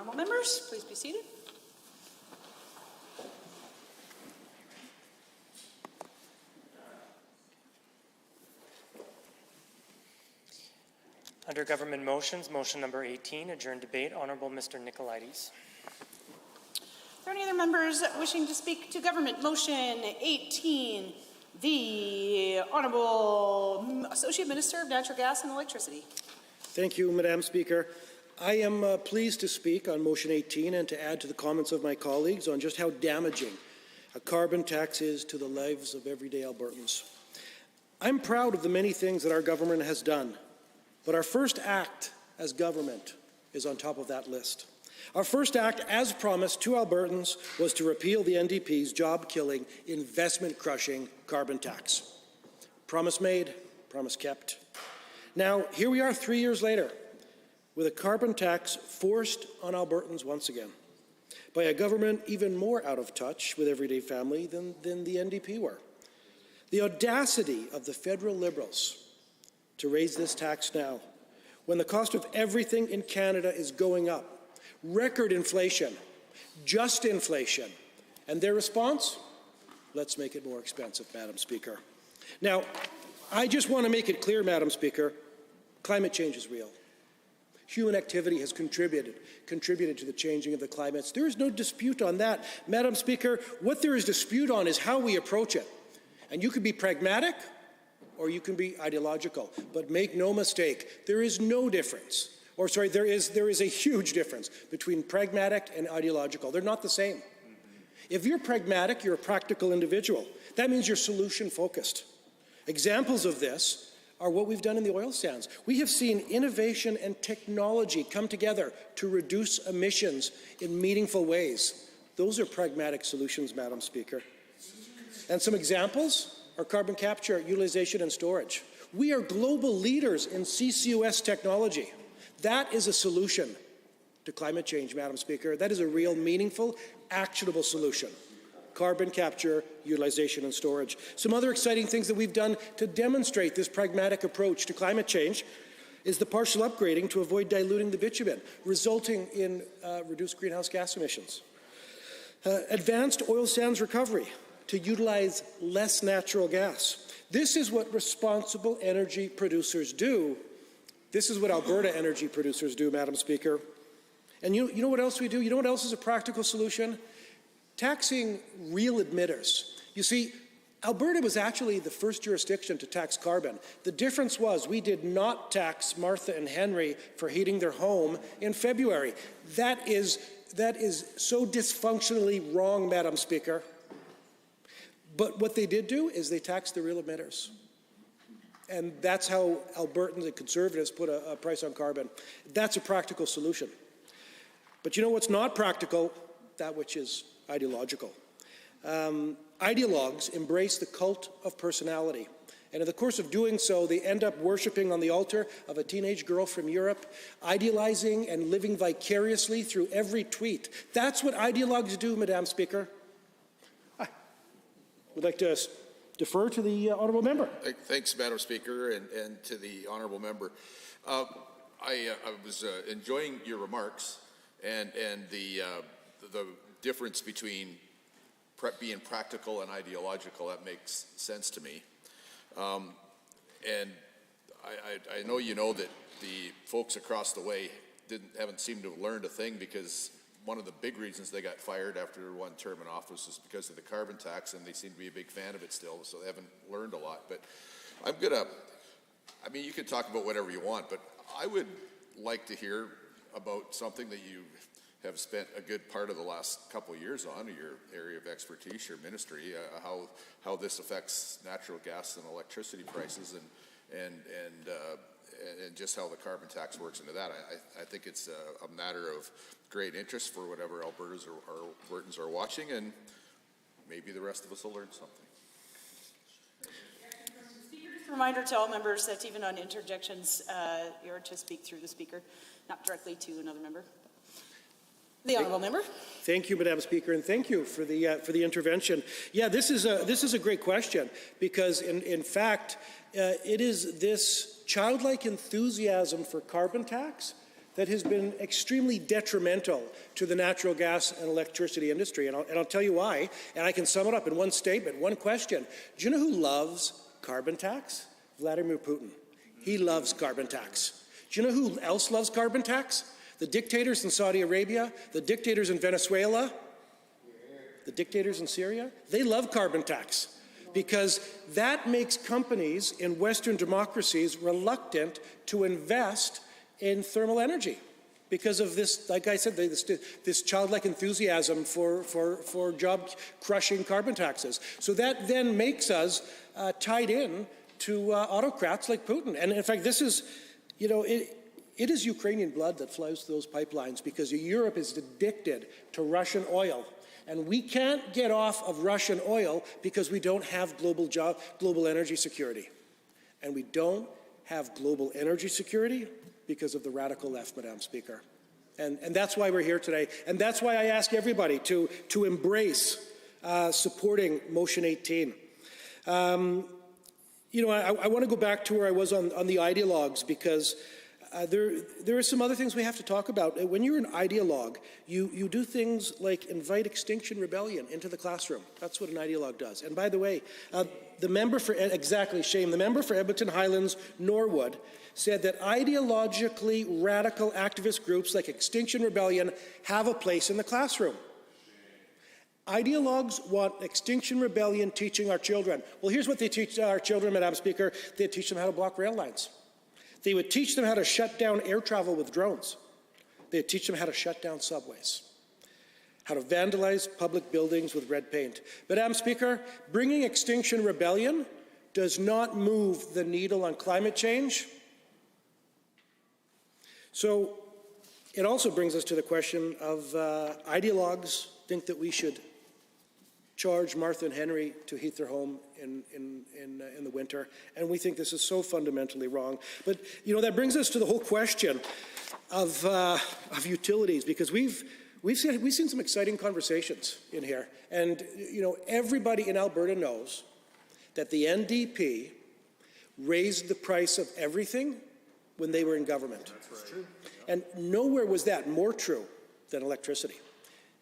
Honourable members, please be seated. Under government motions, motion number 18, adjourn debate. Honourable Mr. Nicolaides. Are there any other members wishing to speak to government motion 18? The Honourable Associate Minister of Natural Gas and Electricity. Thank you, Madam Speaker. I am pleased to speak on motion 18 and to add to the comments of my colleagues on just how damaging a carbon tax is to the lives of everyday Albertans. I'm proud of the many things that our government has done. But our first act as government is on top of that list. Our first act, as promised to Albertans, was to repeal the NDP's job-killing, investment-crushing carbon tax. Promise made, promise kept. Now, here we are 3 years later, with a carbon tax forced on Albertans once again, by a government even more out of touch with everyday family than the NDP were. The audacity of the federal Liberals to raise this tax now, when the cost of everything in Canada is going up, record inflation, just inflation, and their response? Let's make it more expensive, Madam Speaker. Now, I just want to make it clear, Madam Speaker, climate change is real. Human activity has contributed to the changing of the climates. There is no dispute on that. Madam Speaker, what there is dispute on is how we approach it. And you can be pragmatic, or you can be ideological. But make no mistake, there is no difference. Or sorry, there is a huge difference between pragmatic and ideological. They're not the same. If you're pragmatic, you're a practical individual. That means you're solution-focused. Examples of this are what we've done in the oil sands. We have seen innovation and technology come together to reduce emissions in meaningful ways. Those are pragmatic solutions, Madam Speaker. And some examples are carbon capture, utilization, and storage. We are global leaders in CCUS technology. That is a solution to climate change, Madam Speaker. That is a real, meaningful, actionable solution. Carbon capture, utilization, and storage. Some other exciting things that we've done to demonstrate this pragmatic approach to climate change is the partial upgrading to avoid diluting the bitumen, resulting in reduced greenhouse gas emissions. Advanced oil sands recovery, to utilize less natural gas. This is what responsible energy producers do. This is what Alberta energy producers do, Madam Speaker. And you know what else we do? You know what else is a practical solution? Taxing real emitters. You see, Alberta was actually the first jurisdiction to tax carbon. The difference was we did not tax Martha and Henry for heating their home in February. That is so dysfunctionally wrong, Madam Speaker. But what they did do is they taxed the real emitters. And that's how Albertans and Conservatives put a price on carbon. That's a practical solution. But you know what's not practical? That which is ideological. Ideologues embrace the cult of personality. And in the course of doing so, they end up worshipping on the altar of a teenage girl from Europe, idealizing and living vicariously through every tweet. That's what ideologues do, Madam Speaker. Would like to defer to the honourable member. Thanks, Madam Speaker, and to the honourable member. I was enjoying your remarks and the difference between being practical and ideological. That makes sense to me. And I know you know that the folks across the way haven't seemed to have learned a thing, because one of the big reasons they got fired after one term in office was because of the carbon tax, and they seem to be a big fan of it still, so they haven't learned a lot. But I mean, you can talk about whatever you want, but I would like to hear about something that you have spent a good part of the last couple of years on, your area of expertise, your ministry, how this affects natural gas and electricity prices, and just how the carbon tax works into that. I think it's a matter of great interest for whatever Albertans are watching, and maybe the rest of us will learn something. Just a reminder to all members that even on interjections, you're to speak through the speaker, not directly to another member. The honourable member. Thank you, Madam Speaker, and thank you for the intervention. Yeah, this is a great question, because in fact, it is this childlike enthusiasm for carbon tax that has been extremely detrimental to the natural gas and electricity industry. And I'll tell you why, and I can sum it up in one statement, one question. Do you know who loves carbon tax? Vladimir Putin. He loves carbon tax. Do you know who else loves carbon tax? The dictators in Saudi Arabia, the dictators in Venezuela, the dictators in Syria. They love carbon tax because that makes companies in Western democracies reluctant to invest in thermal energy because of this, like I said, this childlike enthusiasm for job-crushing carbon taxes. So that then makes us tied in to autocrats like Putin. And in fact, this is, you know, it is Ukrainian blood that flows through those pipelines because Europe is addicted to Russian oil. And we can't get off of Russian oil because we don't have global energy security. And we don't have global energy security because of the radical left, Madam Speaker. And that's why we're here today. And that's why I ask everybody to embrace supporting Motion 18. You know, I want to go back to where I was on the ideologues because there are some other things we have to talk about. When you're an ideologue, you do things like invite Extinction Rebellion into the classroom. That's what an ideologue does. And by the way, the member for, exactly, Shane, the member for Edmonton Highlands, Norwood, said that ideologically radical activist groups like Extinction Rebellion have a place in the classroom. Ideologues want Extinction Rebellion teaching our children. Well, here's what they teach our children, Madam Speaker. They teach them how to block rail lines. They would teach them how to shut down air travel with drones. They would teach them how to shut down subways, how to vandalize public buildings with red paint. Madam Speaker, bringing Extinction Rebellion does not move the needle on climate change. So it also brings us to the question of ideologues think that we should charge Martha and Henry to heat their home in the winter, and we think this is so fundamentally wrong. But you know, that brings us to the whole question of utilities, because we've seen some exciting conversations in here, and you know, everybody in Alberta knows that the NDP raised the price of everything when they were in government. That's right. And nowhere was that more true than electricity.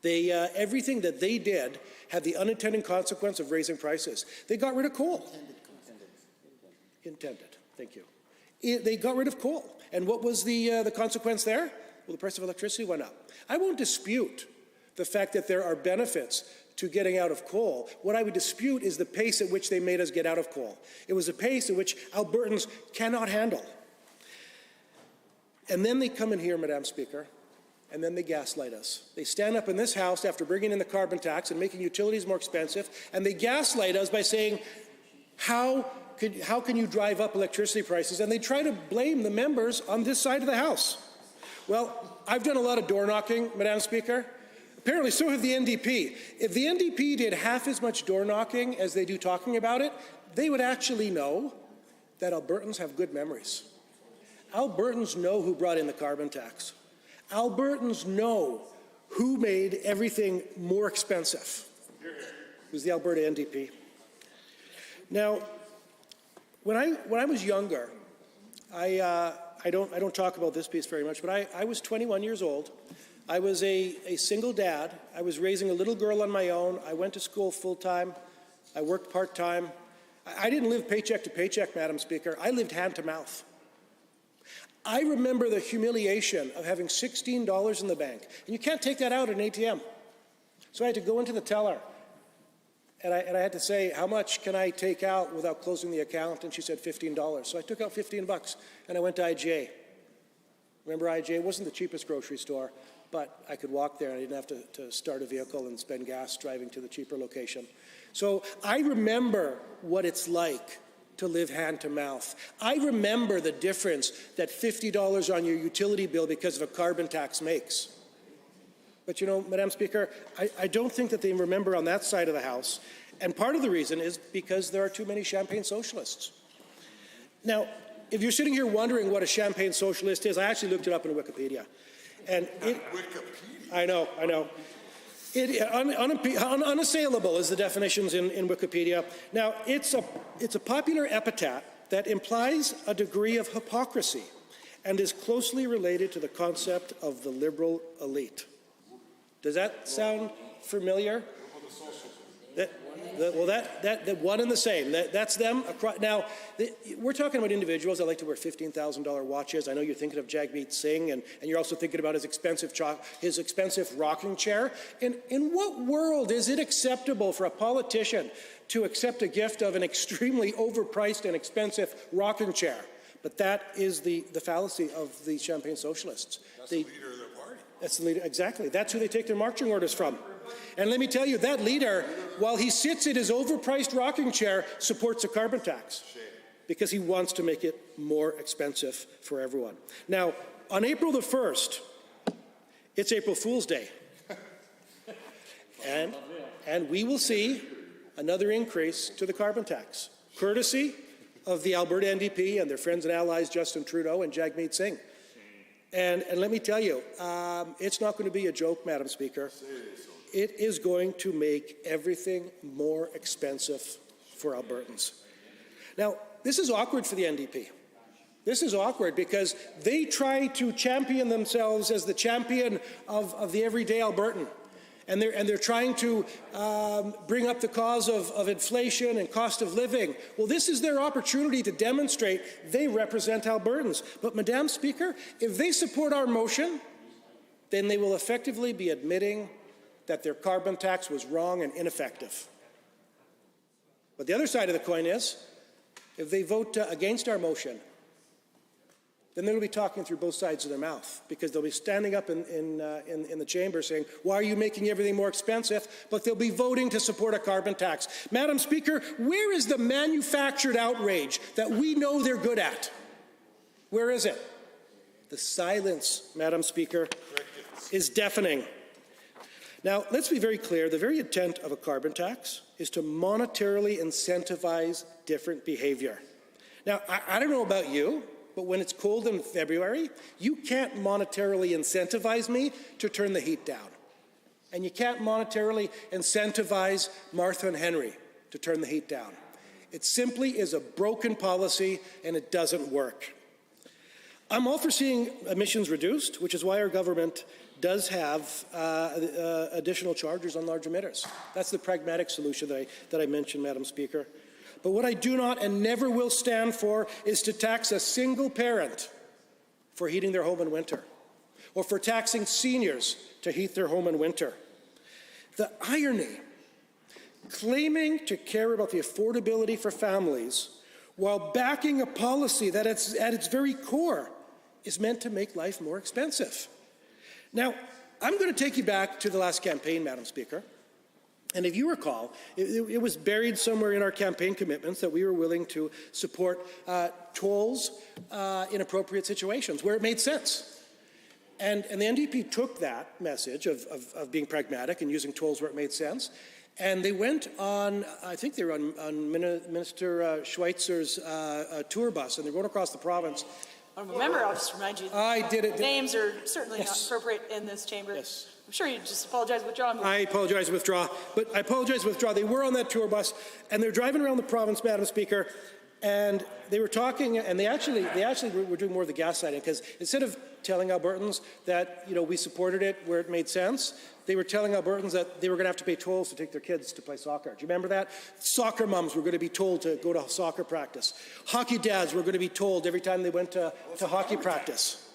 They, everything that they did had the unintended consequence of raising prices. They got rid of coal. Intended. Thank you. They got rid of coal. And what was the consequence there? Well, the price of electricity went up. I won't dispute the fact that there are benefits to getting out of coal. What I would dispute is the pace at which they made us get out of coal. It was a pace at which Albertans cannot handle. And then they come in here, Madam Speaker, and then they gaslight us. They stand up in this House after bringing in the carbon tax and making utilities more expensive, and they gaslight us by saying, how can you drive up electricity prices? And they try to blame the members on this side of the House. Well, I've done a lot of door knocking, Madam Speaker. Apparently, so have the NDP. If the NDP did half as much door knocking as they do talking about it, they would actually know that Albertans have good memories. Albertans know who brought in the carbon tax. Albertans know who made everything more expensive. It was the Alberta NDP. Now, when I was younger, I don't talk about this piece very much, but I was 21 years old. I was a single dad. I was raising a little girl on my own. I went to school full-time. I worked part-time. I didn't live paycheck to paycheck, Madam Speaker. I lived hand to mouth. I remember the humiliation of having $16 in the bank. And you can't take that out at an ATM. So I had to go into the teller. And I had to say, how much can I take out without closing the account? And she said $15. So I took out $15 and I went to IGA. Remember IGA? It wasn't the cheapest grocery store, but I could walk there and I didn't have to start a vehicle and spend gas driving to the cheaper location. So I remember what it's like to live hand to mouth. I remember the difference that $50 on your utility bill because of a carbon tax makes. But you know, Madam Speaker, I don't think that they remember on that side of the House. And part of the reason is because there are too many Champagne socialists. Now, if you're sitting here wondering what a Champagne socialist is, I actually looked it up in Wikipedia. And Wikipedia? I know. Unassailable is the definitions in Wikipedia. Now, it's a popular epithet that implies a degree of hypocrisy and is closely related to the concept of the liberal elite. Does that sound familiar? That one and the same. That's them. Now, we're talking about individuals that like to wear $15,000 watches. I know you're thinking of Jagmeet Singh, and you're also thinking about his expensive rocking chair. In what world is it acceptable for a politician to accept a gift of an extremely overpriced and expensive rocking chair? But that is the fallacy of the Champagne Socialists. That's the leader of their party. That's the leader, exactly. That's who they take their marching orders from. And let me tell you, that leader, while he sits in his overpriced rocking chair, supports a carbon tax because he wants to make it more expensive for everyone. Now, on April the 1st, it's April Fool's Day. And we will see another increase to the carbon tax, courtesy of the Alberta NDP and their friends and allies Justin Trudeau and Jagmeet Singh. And let me tell you, it's not going to be a joke, Madam Speaker. It is going to make everything more expensive for Albertans. Now, this is awkward for the NDP. This is awkward because they try to champion themselves as the champion of the everyday Albertan. And they're trying to bring up the cause of inflation and cost of living. Well, this is their opportunity to demonstrate they represent Albertans. But, Madam Speaker, if they support our motion, then they will effectively be admitting that their carbon tax was wrong and ineffective. But the other side of the coin is, if they vote against our motion, then they'll be talking through both sides of their mouth, because they'll be standing up in the chamber saying, why are you making everything more expensive? But they'll be voting to support a carbon tax. Madam Speaker, where is the manufactured outrage that we know they're good at? Where is it? The silence, Madam Speaker, is deafening. Now, let's be very clear. The very intent of a carbon tax is to monetarily incentivize different behavior. Now, I don't know about you, but when it's cold in February, you can't monetarily incentivize me to turn the heat down. And you can't monetarily incentivize Martha and Henry to turn the heat down. It simply is a broken policy, and it doesn't work. I'm all for seeing emissions reduced, which is why our government does have additional charges on large emitters. That's the pragmatic solution that I mentioned, Madam Speaker. But what I do not and never will stand for is to tax a single parent for heating their home in winter, or for taxing seniors to heat their home in winter. The irony, claiming to care about the affordability for families while backing a policy that at its very core is meant to make life more expensive. Now, I'm going to take you back to the last campaign, Madam Speaker. And if you recall, it was buried somewhere in our campaign commitments that we were willing to support tolls in appropriate situations where it made sense. And the NDP took that message of being pragmatic and using tolls where it made sense, and they went on, I think they were on Minister Schweitzer's tour bus, and they're going across the province. Remember, I'll just remind you, I did it. names are certainly not appropriate in this chamber. Yes. I'm sure you just apologize, withdraw. I apologize, withdraw. But I apologize, withdraw. They were on that tour bus, and they're driving around the province, Madam Speaker, and they were talking, and they actually were doing more of the gaslighting, because instead of telling Albertans that, we supported it where it made sense, they were telling Albertans that they were going to have to pay tolls to take their kids to play soccer. Do you remember that? Soccer moms were going to be told to go to soccer practice. Hockey dads were going to be told every time they went to hockey practice.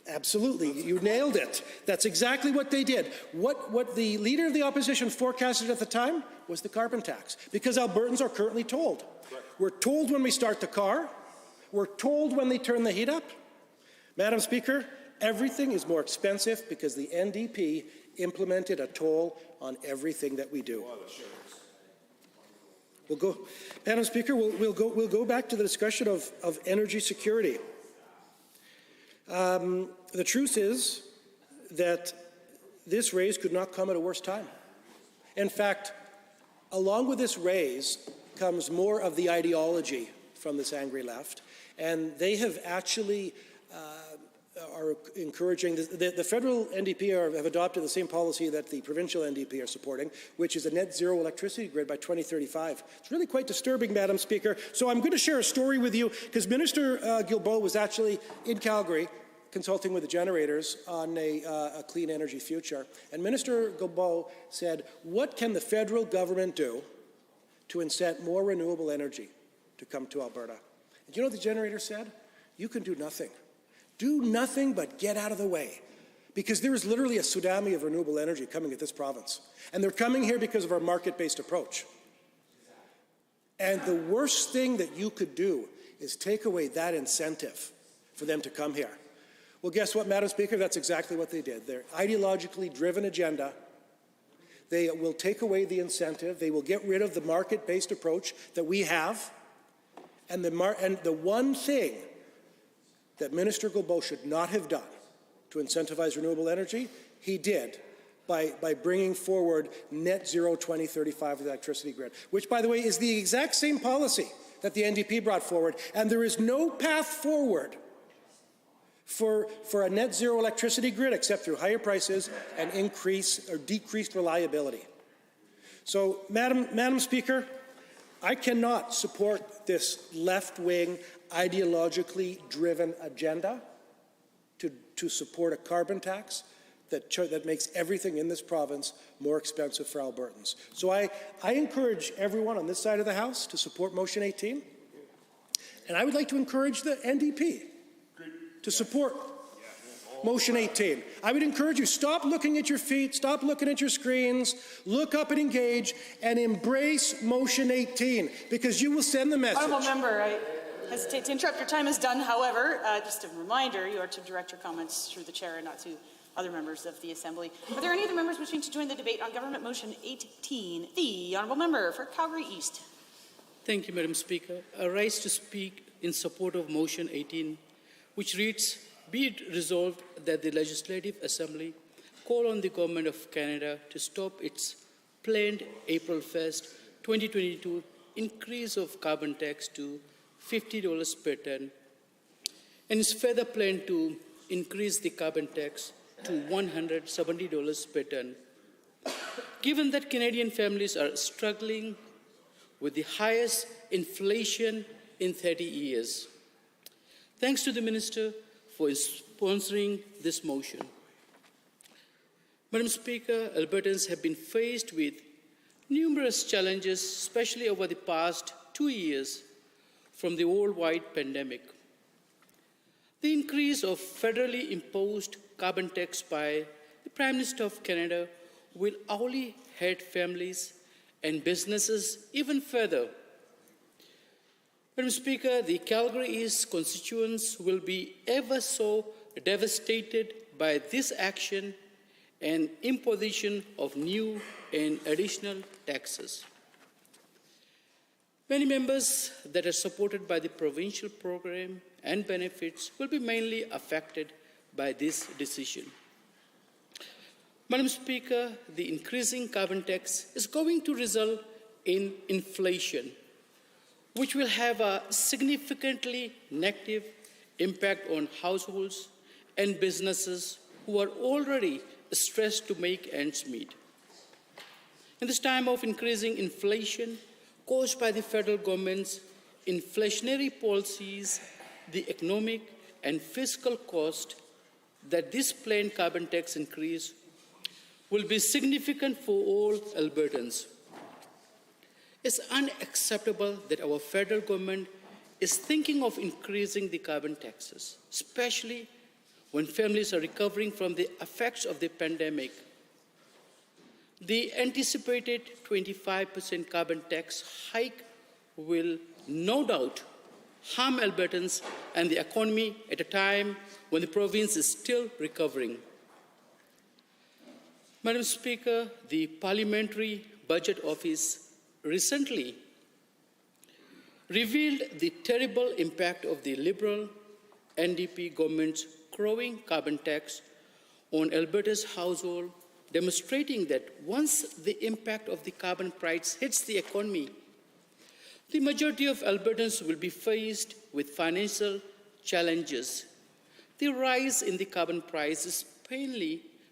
Absolutely. You nailed it. That's exactly what they did. What the leader of the opposition forecasted at the time was the carbon tax, because Albertans are currently told. We're told when we start the car. We're told when they turn the heat up. Madam Speaker, everything is more expensive because the NDP implemented a toll on everything that we do. Madam Speaker, we'll go back to the discussion of energy security. The truth is that this raise could not come at a worse time. In fact, along with this raise comes more of the ideology from this angry left, and they have actually are encouraging, the federal NDP have adopted the same policy that the provincial NDP are supporting, which is a net zero electricity grid by 2035. It's really quite disturbing, Madam Speaker. So I'm going to share a story with you, because Minister Guilbeault was actually in Calgary consulting with the generators on a clean energy future. And Minister Guilbeault said, what can the federal government do to incent more renewable energy to come to Alberta? And you know what the generator said? You can do nothing. Do nothing but get out of the way, because there is literally a tsunami of renewable energy coming at this province. And they're coming here because of our market-based approach. And the worst thing that you could do is take away that incentive for them to come here. Well, guess what, Madam Speaker? That's exactly what they did. Their ideologically driven agenda. They will take away the incentive. They will get rid of the market-based approach that we have. And the one thing that Minister Guilbeault should not have done to incentivize renewable energy, he did by bringing forward net zero 2035 of the electricity grid, which, by the way, is the exact same policy that the NDP brought forward. And there is no path forward for a net zero electricity grid except through higher prices and increased or decreased reliability. So, Madam Speaker, I cannot support this left-wing, ideologically driven agenda to support a carbon tax that makes everything in this province more expensive for Albertans. So I encourage everyone on this side of the House to support Motion 18. And I would like to encourage the NDP to support Motion 18. I would encourage you, stop looking at your feet, stop looking at your screens, look up and engage, and embrace Motion 18, because you will send the message. Honourable member, I hesitate to interrupt. Your time is done. However, just a reminder, you are to direct your comments through the chair and not to other members of the Assembly. Are there any other members wishing to join the debate on Government Motion 18? The Honourable Member for Calgary East. Thank you, Madam Speaker. I rise to speak in support of Motion 18, which reads, be it resolved that the Legislative Assembly call on the Government of Canada to stop its planned April 1st, 2022 increase of carbon tax to $50 per tonne, and is further planned to increase the carbon tax to $170 per tonne. Given that Canadian families are struggling with the highest inflation in 30 years. Thanks to the Minister for sponsoring this motion. Madam Speaker, Albertans have been faced with numerous challenges, especially over the past 2 years from the worldwide pandemic. The increase of federally imposed carbon tax by the Prime Minister of Canada will only hurt families and businesses even further. Madam Speaker, the Calgary East constituents will be ever so devastated by this action and imposition of new and additional taxes. Many members that are supported by the provincial program and benefits will be mainly affected by this decision. Madam Speaker, the increasing carbon tax is going to result in inflation, which will have a significantly negative impact on households and businesses who are already stressed to make ends meet. In this time of increasing inflation caused by the federal government's inflationary policies, the economic and fiscal cost that this planned carbon tax increase will be significant for all Albertans. It's unacceptable that our federal government is thinking of increasing the carbon taxes, especially when families are recovering from the effects of the pandemic. The anticipated 25% carbon tax hike will no doubt harm Albertans and the economy at a time when the province is still recovering. Madam Speaker, the Parliamentary Budget Office recently revealed the terrible impact of the Liberal NDP government's growing carbon tax on Alberta's household, demonstrating that once the impact of the carbon price hits the economy, the majority of Albertans will be faced with financial challenges, The rise in the carbon price is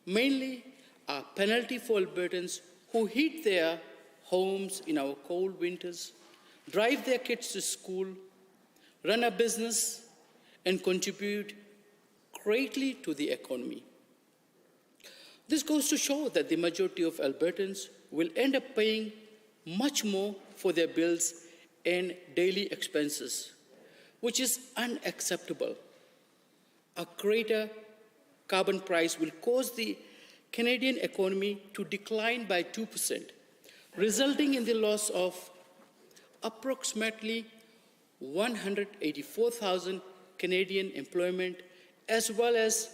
mainly a penalty for Albertans who heat their homes in our cold winters, drive their kids to school, run a business, and contribute greatly to the economy. This goes to show that the majority of Albertans will end up paying much more for their bills and daily expenses, which is unacceptable. A greater carbon price will cause the Canadian economy to decline by 2%, resulting in the loss of approximately 184,000 Canadian employment, as well as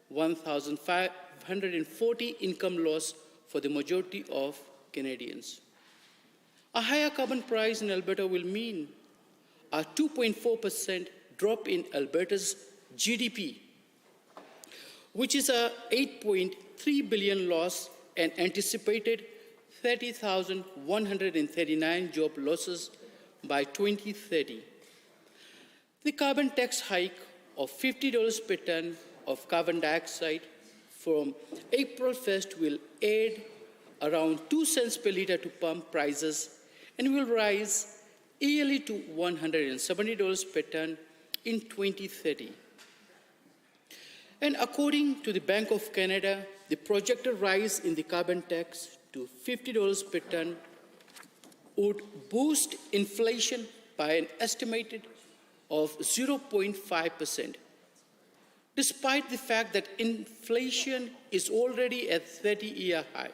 1,540 income loss for the majority of Canadians. A higher carbon price in Alberta will mean a 2.4% drop in Alberta's GDP, which is a 8.3 billion loss and anticipated 30,139 job losses by 2030. The carbon tax hike of $50 per ton of carbon dioxide from April 1st will add around 2 cents per litre to pump prices and will rise yearly to $170 per ton in 2030. And according to the Bank of Canada, the projected rise in the carbon tax to $50 per ton would boost inflation by an estimated of 0.5%, despite the fact that inflation is already at 30-year high.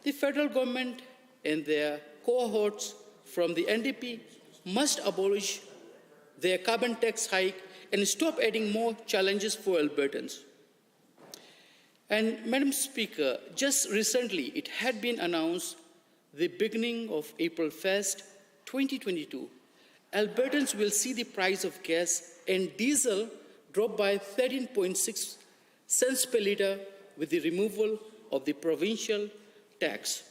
The federal government and their cohorts from the NDP must abolish their carbon tax hike and stop adding more challenges for Albertans. And Madam Speaker, just recently it had been announced the beginning of April 1st, 2022, Albertans will see the price of gas and diesel drop by 13.6 cents per litre with the removal of the provincial tax.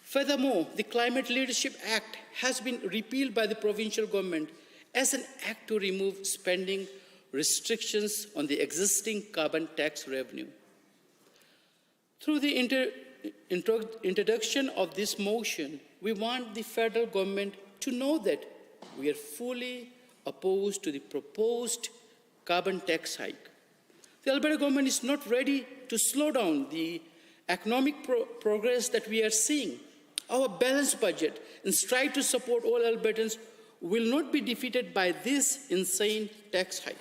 Furthermore, the Climate Leadership Act has been repealed by the provincial government as an act to remove spending restrictions on the existing carbon tax revenue. Through the introduction of this motion, we want the federal government to know that we are fully opposed to the proposed carbon tax hike. The Alberta government is not ready to slow down the economic progress that we are seeing. Our balanced budget and strive to support all Albertans will not be defeated by this insane tax hike.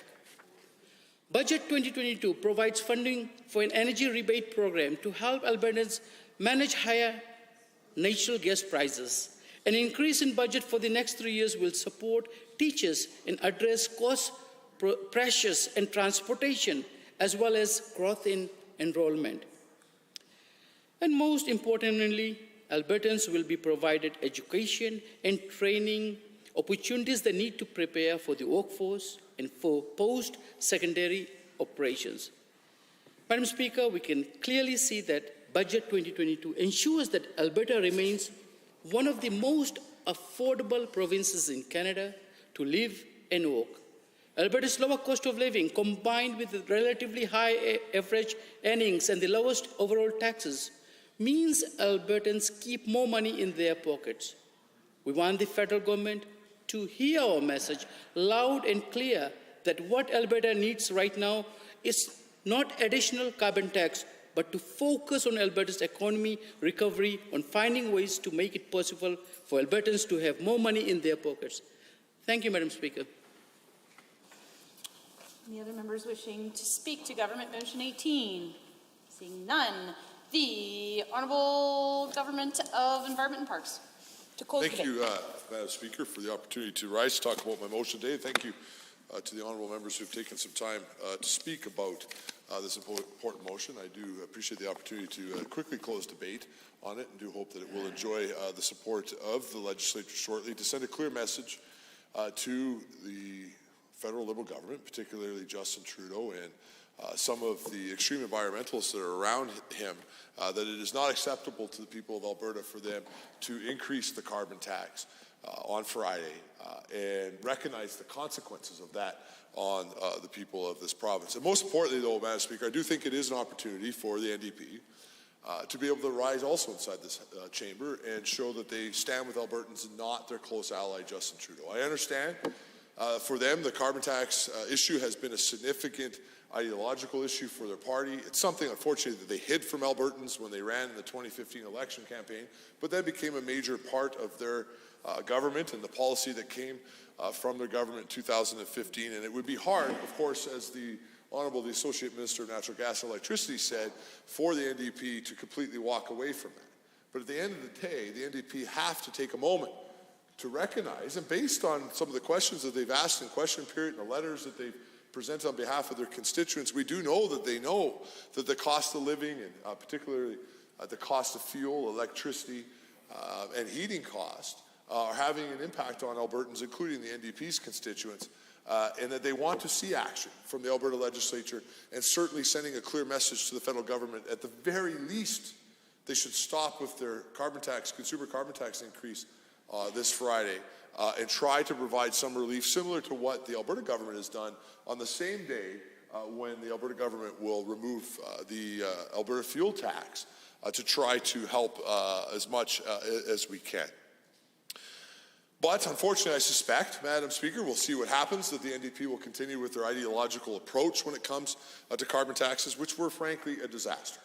Budget 2022 provides funding for an energy rebate program to help Albertans manage higher natural gas prices. An increase in budget for the next 3 years will support teachers and address cost pressures and transportation, as well as growth in enrollment. And most importantly, Albertans will be provided education and training opportunities they need to prepare for the workforce and for post-secondary operations. Madam Speaker, we can clearly see that Budget 2022 ensures that Alberta remains one of the most affordable provinces in Canada to live and work. Alberta's lower cost of living, combined with the relatively high average earnings and the lowest overall taxes, means Albertans keep more money in their pockets. We want the federal government to hear our message loud and clear that what Alberta needs right now is not additional carbon tax, but to focus on Alberta's economy recovery, on finding ways to make it possible for Albertans to have more money in their pockets. Thank you, Madam Speaker. Any other members wishing to speak to Government Motion 18? Seeing none. The Honourable Government of Environment and Parks. To close the debate. Thank you, Madam Speaker, for the opportunity to rise to talk about my motion today. Thank you to the honourable members who have taken some time to speak about this important motion. I do appreciate the opportunity to quickly close debate on it and do hope that it will enjoy the support of the legislature shortly to send a clear message to the federal Liberal government, particularly Justin Trudeau and some of the extreme environmentalists that are around him, that it is not acceptable to the people of Alberta for them to increase the carbon tax. on Friday and recognize the consequences of that on the people of this province. And most importantly, though, Madam Speaker, I do think it is an opportunity for the NDP to be able to rise also inside this chamber and show that they stand with Albertans and not their close ally, Justin Trudeau. I understand for them the carbon tax issue has been a significant ideological issue for their party. It's something, unfortunately, that they hid from Albertans when they ran in the 2015 election campaign, but that became a major part of their government and the policy that came from their government in 2015. And it would be hard, of course, as the Associate Minister of Natural Gas and Electricity said, for the NDP to completely walk away from that. But at the end of the day, the NDP have to take a moment to recognize, and based on some of the questions that they've asked in question period and the letters that they've presented on behalf of their constituents, we do know that they know that the cost of living and particularly the cost of fuel, electricity, and heating cost are having an impact on Albertans, including the NDP's constituents, and that they want to see action from the Alberta legislature, and certainly sending a clear message to the federal government. At the very least, they should stop with their carbon tax, consumer carbon tax increase this Friday, and try to provide some relief similar to what the Alberta government has done on the same day when the Alberta government will remove the Alberta fuel tax to try to help as much as we can. But unfortunately, I suspect, Madam Speaker, we'll see what happens, that the NDP will continue with their ideological approach when it comes to carbon taxes, which were frankly a disaster.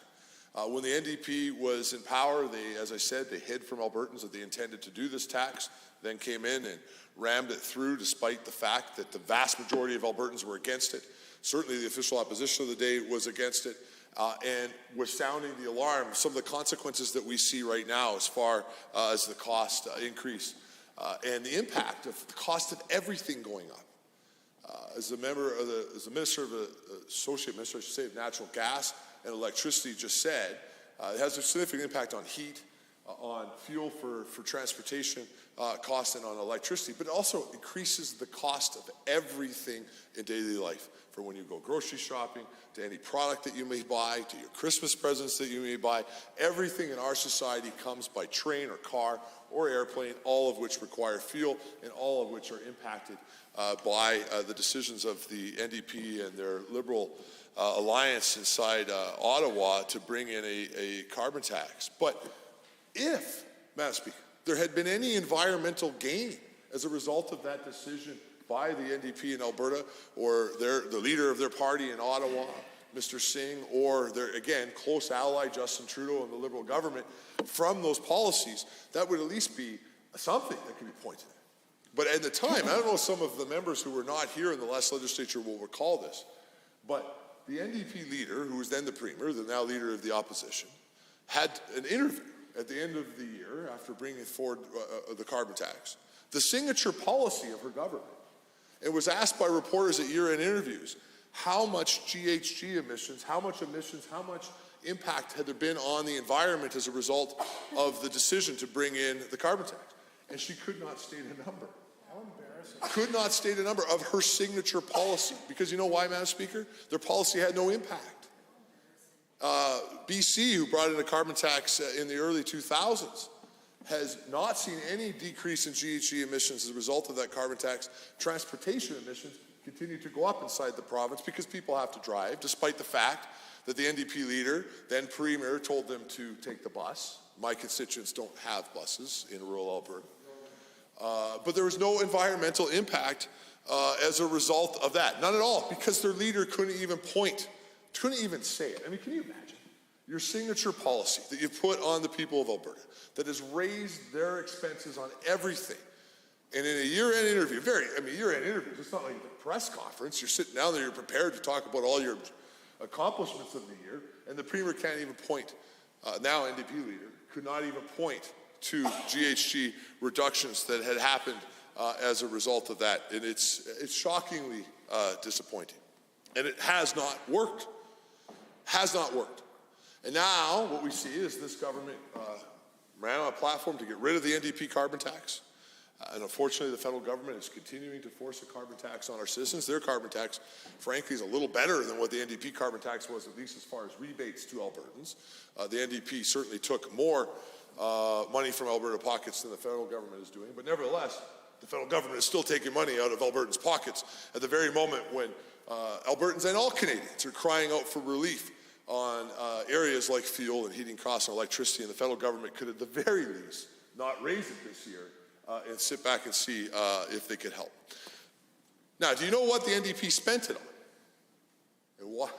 When the NDP was in power, they, as I said, they hid from Albertans that they intended to do this tax, then came in and rammed it through despite the fact that the vast majority of Albertans were against it. Certainly the official opposition of the day was against it, and was sounding the alarm, some of the consequences that we see right now as far as the cost increase and the impact of the cost of everything going up. As a member of as a minister of the associate minister, I should say, of natural gas and electricity just said, it has a significant impact on heat, on fuel for transportation costs, and on electricity, but it also increases the cost of everything in daily life, from when you go grocery shopping, to any product that you may buy, to your Christmas presents that you may buy. Everything in our society comes by train or car or airplane, all of which require fuel, and all of which are impacted by the decisions of the NDP and their Liberal alliance inside Ottawa to bring in a carbon tax. But if, Madam Speaker, there had been any environmental gain as a result of that decision by the NDP in Alberta, or the leader of their party in Ottawa, Mr. Singh, or their, again, close ally, Justin Trudeau, and the Liberal government, from those policies, that would at least be something that could be pointed at. But at the time, I don't know if some of the members who were not here in the last legislature will recall this, but the NDP leader, who was then the Premier, the now leader of the opposition, had an interview at the end of the year after bringing forward the carbon tax, the signature policy of her government, and was asked by reporters at year-end interviews how much GHG emissions, how much impact had there been on the environment as a result of the decision to bring in the carbon tax. And she could not state a number. How embarrassing. Could not state a number of her signature policy. Because you know why, Madam Speaker? Their policy had no impact. BC, who brought in a carbon tax in the early 2000s, has not seen any decrease in GHG emissions as a result of that carbon tax. Transportation emissions continue to go up inside the province because people have to drive, despite the fact that the NDP leader, then Premier, told them to take the bus. My constituents don't have buses in rural Alberta. But there was no environmental impact as a result of that. None at all, because their leader couldn't even say it. I mean, can you imagine? Your signature policy that you've put on the people of Alberta that has raised their expenses on everything. And in a year-end interview, year-end interviews, it's not like a press conference. You're sitting down there, you're prepared to talk about all your accomplishments of the year, and the Premier can't even point, now NDP leader, could not even point to GHG reductions that had happened as a result of that. And it's shockingly disappointing. And it has not worked. Has not worked. And now what we see is this government ran on a platform to get rid of the NDP carbon tax. And unfortunately, the federal government is continuing to force a carbon tax on our citizens. Their carbon tax, frankly, is a little better than what the NDP carbon tax was, at least as far as rebates to Albertans. The NDP certainly took more money from Alberta pockets than the federal government is doing. But nevertheless, the federal government is still taking money out of Albertans' pockets at the very moment when Albertans and all Canadians are crying out for relief on areas like fuel and heating costs and electricity, and the federal government could at the very least not raise it this year and sit back and see if they could help. Now, do you know what the NDP spent it on? And why?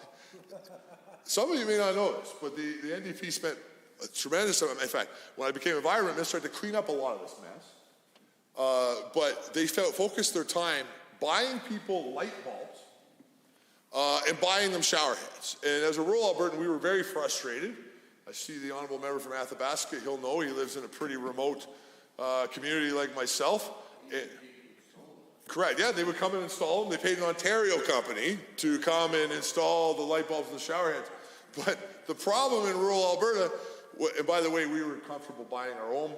Some of you may not know this, but the NDP spent a tremendous amount. In fact, when I became environment minister, I had to clean up a lot of this mess. But they focused their time buying people light bulbs and buying them shower heads. And as a rural Albertan, we were very frustrated. I see the honourable member from Athabasca. He'll know he lives in a pretty remote community like myself. Correct, yeah, they would come and install them. They paid an Ontario company to come and install the light bulbs and the shower heads. But the problem in rural Alberta, and by the way, we were comfortable buying our own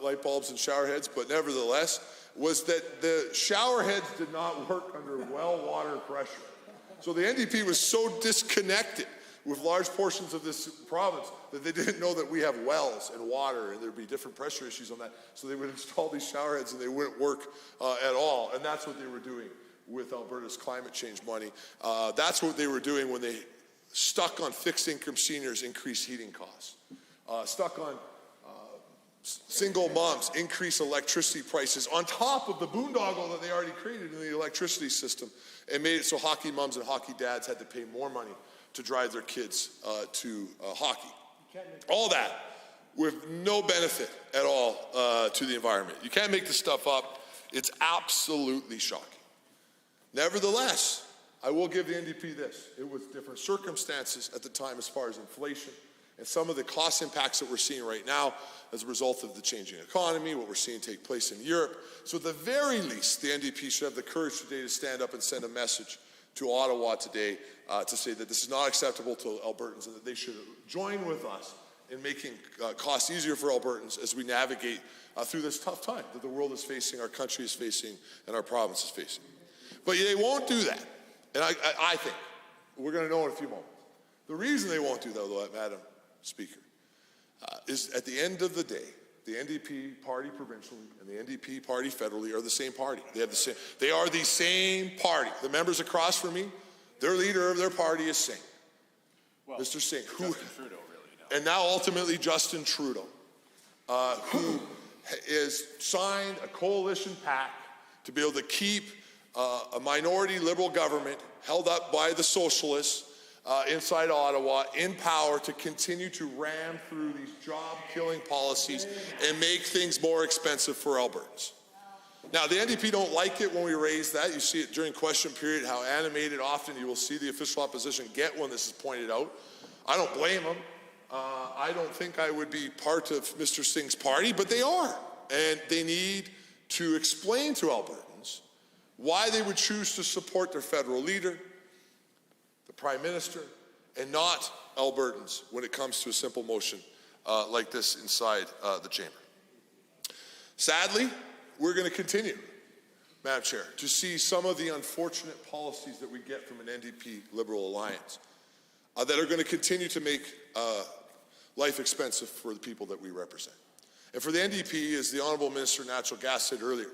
light bulbs and shower heads, but nevertheless, was that the shower heads did not work under well water pressure. So the NDP was so disconnected with large portions of this province that they didn't know that we have wells and water and there'd be different pressure issues on that. So they would install these shower heads and they wouldn't work at all. And that's what they were doing with Alberta's climate change money. That's what they were doing when they stuck on fixed income seniors increased heating costs. Stuck on single moms increased electricity prices on top of the boondoggle that they already created in the electricity system and made it so hockey moms and hockey dads had to pay more money to drive their kids to hockey. All that with no benefit at all to the environment. You can't make this stuff up. It's absolutely shocking. Nevertheless, I will give the NDP this. It was different circumstances at the time as far as inflation and some of the cost impacts that we're seeing right now as a result of the changing economy, what we're seeing take place in Europe. So at the very least, the NDP should have the courage today to stand up and send a message to Ottawa today to say that this is not acceptable to Albertans and that they should join with us in making costs easier for Albertans as we navigate through this tough time that the world is facing, our country is facing, and our province is facing. But they won't do that. And I think, we're going to know in a few moments. The reason they won't do that, though, Madam Speaker, is at the end of the day, the NDP party provincially and the NDP party federally are the same party. They are the same party. The members across from me, their leader of their party is Singh. Well, Mr. Singh, who, Trudeau, really, and now ultimately Justin Trudeau, who has signed a coalition pact to be able to keep a minority liberal government held up by the socialists inside Ottawa in power to continue to ram through these job-killing policies and make things more expensive for Albertans. Now, the NDP don't like it when we raise that. You see it during question period, how animated often you will see the official opposition get when this is pointed out. I don't blame them. I don't think I would be part of Mr. Singh's party, but they are. And they need to explain to Albertans why they would choose to support their federal leader, the Prime Minister, and not Albertans when it comes to a simple motion like this inside the chamber. Sadly, we're going to continue, Madam Chair, to see some of the unfortunate policies that we get from an NDP Liberal alliance that are going to continue to make life expensive for the people that we represent. And for the NDP, as the Honourable Minister of Natural Gas said earlier,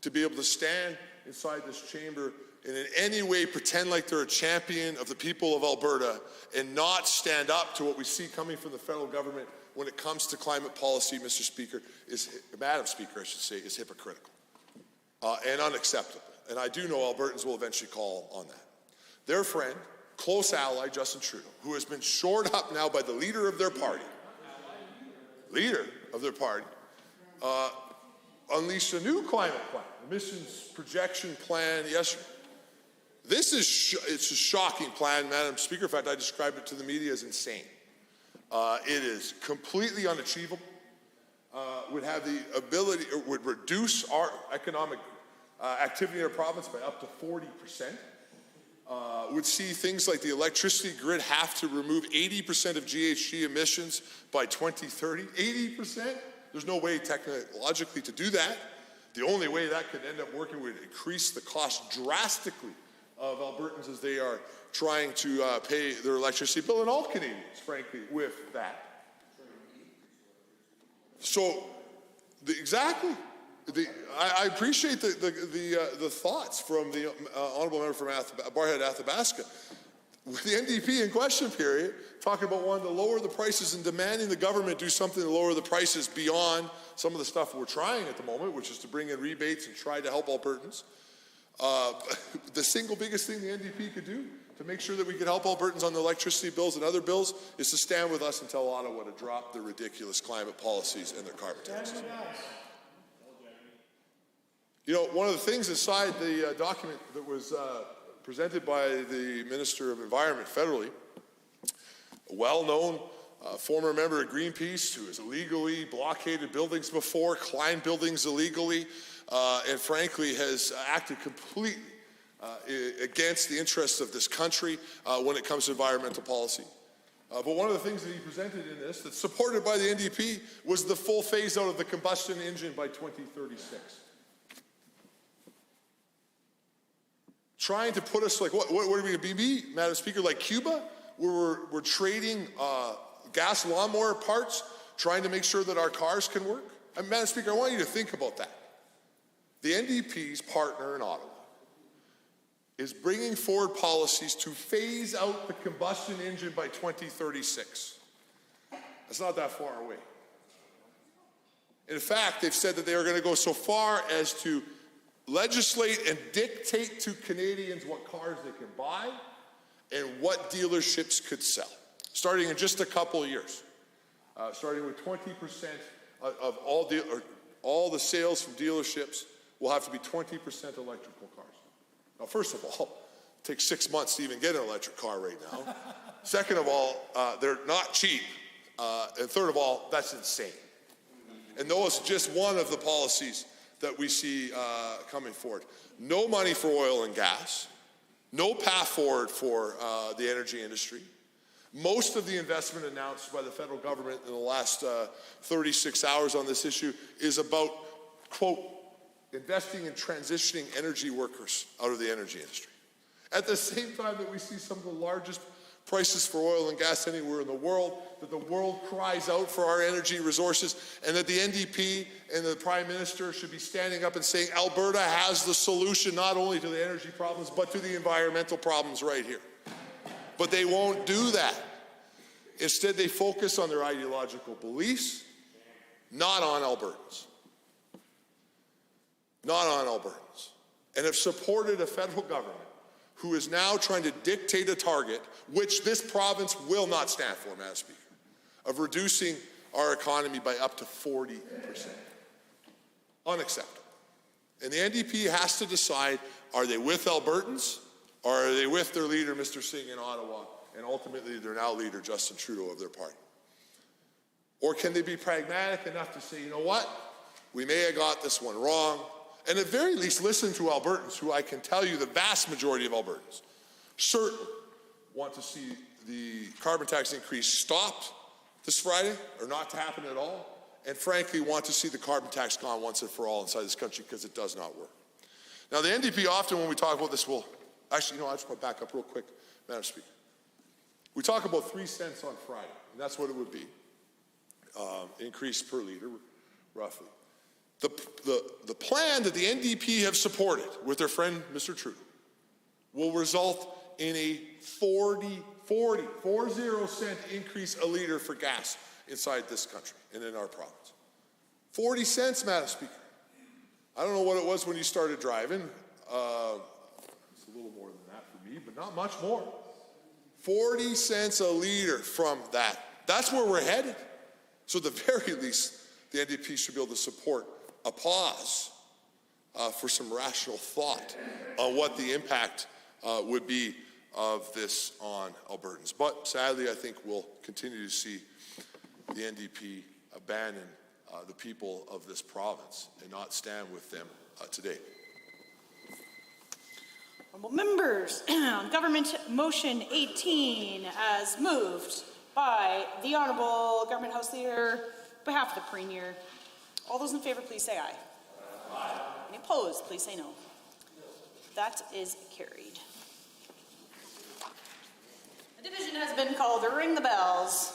to be able to stand inside this chamber and in any way pretend like they're a champion of the people of Alberta and not stand up to what we see coming from the federal government when it comes to climate policy, Mr. Speaker, Madam Speaker, I should say, is hypocritical and unacceptable. And I do know Albertans will eventually call on that. Their friend, close ally, Justin Trudeau, who has been shored up now by the leader of their party, unleashed a new climate plan, emissions projection plan yesterday. This is it's a shocking plan, Madam Speaker. In fact, I described it to the media as insane. It is completely unachievable. Would have the ability, or would reduce our economic activity in our province by up to 40%. Would see things like the electricity grid have to remove 80% of GHG emissions by 2030. 80%? There's no way technologically to do that. The only way that could end up working would increase the cost drastically of Albertans as they are trying to pay their electricity bill, and all Canadians, frankly, with that. So, exactly. I appreciate the thoughts from the honourable member from Barrhead Athabasca. With the NDP in question period, talking about wanting to lower the prices and demanding the government do something to lower the prices beyond some of the stuff we're trying at the moment, which is to bring in rebates and try to help Albertans. The single biggest thing the NDP could do to make sure that we could help Albertans on the electricity bills and other bills is to stand with us and tell Ottawa to drop their ridiculous climate policies and their carbon taxes. You know, one of the things inside the document that was presented by the Minister of Environment federally, a well-known former member of Greenpeace who has illegally blockaded buildings before, climbed buildings illegally, and frankly has acted completely against the interests of this country when it comes to environmental policy. But one of the things that he presented in this that's supported by the NDP was the full phase out of the combustion engine by 2036. Trying to put us like, what are we going to be, Madam Speaker, like Cuba, where we're trading gas lawnmower parts, trying to make sure that our cars can work? Madam Speaker, I want you to think about that. The NDP's partner in Ottawa is bringing forward policies to phase out the combustion engine by 2036. That's not that far away. In fact, they've said that they are going to go so far as to legislate and dictate to Canadians what cars they can buy and what dealerships could sell, starting in just a couple of years. Starting with 20% of all the sales from dealerships will have to be 20% electrical cars. Now, first of all, it takes 6 months to even get an electric car right now. Second of all, they're not cheap. And third of all, that's insane. And those are just one of the policies that we see coming forward. No money for oil and gas. No path forward for the energy industry. Most of the investment announced by the federal government in the last 36 hours on this issue is about, quote, investing in transitioning energy workers out of the energy industry. At the same time that we see some of the largest prices for oil and gas anywhere in the world, that the world cries out for our energy resources, and that the NDP and the Prime Minister should be standing up and saying Alberta has the solution not only to the energy problems, but to the environmental problems right here. But they won't do that. Instead, they focus on their ideological beliefs, not on Albertans. Not on Albertans. And have supported a federal government who is now trying to dictate a target, which this province will not stand for, Madam Speaker, of reducing our economy by up to 40%. Unacceptable. And the NDP has to decide, are they with Albertans, or are they with their leader, Mr. Singh, in Ottawa, and ultimately their now leader, Justin Trudeau, of their party? Or can they be pragmatic enough to say, you know what, we may have got this one wrong, and at very least listen to Albertans, who I can tell you the vast majority of Albertans certainly want to see the carbon tax increase stopped this Friday, or not to happen at all, and frankly want to see the carbon tax gone once and for all inside this country, because it does not work. Now, the NDP often, when we talk about this, will actually, I just want to back up real quick, Madam Speaker. We talk about 3 cents on Friday, and that's what it would be, increase per litre, roughly. The plan that the NDP have supported with their friend Mr. Trudeau will result in a 40 cent increase a litre for gas inside this country and in our province. 40 cents, Madam Speaker. I don't know what it was when you started driving. It's a little more than that for me, but not much more. 40 cents a litre from that. That's where we're headed. So at the very least, the NDP should be able to support a pause for some rational thought on what the impact would be of this on Albertans. But sadly, I think we'll continue to see the NDP abandon the people of this province and not stand with them today. Honourable members, on Government Motion 18, as moved by the Honourable Government House Leader, on behalf of the Premier. All those in favour, please say aye. Aye. Any opposed, please say no. That is carried. A division has been called to ring the bells.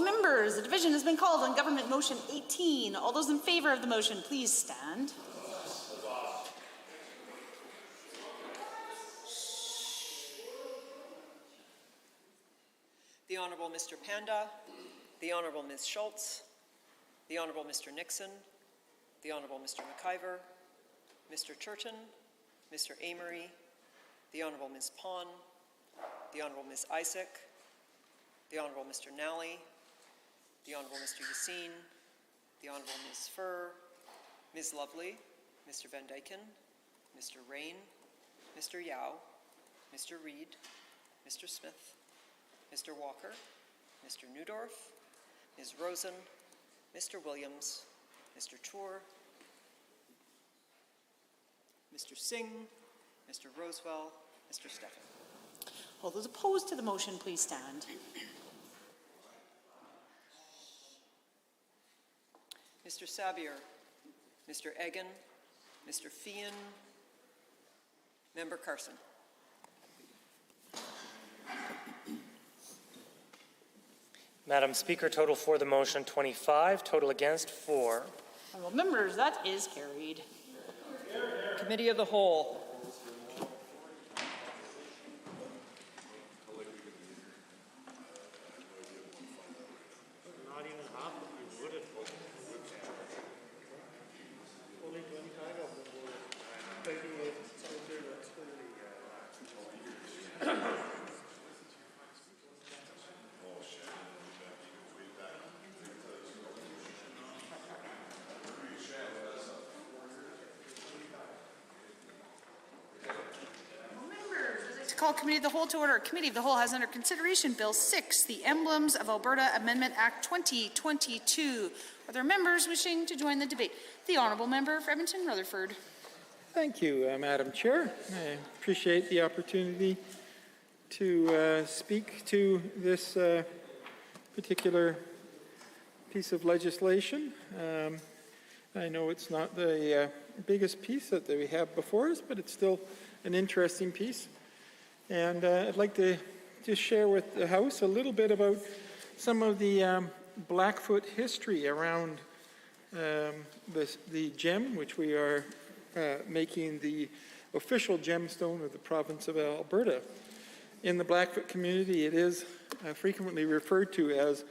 Members, the division has been called on Government Motion 18. All those in favor of the motion, please stand. The Honourable Mr. Panda, the Honourable Ms. Schultz, the Honourable Mr. Nixon, the Honourable Mr. McIver, Mr. Churton, Mr. Amory, the Honourable Ms. Pond, the Honourable Ms. Isaac, the Honourable Mr. Nally, the Honourable Mr. Yassine, the Honourable Ms. Furr, Ms. Lovely, Mr. Van Dyken, Mr. Rain, Mr. Yao, Mr. Reid, Mr. Smith, Mr. Walker, Mr. Newdorf, Ms. Rosen, Mr. Williams, Mr. Tour, Mr. Singh, Mr. Rosewell, Mr. Stefan. All those opposed to the motion, please stand. Mr. Sabier, Mr. Egan, Mr. Fian, Member Carson. Madam Speaker, total for the motion 25, total against 4. Honourable members, that is carried. Committee of the Whole. Call Committee of the Whole to order. Committee of the Whole has under consideration Bill 6, the Emblems of Alberta Amendment Act 2022. Are there members wishing to join the debate? The Honourable Member for Edmonton Rutherford. Thank you, Madam Chair. I appreciate the opportunity to speak to this particular piece of legislation. I know it's not the biggest piece that we have before us, but it's still an interesting piece. And I'd like to just share with the House a little bit about some of the Blackfoot history around the gem, which we are making the official gemstone of the province of Alberta. In the Blackfoot community, it is frequently referred to as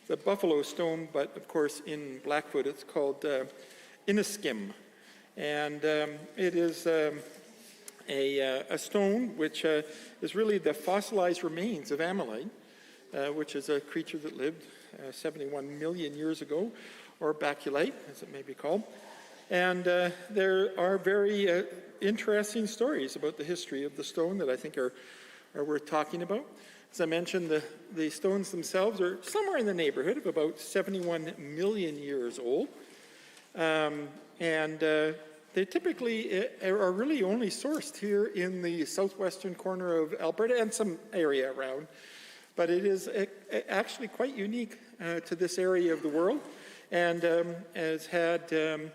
the Buffalo Stone, but of course in Blackfoot it's called Inniskim. And it is a stone which is really the fossilized remains of Ammolite, which is a creature that lived 71 million years ago, or Baculite, as it may be called. And there are very interesting stories about the history of the stone that I think are worth talking about. As I mentioned, the stones themselves are somewhere in the neighborhood of about 71 million years old. They typically are really only sourced here in the southwestern corner of Alberta and some area around. But it is actually quite unique to this area of the world, and has had a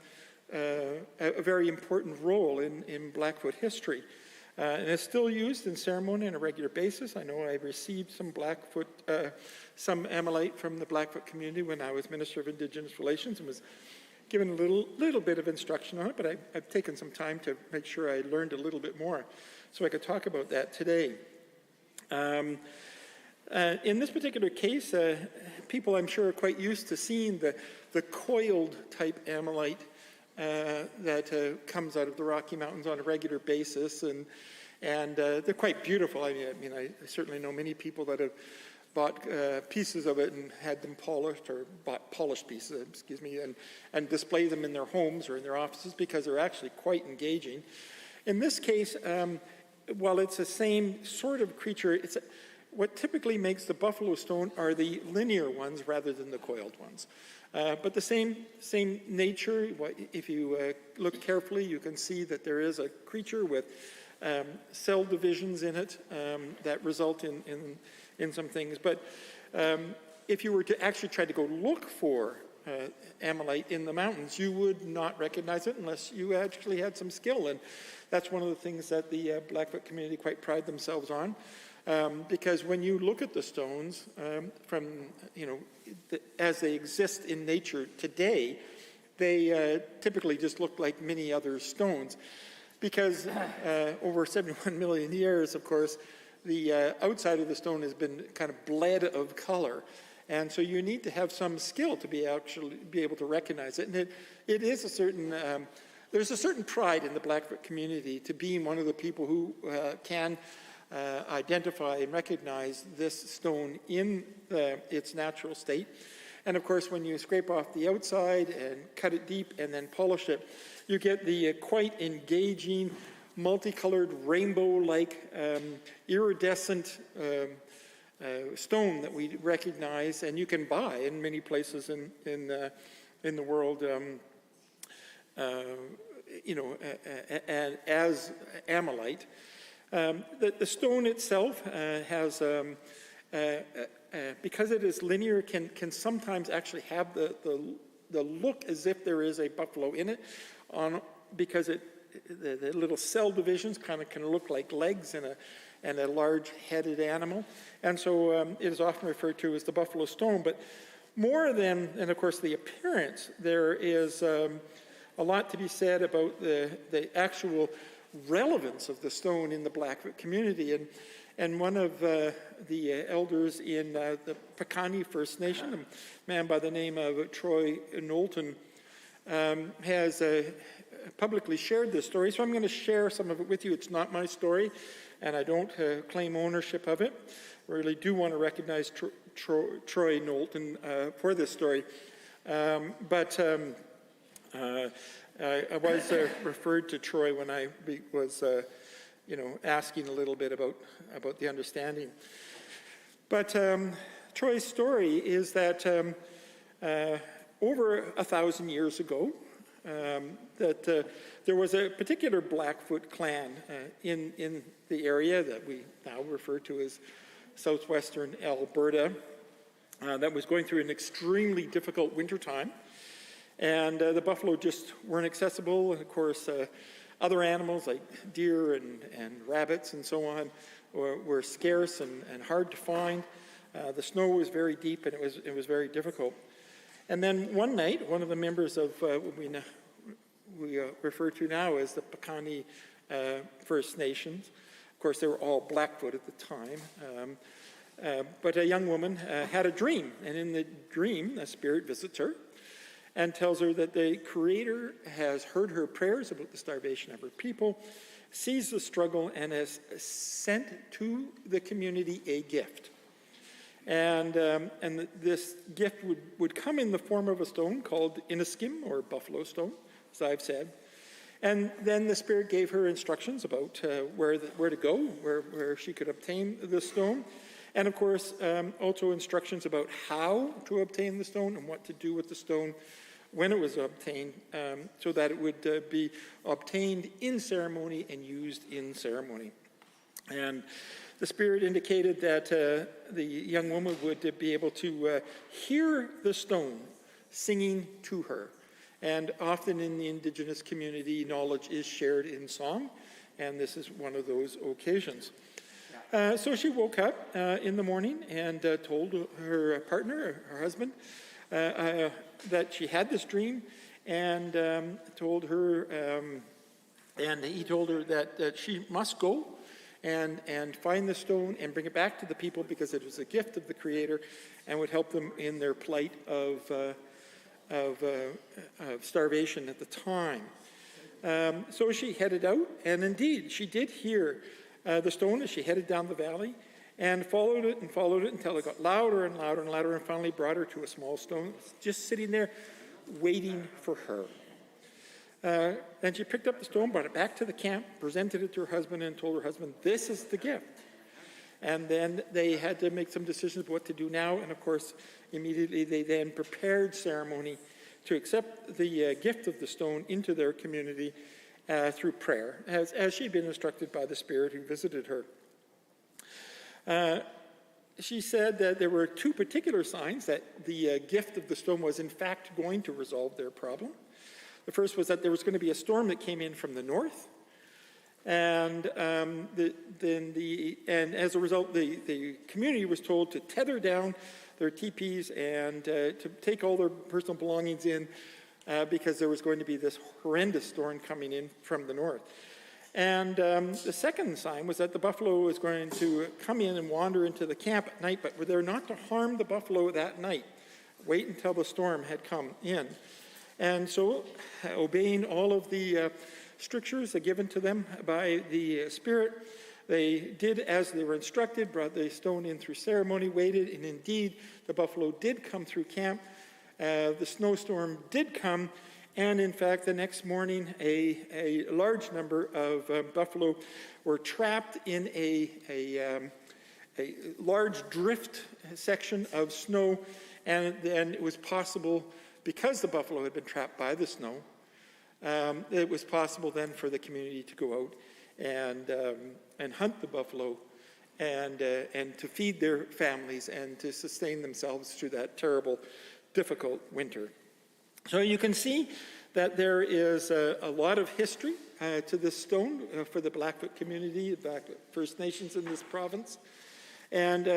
very important role in Blackfoot history. And it's still used in ceremony on a regular basis. I know I received some some Ammolite from the Blackfoot community when I was Minister of Indigenous Relations, and was given a little bit of instruction on it, but I've taken some time to make sure I learned a little bit more so I could talk about that today. In this particular case, people I'm sure are quite used to seeing the coiled type Ammolite that comes out of the Rocky Mountains on a regular basis, and they're quite beautiful. I certainly know many people that have bought pieces of it and had them polished, or bought polished pieces, and display them in their homes or in their offices because they're actually quite engaging. In this case, while it's the same sort of creature, what typically makes the buffalo stone are the linear ones rather than the coiled ones. But the same nature. If you look carefully, you can see that there is a creature with cell divisions in it that result in some things. But if you were to actually try to go look for Ammolite in the mountains, you would not recognize it unless you actually had some skill. And that's one of the things that the Blackfoot community quite pride themselves on. Because when you look at the stones as they exist in nature today, they typically just look like many other stones. Because over 71 million years, of course, the outside of the stone has been kind of bled of color. And so you need to have some skill to be able to recognize it. And it is a certain, there's a certain pride in the Blackfoot community to being one of the people who can identify and recognize this stone in its natural state. And of course, when you scrape off the outside and cut it deep and then polish it, you get the quite engaging, multicolored, rainbow-like, iridescent stone that we recognize and you can buy in many places in the world, as amylite. The stone itself has, because it is linear, can sometimes actually have the look as if there is a buffalo in it, because the little cell divisions kind of can look like legs and a large-headed animal. And so it is often referred to as the buffalo stone. But more than, and of course, the appearance, there is a lot to be said about the actual relevance of the stone in the Blackfoot community. And one of the elders in the Piikani First Nation, a man by the name of Troy Knowlton, has publicly shared this story. So I'm going to share some of it with you. It's not my story, and I don't claim ownership of it. I really do want to recognize Troy Knowlton for this story. But I was referred to Troy when I was asking a little bit about the understanding. But Troy's story is that over 1,000 years ago, that there was a particular Blackfoot clan in the area that we now refer to as southwestern Alberta that was going through an extremely difficult wintertime. And the buffalo just weren't accessible. And of course, other animals like deer and rabbits and so on were scarce and hard to find. The snow was very deep and it was very difficult. And then one night, one of the members of what we refer to now as the Piikani First Nations, of course they were all Blackfoot at the time, but a young woman had a dream, and in the dream a spirit visits her and tells her that the Creator has heard her prayers about the starvation of her people, sees the struggle, and has sent to the community a gift. And this gift would come in the form of a stone called Inniskim, or buffalo stone, as I've said. And then the Spirit gave her instructions about where to go, where she could obtain the stone. And of course, also instructions about how to obtain the stone and what to do with the stone when it was obtained, so that it would be obtained in ceremony and used in ceremony. And the Spirit indicated that the young woman would be able to hear the stone singing to her. And often in the Indigenous community, knowledge is shared in song, and this is one of those occasions. So she woke up in the morning and told her partner, her husband, that she had this dream, and told her, and he told her that she must go and find the stone and bring it back to the people because it was a gift of the Creator and would help them in their plight of starvation at the time. So she headed out, and indeed she did hear the stone as she headed down the valley, and followed it until it got louder and louder and louder, and finally brought her to a small stone just sitting there waiting for her. Then she picked up the stone, brought it back to the camp, presented it to her husband, and told her husband, this is the gift. And then they had to make some decisions about what to do now, and of course, immediately they then prepared ceremony to accept the gift of the stone into their community through prayer, as she'd been instructed by the Spirit who visited her. She said that there were two particular signs that the gift of the stone was in fact going to resolve their problem. The first was that there was going to be a storm that came in from the north, and as a result, the community was told to tether down their teepees and to take all their personal belongings in because there was going to be this horrendous storm coming in from the north. And the second sign was that the buffalo was going to come in and wander into the camp at night, but they're not to harm the buffalo that night. Wait until the storm had come in. And so, obeying all of the strictures given to them by the Spirit, they did as they were instructed, brought the stone in through ceremony, waited, and indeed the buffalo did come through camp. The snowstorm did come, and in fact the next morning a large number of buffalo were trapped in a large drift section of snow, and then it was possible, because the buffalo had been trapped by the snow, it was possible then for the community to go out and hunt the buffalo and to feed their families and to sustain themselves through that terrible, difficult winter. So you can see that there is a lot of history to this stone for the Blackfoot community, the Blackfoot First Nations in this province. And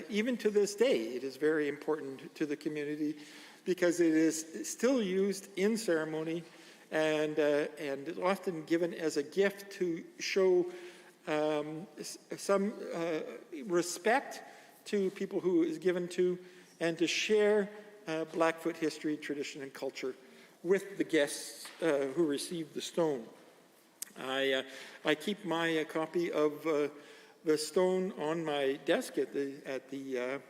even to this day, it is very important to the community because it is still used in ceremony and is often given as a gift to show some respect to people who is given to, and to share Blackfoot history, tradition, and culture with the guests who received the stone. I keep my copy of the stone on my desk at the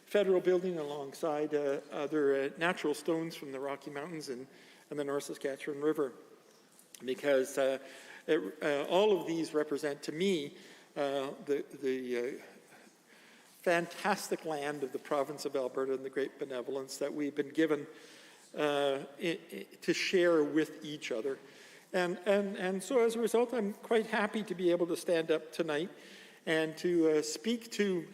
Federal Building alongside other natural stones from the Rocky Mountains and the North Saskatchewan River, because all of these represent to me the fantastic land of the province of Alberta and the great benevolence that we've been given to share with each other. And so as a result, I'm quite happy to be able to stand up tonight and to speak to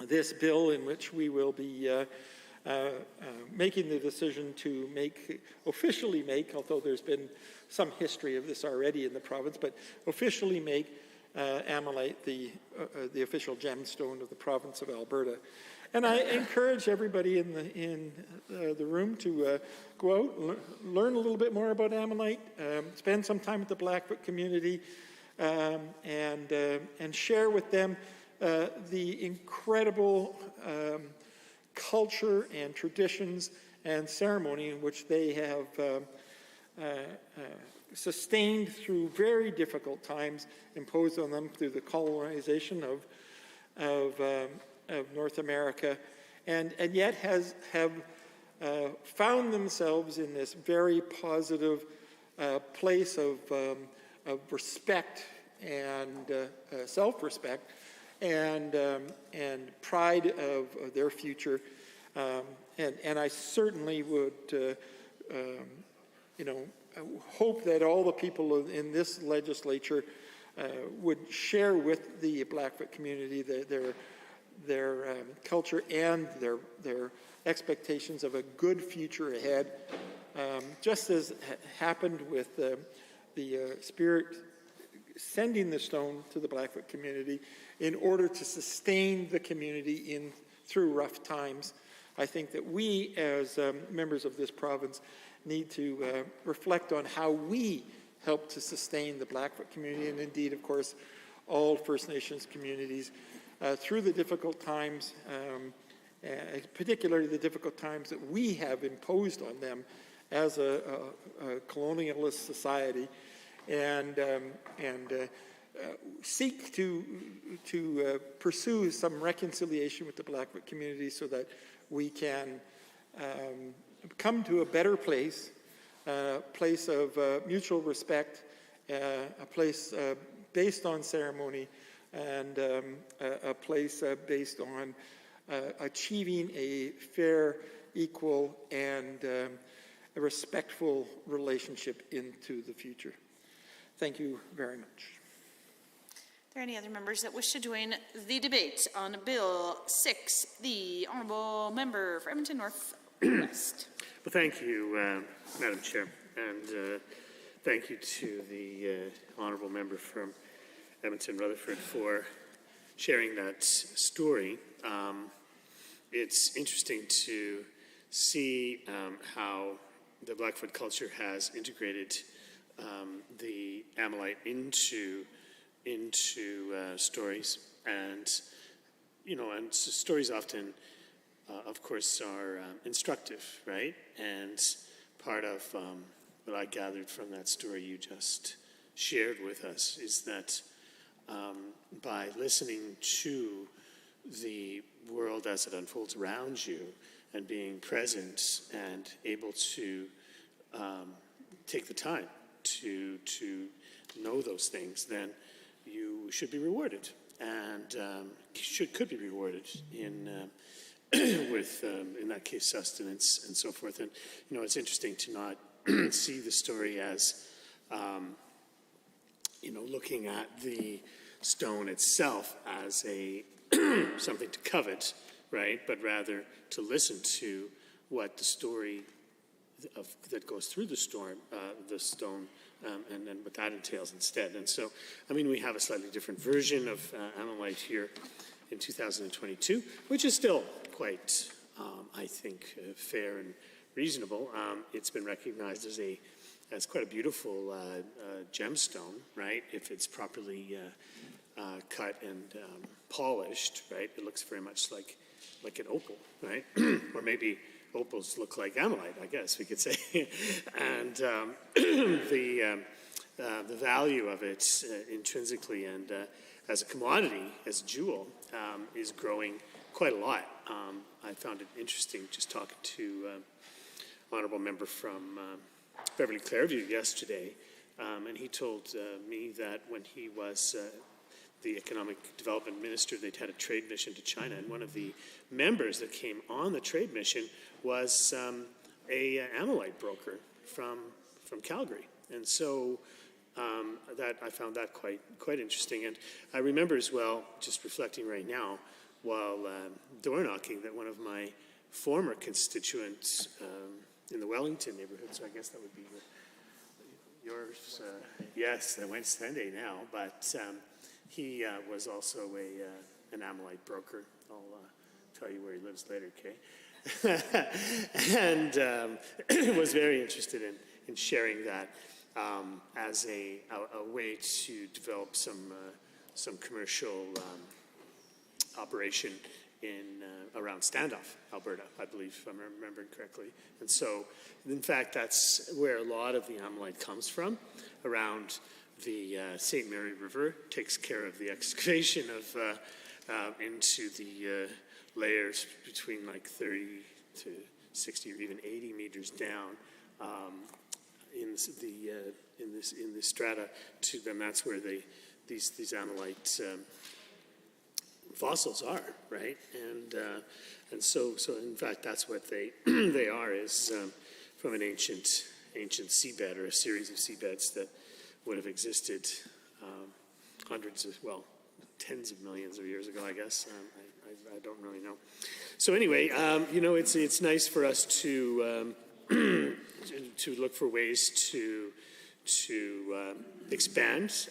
this bill in which we will be making the decision to officially make, although there's been some history of this already in the province, but officially make Ammonite the official gemstone of the province of Alberta. And I encourage everybody in the room to go out, learn a little bit more about Ammonite, spend some time with the Blackfoot community, and share with them the incredible culture and traditions and ceremony in which they have sustained through very difficult times imposed on them through the colonization of North America, and yet have found themselves in this very positive place of respect and self-respect and pride of their future. And I certainly would, hope that all the people in this legislature would share with the Blackfoot community their culture and their expectations of a good future ahead, just as happened with the Spirit sending the stone to the Blackfoot community in order to sustain the community through rough times. I think that we, as members of this province, need to reflect on how we help to sustain the Blackfoot community, and indeed, of course, all First Nations communities through the difficult times, particularly the difficult times that we have imposed on them as a colonialist society, and seek to pursue some reconciliation with the Blackfoot community so that we can come to a better place, a place of mutual respect, a place based on ceremony, and a place based on achieving a fair, equal, and a respectful relationship into the future. Thank you very much. Are there any other members that wish to join the debate on Bill 6, the Honourable Member for Edmonton North West? Well, thank you, Madam Chair, and thank you to the Honourable Member from Edmonton Rutherford for sharing that story. It's interesting to see how the Blackfoot culture has integrated the Ammonite into stories, and stories often, of course, are instructive, right? And part of what I gathered from that story you just shared with us is that by listening to the world as it unfolds around you and being present and able to take the time to know those things, then you should be rewarded, and could be rewarded in with in that case sustenance and so forth. And it's interesting to not see the story as looking at the stone itself as a something to covet, right? But rather to listen to what the story that goes through the stone, and then what that entails instead. And so, we have a slightly different version of Ammonite here in 2022, which is still quite, I think, fair and reasonable. It's been recognized as quite a beautiful gemstone, right? If it's properly cut and polished, right? It looks very much like an opal, right? Or maybe opals look like ammonite, I guess we could say. And the value of it intrinsically and as a commodity, as a jewel, is growing quite a lot. I found it interesting just talking to honorable member from Beverly Clairview yesterday, and he told me that when he was the economic development minister, they'd had a trade mission to China, and one of the members that came on the trade mission was a ammonite broker from Calgary, and so that I found that quite interesting. And I remember as well, just reflecting right now, while door knocking, that one of my former constituents in the Wellington neighborhood, so I guess that would be yours, yes, Sunday now, but he was also an ammonite broker. I'll tell you where he lives later, okay? And was very interested in sharing that as a way to develop some commercial operation around Standoff, Alberta, I believe, if I'm remembering correctly. And so, in fact, that's where a lot of the ammonite comes from, around the St. Mary River. Takes care of the excavation of into the layers between like 30 to 60 or even 80 meters down in the strata to them. That's where these ammonite fossils are, right? And so in fact that's what they are, is from an ancient seabed, or a series of seabeds that would have existed tens of millions of years ago, I guess. I don't really know. So anyway, it's nice for us to look for ways to expand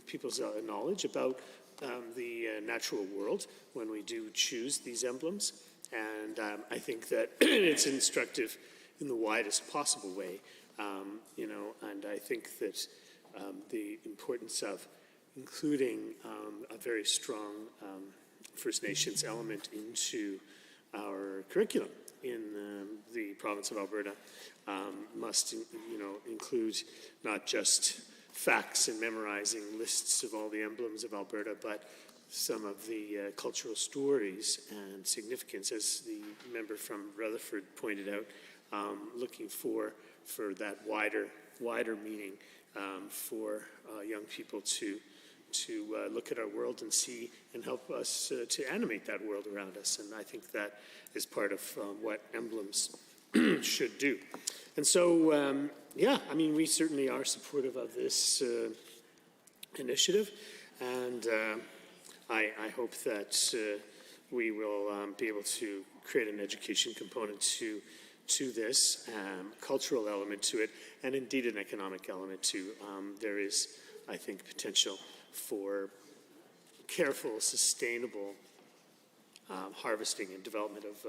people's knowledge about the natural world when we do choose these emblems. And I think that it's instructive in the widest possible way, and I think that the importance of including a very strong First Nations element into our curriculum in the province of Alberta must, include not just facts and memorizing lists of all the emblems of Alberta, but some of the cultural stories and significance, as the member from Rutherford pointed out, looking for that wider meaning for young people to look at our world and see and help us to animate that world around us. And I think that is part of what emblems should do. And so, we certainly are supportive of this initiative, and I hope that we will be able to create an education component to this, cultural element to it, and indeed an economic element too. There is, I think, potential for careful, sustainable harvesting and development of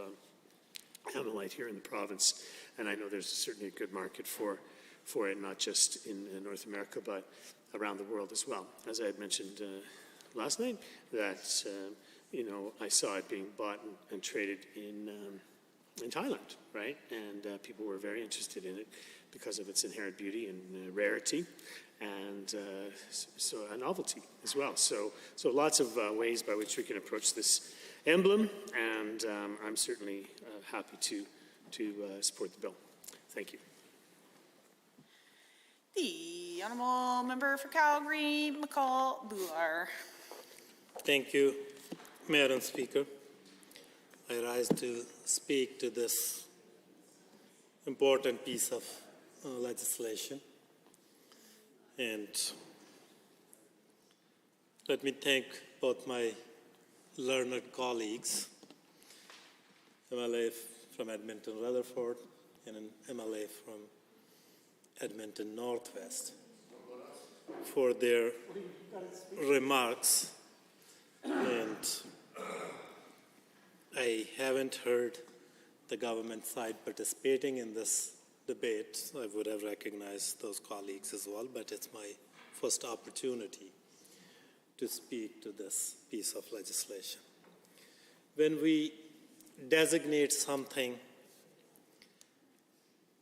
ammonite here in the province, and I know there's certainly a good market for for it, not just in North America, but around the world as well. As I had mentioned last night, that I saw it being bought and traded in Thailand, right? And people were very interested in it because of its inherent beauty and rarity, and so a novelty as well. So lots of ways by which we can approach this emblem, and I'm certainly happy to support the bill. Thank you. The Honourable Member for Calgary, McCall-Boular. Thank you, Madam Speaker. I rise to speak to this important piece of legislation. And let me thank both my learned colleagues, MLA from Edmonton Rutherford and an MLA from Edmonton Northwest, for their remarks. And I haven't heard the government side participating in this debate, so I would have recognized those colleagues as well, but it's my first opportunity to speak to this piece of legislation. When we designate something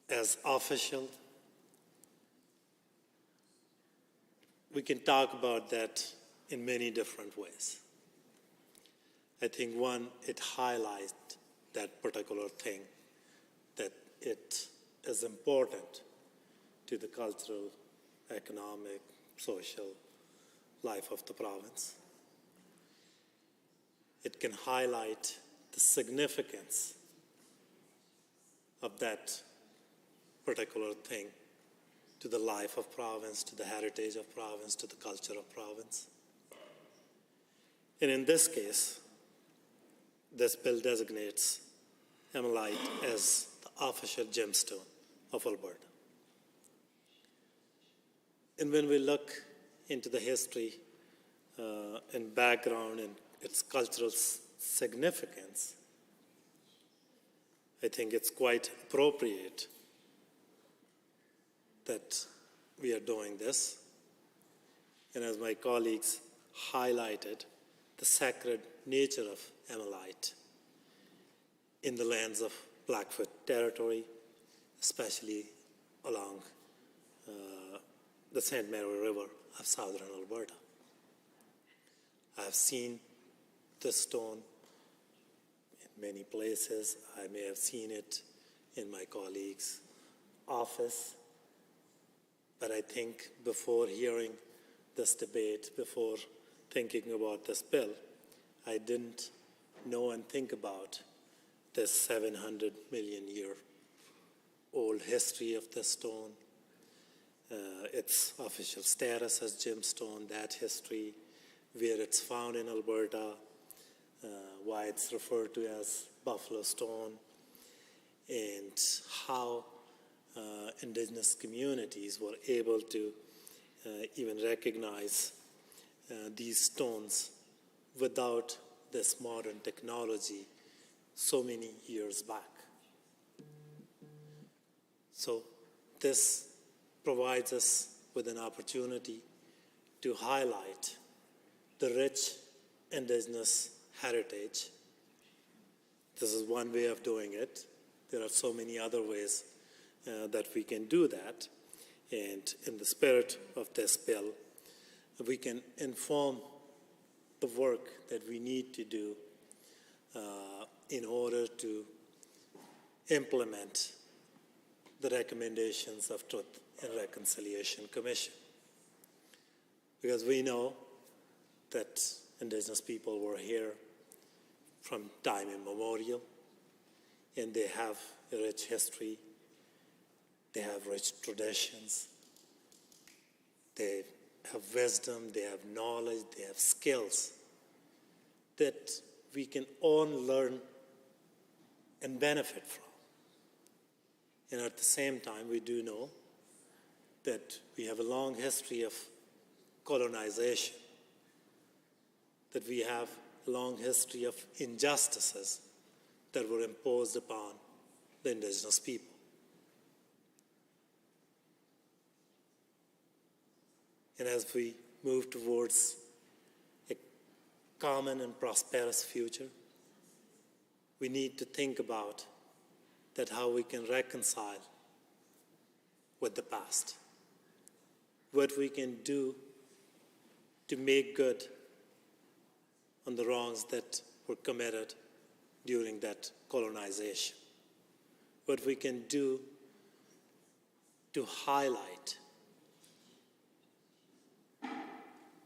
as official, we can talk about that in many different ways. I think one, it highlights that particular thing, that it is important to the cultural, economic, social life of the province. It can highlight the significance of that particular thing to the life of province, to the heritage of province, to the culture of province. And in this case, this bill designates Emmelite as the official gemstone of Alberta. And when we look into the history and background and its cultural significance, I think it's quite appropriate that we are doing this. And as my colleagues highlighted, the sacred nature of Emmelite in the lands of Blackfoot territory, especially along the St. Mary River of southern Alberta. I have seen this stone in many places. I may have seen it in my colleague's office. But I think before hearing this debate, before thinking about this bill, I didn't know and think about this 700 million year old history of the stone, its official status as gemstone, that history, where it's found in Alberta, why it's referred to as buffalo stone, and how Indigenous communities were able to even recognize these stones without this modern technology so many years back. So this provides us with an opportunity to highlight the rich Indigenous heritage. This is one way of doing it. There are so many other ways that we can do that. And in the spirit of this bill, we can inform the work that we need to do in order to implement the recommendations of Truth and Reconciliation Commission. Because we know that Indigenous people were here from time immemorial, and they have a rich history, they have rich traditions, they have wisdom, they have knowledge, they have skills that we can all learn and benefit from. And at the same time, we do know that we have a long history of colonization, that we have a long history of injustices that were imposed upon the Indigenous people. And as we move towards a common and prosperous future, we need to think about that how we can reconcile with the past, what we can do to make good on the wrongs that were committed during that colonization, what we can do to highlight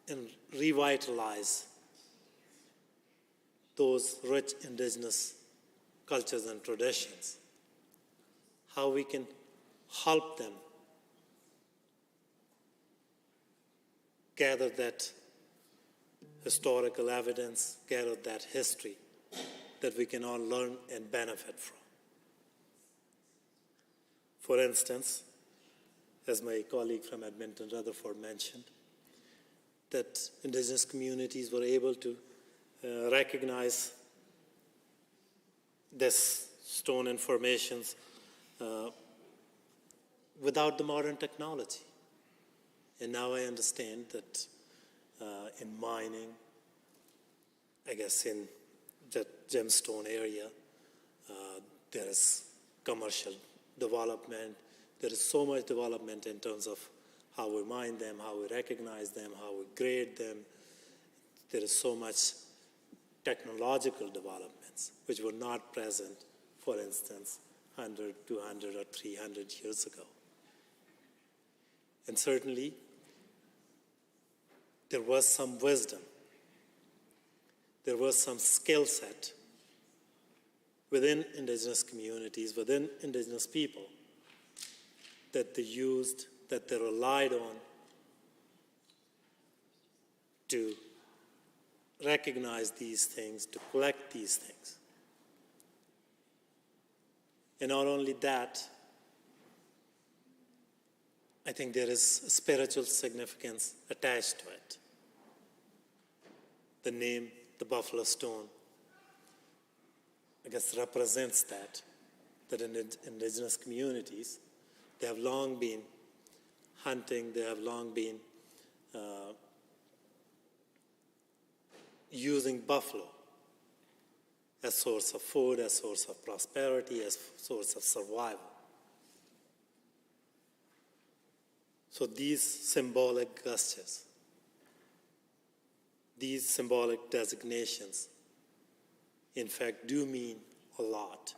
and revitalize those rich indigenous cultures and traditions, how we can help them gather that historical evidence, gather that history that we can all learn and benefit from. For instance, as my colleague from Edmonton, Rutherford, mentioned, that indigenous communities were able to recognize this stone informations without the modern technology. And now I understand that in mining, I guess in the gemstone area, there is commercial development. There is so much development in terms of how we mine them, how we recognize them, how we grade them. There is so much technological developments which were not present, for instance, 100, 200, or 300 years ago. And certainly, there was some wisdom. There was some skill set within indigenous communities, within indigenous people, that they used, that they relied on to recognize these things, to collect these things. And not only that, I think there is a spiritual significance attached to it. The name, the buffalo stone, I guess represents that in indigenous communities, they have long been hunting, they have long been using buffalo as source of food, as source of prosperity, as source of survival. So these symbolic gestures, these symbolic designations, in fact, do mean a lot.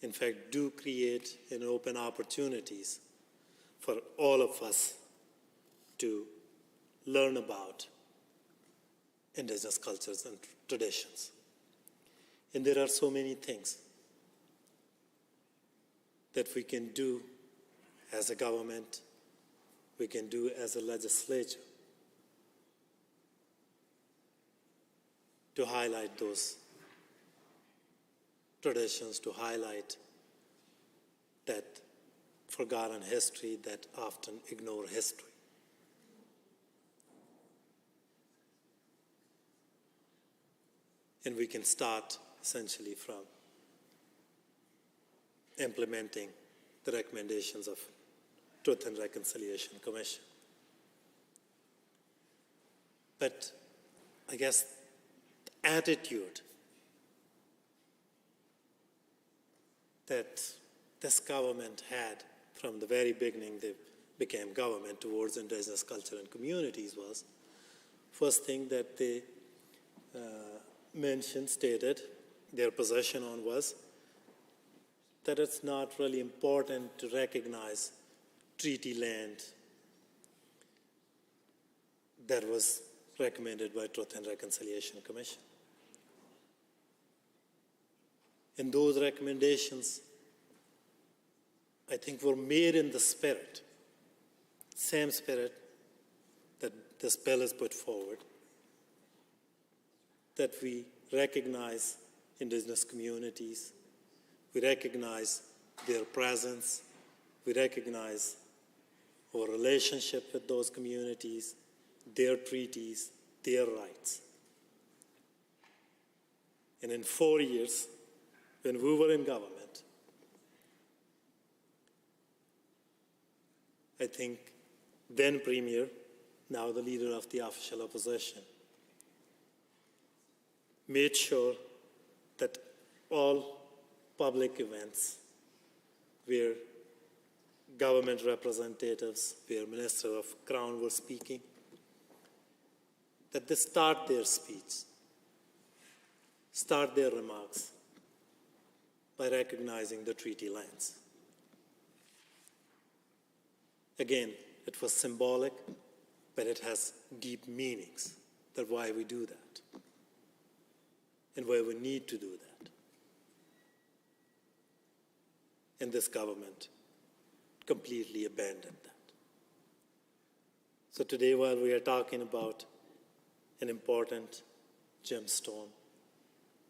In fact, do create and open opportunities for all of us to learn about indigenous cultures and traditions. And there are so many things that we can do as a government, we can do as a legislature to highlight those traditions, to highlight that forgotten history that often ignore history. And we can start essentially from implementing the recommendations of Truth and Reconciliation Commission. But I guess the attitude that this government had from the very beginning they became government towards indigenous culture and communities was, first thing that they stated their position on was that it's not really important to recognize treaty land that was recommended by Truth and Reconciliation Commission. And those recommendations, I think, were made in the spirit, same spirit that this bill is put forward, that we recognize indigenous communities, we recognize their presence, we recognize our relationship with those communities, their treaties, their rights. And in 4 years, when we were in government, I think, then Premier, now the leader of the official opposition, made sure that all public events where government representatives, where Minister of Crown were speaking, that they start their speech, start their remarks by recognizing the treaty lands. Again, it was symbolic, but it has deep meanings. That's why we do that, and why we need to do that. And this government completely abandoned that. So today, while we are talking about an important gemstone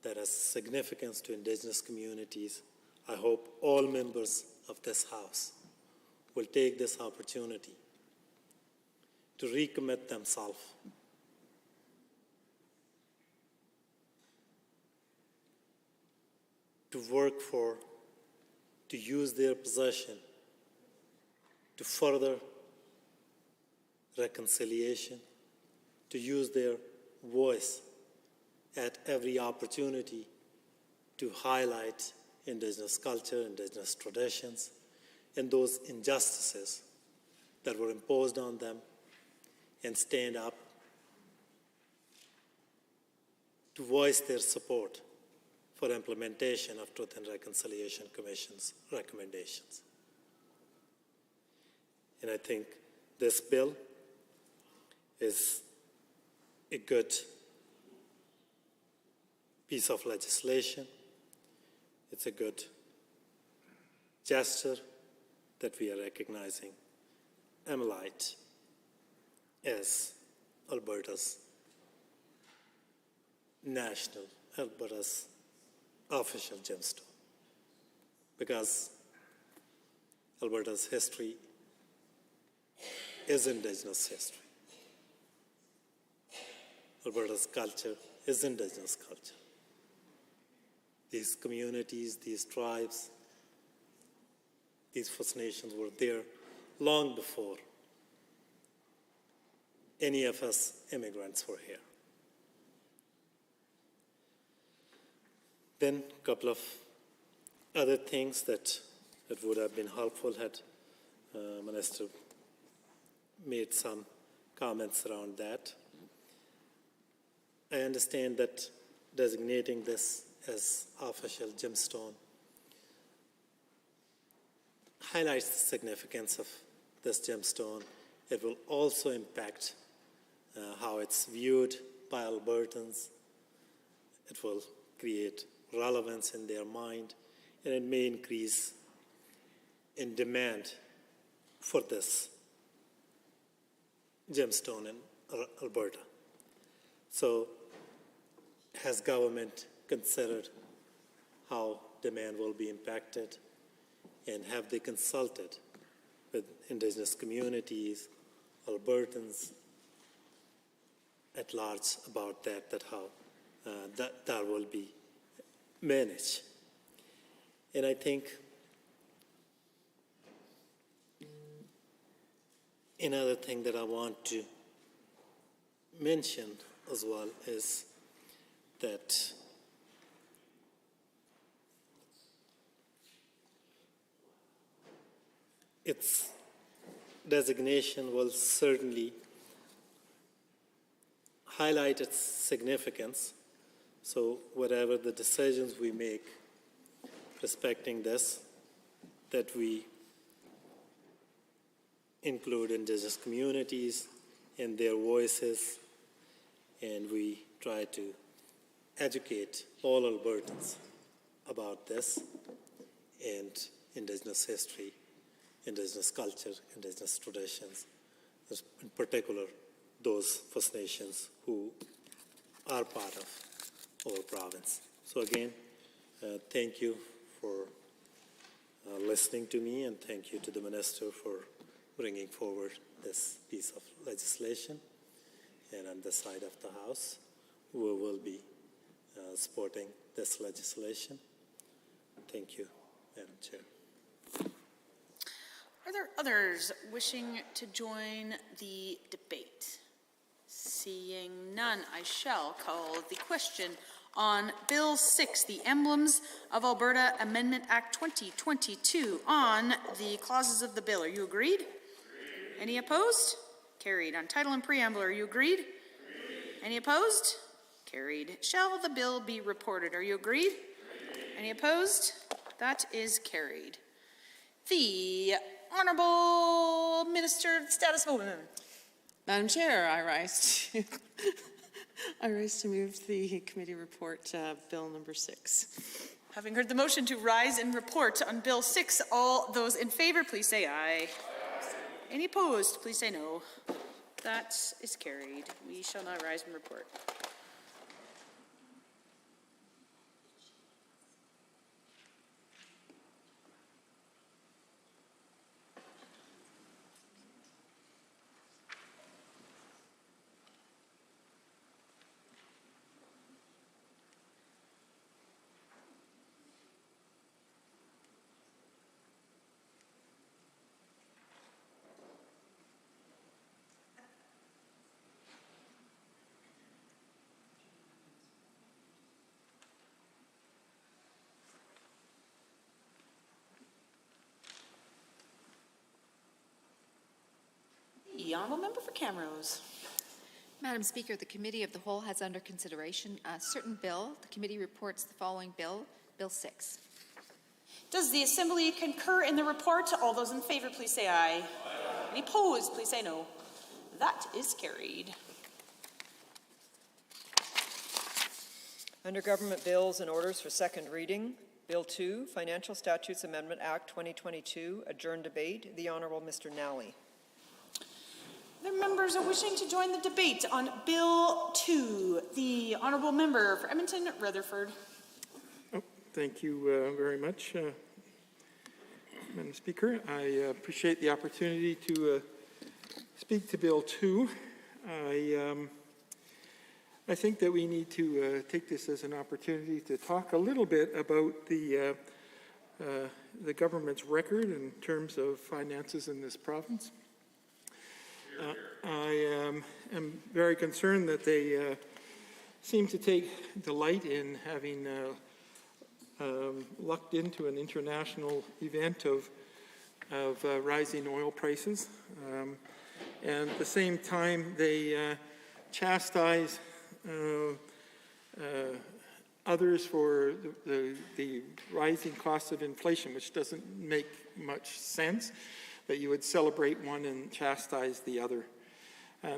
that has significance to Indigenous communities, I hope all members of this House will take this opportunity to recommit themselves to work for, to use their possession to further reconciliation, to use their voice at every opportunity to highlight Indigenous culture, Indigenous traditions, and those injustices that were imposed on them, and stand up to voice their support for implementation of Truth and Reconciliation Commission's recommendations. And I think this bill is a good piece of legislation. It's a good gesture that we are recognizing Amalite as Alberta's official gemstone, because Alberta's history is Indigenous history. Alberta's culture is Indigenous culture. These communities, these tribes, these First Nations were there long before any of us immigrants were here. Then a couple of other things that would have been helpful had Minister made some comments around that. I understand that designating this as official gemstone highlights the significance of this gemstone. It will also impact how it's viewed by Albertans. It will create relevance in their mind, and it may increase in demand for this gemstone in Alberta. So has government considered how demand will be impacted, and have they consulted with Indigenous communities, Albertans at large about that how that will be managed? And I think another thing that I want to mention as well is that its designation will certainly highlight its significance. So whatever the decisions we make respecting this, that we include Indigenous communities and their voices, and we try to educate all Albertans about this and Indigenous history, Indigenous culture, Indigenous traditions, in particular those First Nations who are part of our province. So again, thank you for listening to me, and thank you to the Minister for bringing forward this piece of legislation. And on the side of the House, we will be supporting this legislation. Thank you, Madam Chair. Are there others wishing to join the debate? Seeing none, I shall call the question on Bill 6, the Emblems of Alberta Amendment Act 2022. On the clauses of the bill, are you agreed? Any opposed? Carried. On title and preamble, are you agreed? Any opposed? Carried. Shall the bill be reported? Are you agreed? Any opposed? That is carried. The Honourable Minister of Status Woman. Madam Chair, I rise to move the committee report, Bill number 6. Having heard the motion to rise and report on Bill 6, all those in favour, please say aye. Any opposed, please say no. That is carried. We shall now rise and report. The Honourable Member for Camrose. Madam Speaker, the Committee of the Whole has under consideration a certain bill. The committee reports the following bill, Bill 6. Does the Assembly concur in the report? All those in favour, please say aye. Any opposed, please say no. That is carried. Under Government Bills and Orders for second reading, Bill 2, Financial Statutes Amendment Act 2022, adjourned debate. The Honourable Mr. Nally. The members are wishing to join the debate on Bill 2. The Honourable Member for Edmonton, Rutherford. Oh, thank you very much, Madam Speaker. I appreciate the opportunity to speak to Bill 2. I think that we need to take this as an opportunity to talk a little bit about the government's record in terms of finances in this province. I am very concerned that they seem to take delight in having lucked into an international event of rising oil prices. And at the same time, they chastise others for the rising cost of inflation, which doesn't make much sense, that you would celebrate one and chastise the other,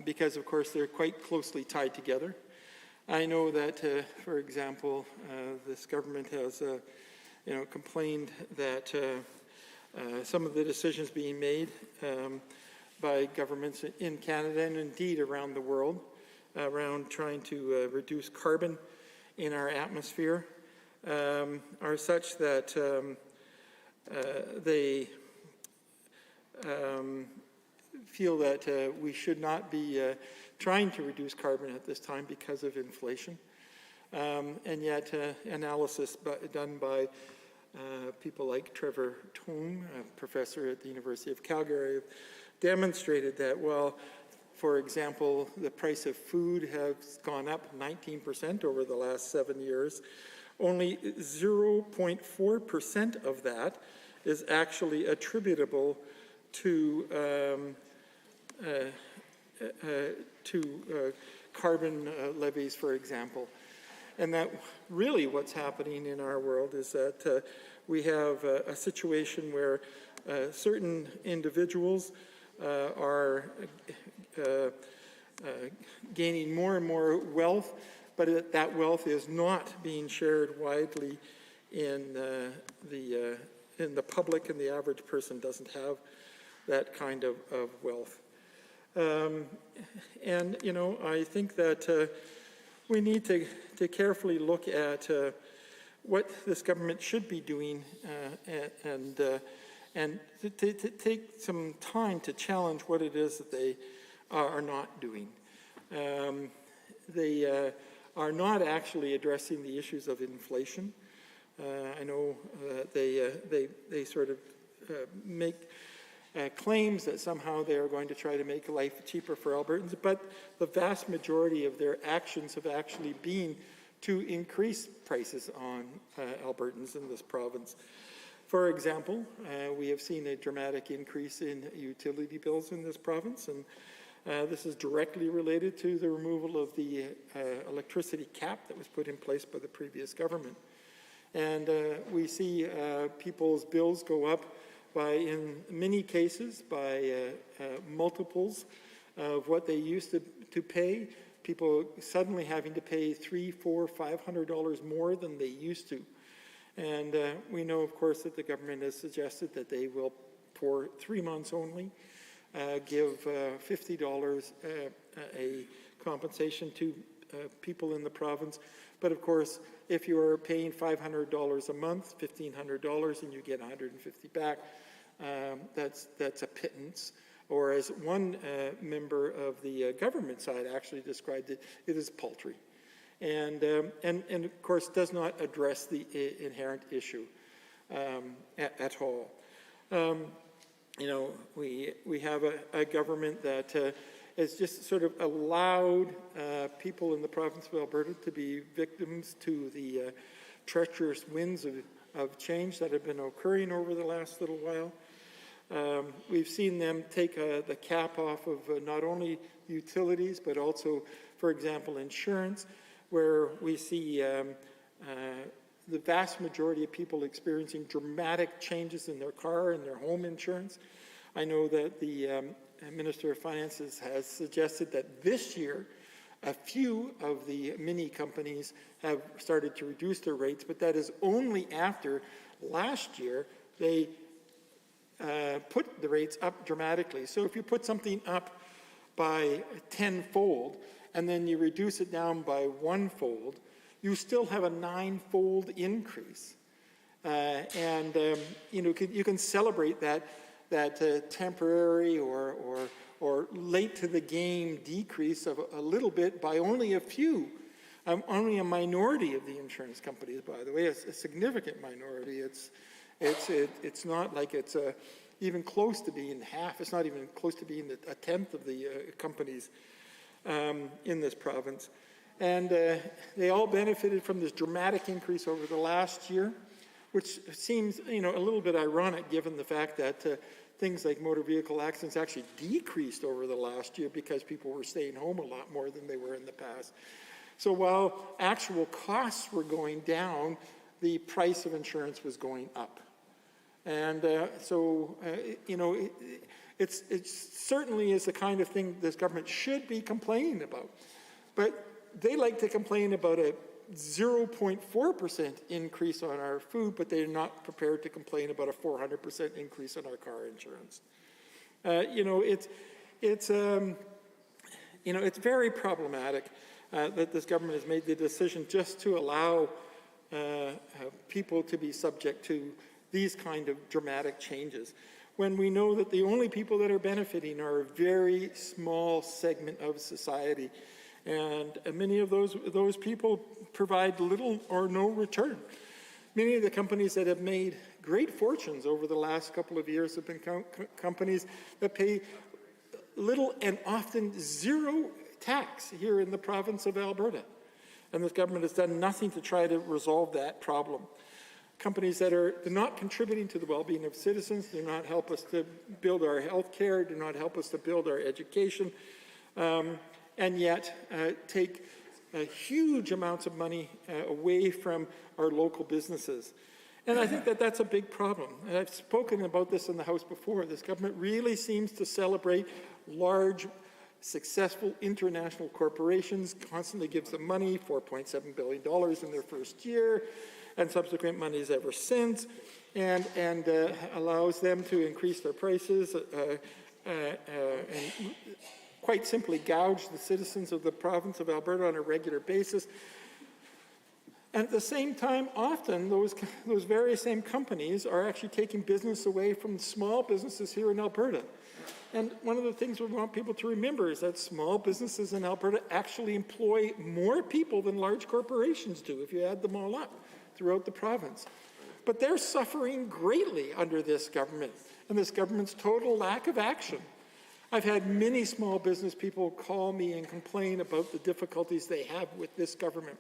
because of course they're quite closely tied together. I know that, for example, this government has, complained that some of the decisions being made by governments in Canada and indeed around the world around trying to reduce carbon in our atmosphere are such that they feel that we should not be trying to reduce carbon at this time because of inflation. And yet analysis done by people like Trevor Tong, a professor at the University of Calgary, have demonstrated that, well, for example, the price of food has gone up 19% over the last 7 years. Only 0.4% of that is actually attributable to carbon levies, for example. And that really what's happening in our world is that we have a situation where certain individuals are gaining more and more wealth, but that wealth is not being shared widely in the public, and the average person doesn't have that kind of wealth. And, I think that we need to carefully look at what this government should be doing and to take some time to challenge what it is that they are not doing. They are not actually addressing the issues of inflation. I know they sort of make claims that somehow they are going to try to make life cheaper for Albertans, but the vast majority of their actions have actually been to increase prices on Albertans in this province. For example, we have seen a dramatic increase in utility bills in this province, and this is directly related to the removal of the electricity cap that was put in place by the previous government. And we see people's bills go up by, in many cases, by multiples of what they used to pay. People suddenly having to pay $300, $400, $500 more than they used to. And we know, of course, that the government has suggested that they will, for 3 months only, give $50 a compensation to people in the province. But of course, if you are paying $500 a month, $1,500, and you get $150 back, that's a pittance. Or as one member of the government side actually described it, it is paltry. And of course does not address the inherent issue at all. You know, we have a government that has just sort of allowed people in the province of Alberta to be victims to the treacherous winds of change that have been occurring over the last little while. We've seen them take the cap off of not only utilities, but also, for example, insurance, where we see the vast majority of people experiencing dramatic changes in their car and their home insurance. I know that the Minister of Finances has suggested that this year, a few of the mini companies have started to reduce their rates, but that is only after last year they put the rates up dramatically. So if you put something up by 10-fold and then you reduce it down by 1-fold, you still have a 9-fold increase. You know, you can celebrate that temporary or late to the game decrease of a little bit by only a few, only a minority of the insurance companies, by the way, a significant minority. It's not like it's even close to being half. It's not even close to being a tenth of the companies in this province. And they all benefited from this dramatic increase over the last year, which seems, you know, a little bit ironic given the fact that things like motor vehicle accidents actually decreased over the last year because people were staying home a lot more than they were in the past. So while actual costs were going down, the price of insurance was going up. And you know, it certainly is the kind of thing this government should be complaining about. But they like to complain about a 0.4% increase on our food, but they're not prepared to complain about a 400% increase on our car insurance. You know, it's very problematic that this government has made the decision just to allow people to be subject to these kind of dramatic changes, when we know that the only people that are benefiting are a very small segment of society. And many of those people provide little or no return. Many of the companies that have made great fortunes over the last couple of years have been companies that pay little and often zero tax here in the province of Alberta. And this government has done nothing to try to resolve that problem. Companies that are not contributing to the well-being of citizens, do not help us to build our health care, do not help us to build our education, and yet take huge amounts of money away from our local businesses. And I think that that's a big problem. And I've spoken about this in the House before. This government really seems to celebrate large, successful international corporations, constantly gives them money, $4.7 billion in their first year, and subsequent monies ever since, and allows them to increase their prices and quite simply gouge the citizens of the province of Alberta on a regular basis. And at the same time, often those very same companies are actually taking business away from small businesses here in Alberta. And one of the things we want people to remember is that small businesses in Alberta actually employ more people than large corporations do, if you add them all up throughout the province. but they're suffering greatly under this government and this government's total lack of action. I've had many small business people call me and complain about the difficulties they have with this government.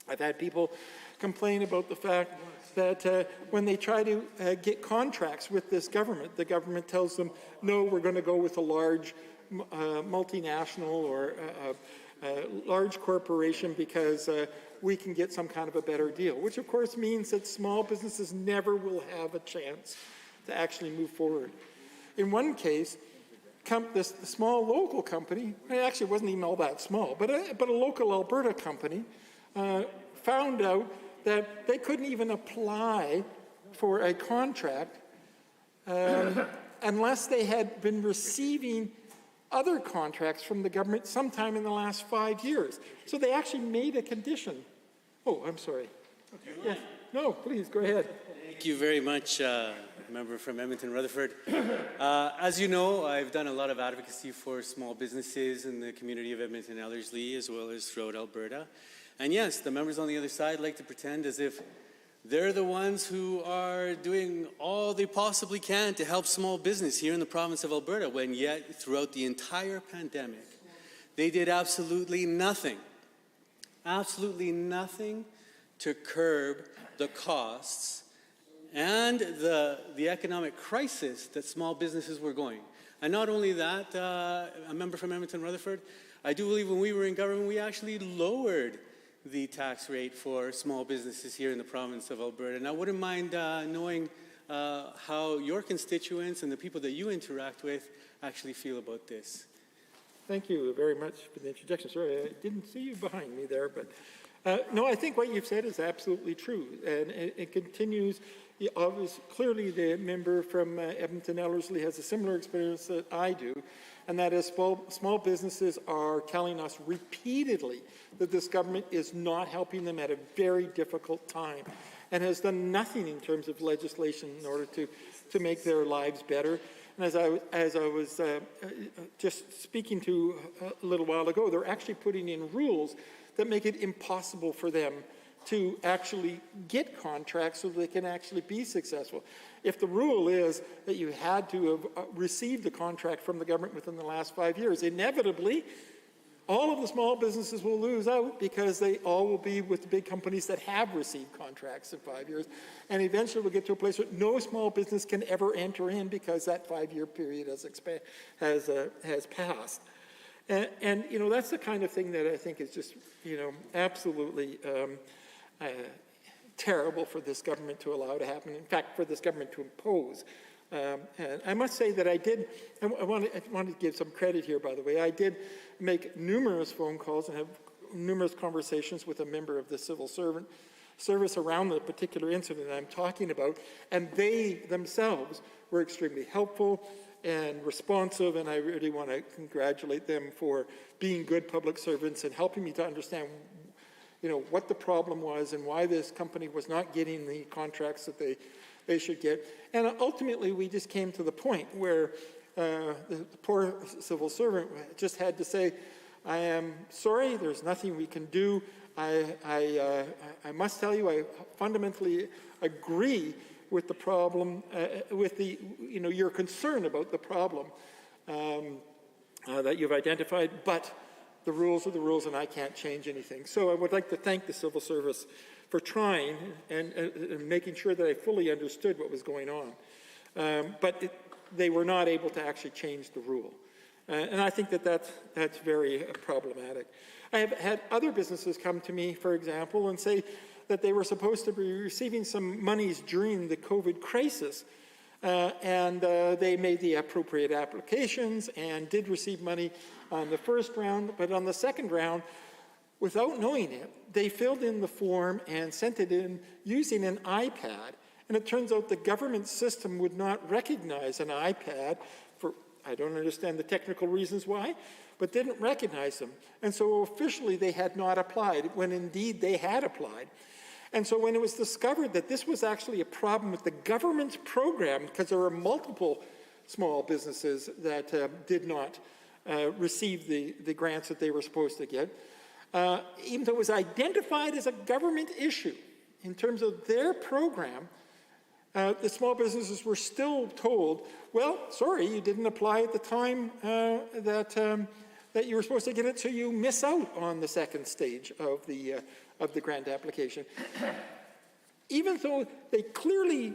I've had people complain about the fact that when they try to get contracts with this government, the government tells them, no, we're going to go with a large multinational or large corporation because we can get some kind of a better deal, which of course means that small businesses never will have a chance to actually move forward. In one case, this small local company, it actually wasn't even all that small, but a local Alberta company found out that they couldn't even apply for a contract unless they had been receiving other contracts from the government sometime in the last 5 years. So they actually made a condition. Oh, I'm sorry. Yeah. No, please, go ahead. Thank you very much, member from Edmonton Rutherford. As you know, I've done a lot of advocacy for small businesses in the community of Edmonton Ellerslie, as well as throughout Alberta. And yes, the members on the other side like to pretend as if they're the ones who are doing all they possibly can to help small business here in the province of Alberta, when yet throughout the entire pandemic, they did absolutely nothing to curb the costs and the economic crisis that small businesses were going. And not only that, a member from Edmonton Rutherford, I do believe when we were in government, we actually lowered the tax rate for small businesses here in the province of Alberta. And I wouldn't mind knowing how your constituents and the people that you interact with actually feel about this. Thank you very much for the introduction. Sorry, I didn't see you behind me there, but no, I think what you've said is absolutely true, and it continues. Clearly, the member from Edmonton Ellerslie has a similar experience that I do, and that is small businesses are telling us repeatedly that this government is not helping them at a very difficult time and has done nothing in terms of legislation in order to make their lives better. And as I was just speaking to a little while ago, they're actually putting in rules that make it impossible for them to actually get contracts so they can actually be successful. If the rule is that you had to have received a contract from the government within the last 5 years, inevitably, all of the small businesses will lose out because they all will be with the big companies that have received contracts in 5 years. And eventually we'll get to a place where no small business can ever enter in because that 5-year period has passed. And you know, that's the kind of thing that I think is just, you know, absolutely terrible for this government to allow to happen. In fact, for this government to impose. And I must say that I want to give some credit here, by the way. I did make numerous phone calls and have numerous conversations with a member of the civil service around the particular incident I'm talking about, and they themselves were extremely helpful and responsive, and I really want to congratulate them for being good public servants and helping me to understand, you know, what the problem was and why this company was not getting the contracts that they should get. And ultimately, we just came to the point where the poor civil servant just had to say, I am sorry, there's nothing we can do. I must tell you, I fundamentally agree with the problem, with the, you know, your concern about the problem that you've identified, but the rules are the rules and I can't change anything. So I would like to thank the civil service for trying and making sure that I fully understood what was going on. But they were not able to actually change the rule. And I think that that's very problematic. I have had other businesses come to me, for example, and say that they were supposed to be receiving some monies during the COVID crisis, and they made the appropriate applications and did receive money on the first round, but on the second round, without knowing it, they filled in the form and sent it in using an iPad, and it turns out the government system would not recognize an iPad for, I don't understand the technical reasons why, but didn't recognize them. And so officially they had not applied, when indeed they had applied. And so when it was discovered that this was actually a problem with the government's program, because there were multiple small businesses that did not receive the grants that they were supposed to get, even though it was identified as a government issue in terms of their program, the small businesses were still told, well, sorry, you didn't apply at the time that you were supposed to get it, so you miss out on the second stage of the grant application. Even though they clearly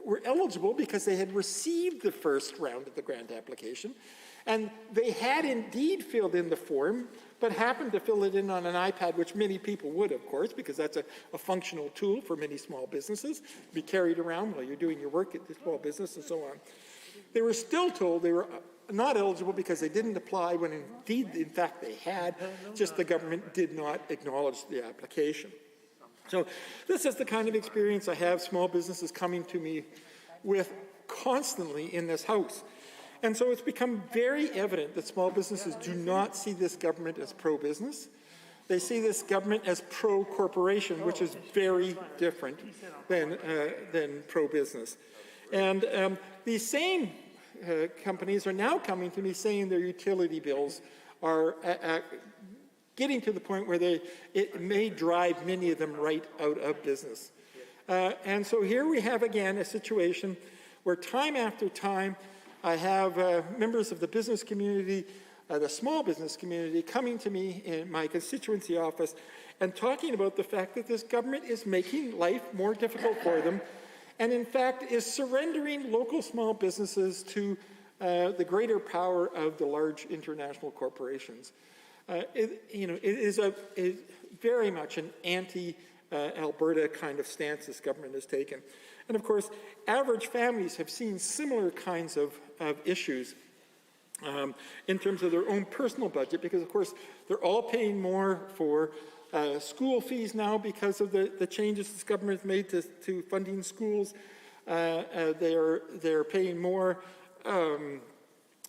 were eligible because they had received the first round of the grant application, and they had indeed filled in the form, but happened to fill it in on an iPad, which many people would, of course, because that's a functional tool for many small businesses, be carried around while you're doing your work at the small business and so on. They were still told they were not eligible because they didn't apply when indeed, in fact, they had, just the government did not acknowledge the application. So this is the kind of experience I have small businesses coming to me with constantly in this House. And so it's become very evident that small businesses do not see this government as pro-business. They see this government as pro-corporation, which is very different than pro-business. And these same companies are now coming to me saying their utility bills are getting to the point where it may drive many of them right out of business. And so here we have again a situation where time after time I have members of the business community, the small business community, coming to me in my constituency office and talking about the fact that this government is making life more difficult for them, and in fact is surrendering local small businesses to the greater power of the large international corporations. It is very much an anti-Alberta kind of stance this government has taken. And of course, average families have seen similar kinds of issues in terms of their own personal budget, because of course they're all paying more for school fees now because of the changes this government has made to funding schools. They're paying more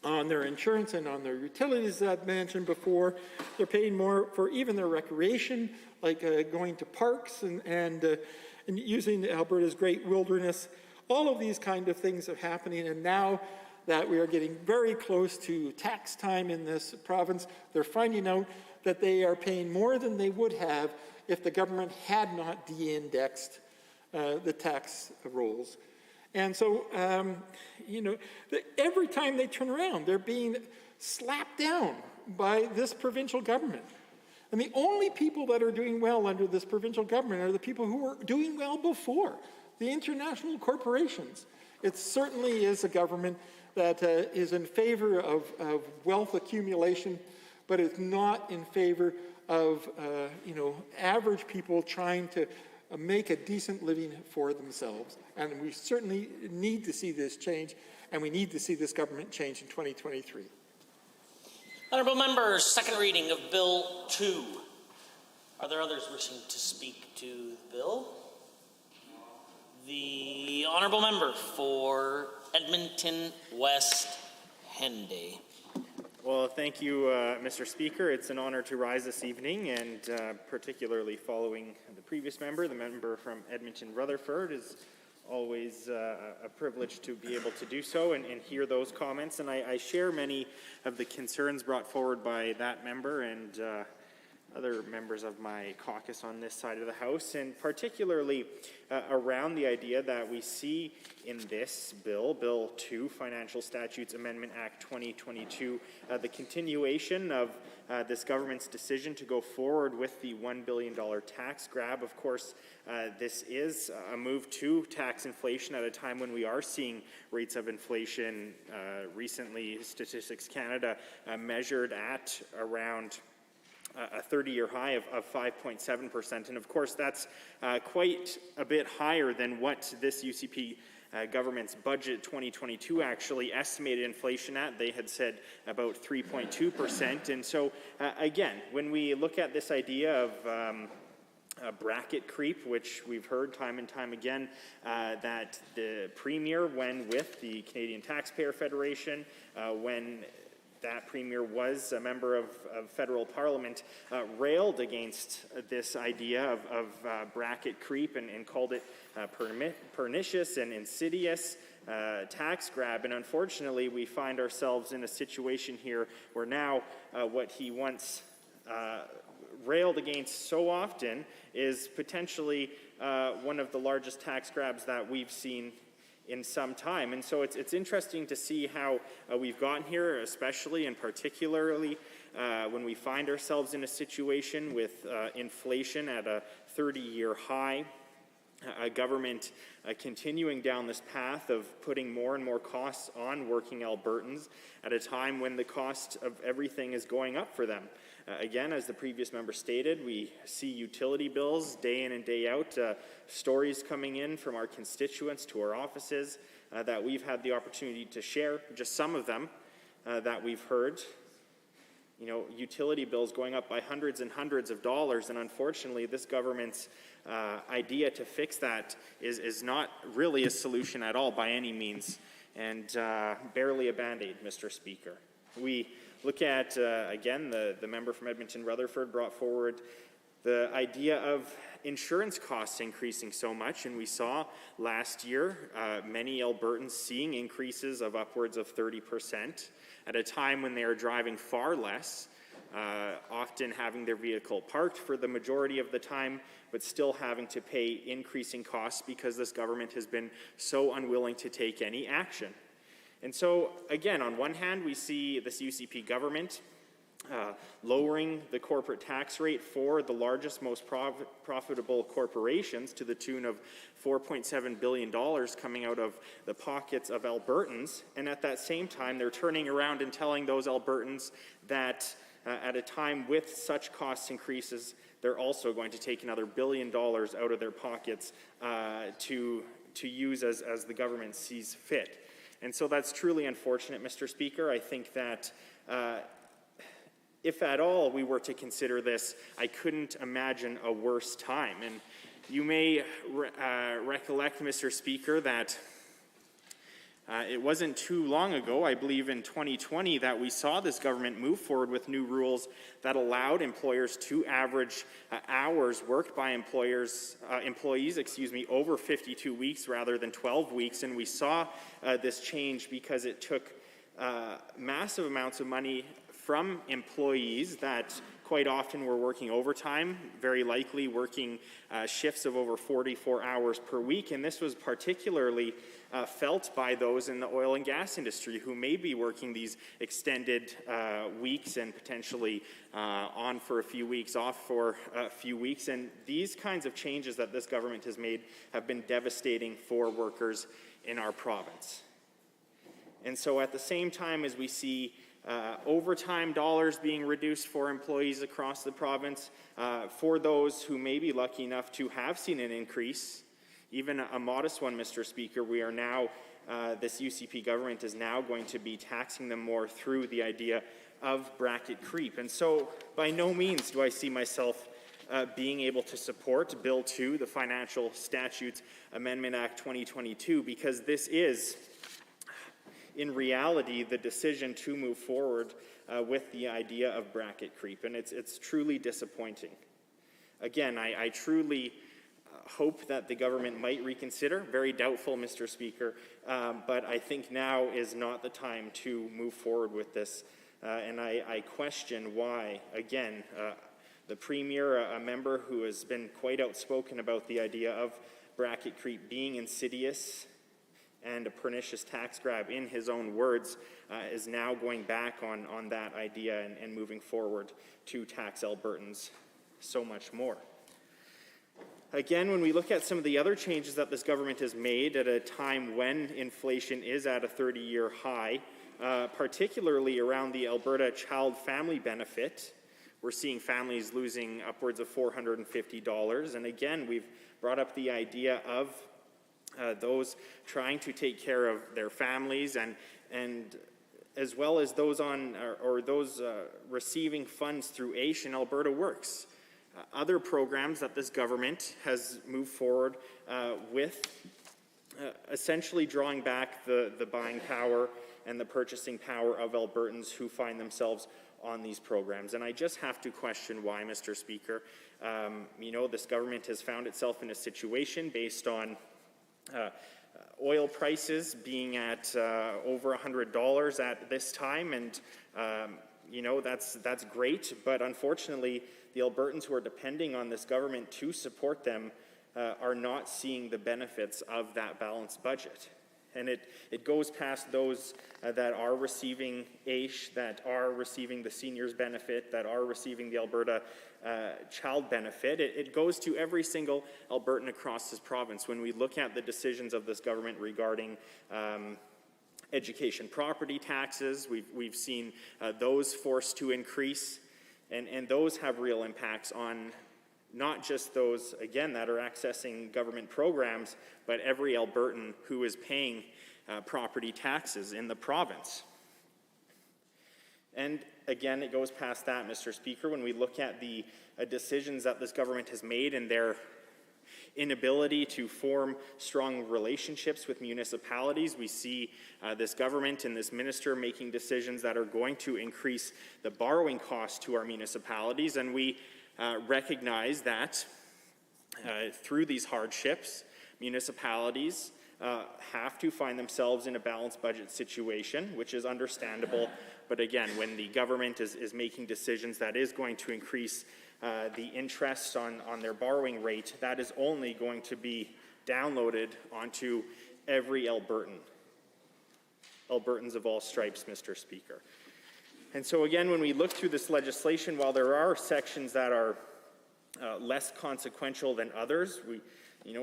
on their insurance and on their utilities, that I mentioned before. They're paying more for even their recreation, like going to parks and using Alberta's great wilderness. All of these kind of things are happening, and now that we are getting very close to tax time in this province, they're finding out that they are paying more than they would have if the government had not de-indexed the tax rolls. And so, every time they turn around, they're being slapped down by this provincial government. And the only people that are doing well under this provincial government are the people who were doing well before, the international corporations. It certainly is a government that is in favor of wealth accumulation, but it's not in favor of average people trying to make a decent living for themselves. And we certainly need to see this change, and we need to see this government change in 2023. Honourable members, second reading of Bill 2. Are there others wishing to speak to the bill? The Honourable Member for Edmonton West Henday. Well, thank you, Mr. Speaker. It's an honor to rise this evening, and particularly following the previous member, the member from Edmonton Rutherford, is always a privilege to be able to do so and hear those comments. And I share many of the concerns brought forward by that member and other members of my caucus on this side of the House, and particularly around the idea that we see in this bill, Bill 2, Financial Statutes Amendment Act 2022, the continuation of this government's decision to go forward with the $1 billion tax grab. Of course, this is a move to tax inflation at a time when we are seeing rates of inflation. Recently, Statistics Canada measured at around a 30-year high of 5.7%. And of course, that's quite a bit higher than what this UCP government's budget 2022 actually estimated inflation at. They had said about 3.2%. And so, again, when we look at this idea of bracket creep, which we've heard time and time again, that the Premier, when with the Canadian Taxpayer Federation, when that Premier was a member of federal parliament, railed against this idea of bracket creep and called it pernicious and insidious tax grab. And unfortunately, we find ourselves in a situation here where now what he once railed against so often is potentially one of the largest tax grabs that we've seen in some time. And so it's interesting to see how we've gotten here, especially and particularly when we find ourselves in a situation with inflation at a 30-year high, a government continuing down this path of putting more and more costs on working Albertans at a time when the cost of everything is going up for them. Again, as the previous member stated, we see utility bills day in and day out, stories coming in from our constituents to our offices that we've had the opportunity to share, just some of them that we've heard. You know, utility bills going up by hundreds and hundreds of dollars, and unfortunately this government's idea to fix that is not really a solution at all by any means, and barely a Band-Aid, Mr. Speaker. We look at, again, the member from Edmonton-Rutherford brought forward the idea of insurance costs increasing so much, and we saw last year many Albertans seeing increases of upwards of 30% at a time when they are driving far less, often having their vehicle parked for the majority of the time, but still having to pay increasing costs because this government has been so unwilling to take any action. And so, again, on one hand, we see this UCP government lowering the corporate tax rate for the largest, most profitable corporations to the tune of $4.7 billion coming out of the pockets of Albertans. And at that same time, they're turning around and telling those Albertans that at a time with such cost increases, they're also going to take another $1 billion out of their pockets to use as the government sees fit. And so that's truly unfortunate, Mr. Speaker. I think that if at all we were to consider this, I couldn't imagine a worse time. And you may recollect, Mr. Speaker, that it wasn't too long ago, I believe in 2020, that we saw this government move forward with new rules that allowed employers to average hours worked by employees, over 52 weeks rather than 12 weeks. And we saw this change because it took massive amounts of money from employees that quite often were working overtime, very likely working shifts of over 44 hours per week. And this was particularly felt by those in the oil and gas industry who may be working these extended weeks and potentially on for a few weeks, off for a few weeks. And these kinds of changes that this government has made have been devastating for workers in our province. And so at the same time as we see overtime dollars being reduced for employees across the province, for those who may be lucky enough to have seen an increase, even a modest one, Mr. Speaker, we are now, this UCP government is now going to be taxing them more through the idea of bracket creep. And so by no means do I see myself being able to support Bill 2, the Financial Statutes Amendment Act 2022, because this is, in reality, the decision to move forward with the idea of bracket creep, and it's truly disappointing. Again, I truly hope that the government might reconsider. Very doubtful, Mr. Speaker, but I think now is not the time to move forward with this, and I question why, again, the Premier, a member who has been quite outspoken about the idea of bracket creep being insidious and a pernicious tax grab in his own words, is now going back on that idea and moving forward to tax Albertans so much more. Again, when we look at some of the other changes that this government has made at a time when inflation is at a 30-year high, particularly around the Alberta Child Family Benefit, we're seeing families losing upwards of $450. And again, we've brought up the idea of those trying to take care of their families and as well as those on or those receiving funds through AISH and Alberta Works. Other programs that this government has moved forward with, essentially drawing back the buying power and the purchasing power of Albertans who find themselves on these programs. And I just have to question why, Mr. Speaker. This government has found itself in a situation based on oil prices being at over $100 at this time, and that's great, but unfortunately the Albertans who are depending on this government to support them are not seeing the benefits of that balanced budget. And it goes past those that are receiving AISH, that are receiving the seniors benefit, that are receiving the Alberta child benefit. It goes to every single Albertan across this province. When we look at the decisions of this government regarding education property taxes, we've seen those forced to increase, and those have real impacts on not just those, again, that are accessing government programs, but every Albertan who is paying property taxes in the province. And again, it goes past that, Mr. Speaker, when we look at the decisions that this government has made and their inability to form strong relationships with municipalities. We see this government and this minister making decisions that are going to increase the borrowing costs to our municipalities, and we recognize that through these hardships, municipalities have to find themselves in a balanced budget situation, which is understandable. But again, when the government is making decisions that is going to increase the interest on their borrowing rate, that is only going to be downloaded onto every Albertan. Albertans of all stripes, Mr. Speaker. And so again, when we look through this legislation, while there are sections that are less consequential than others,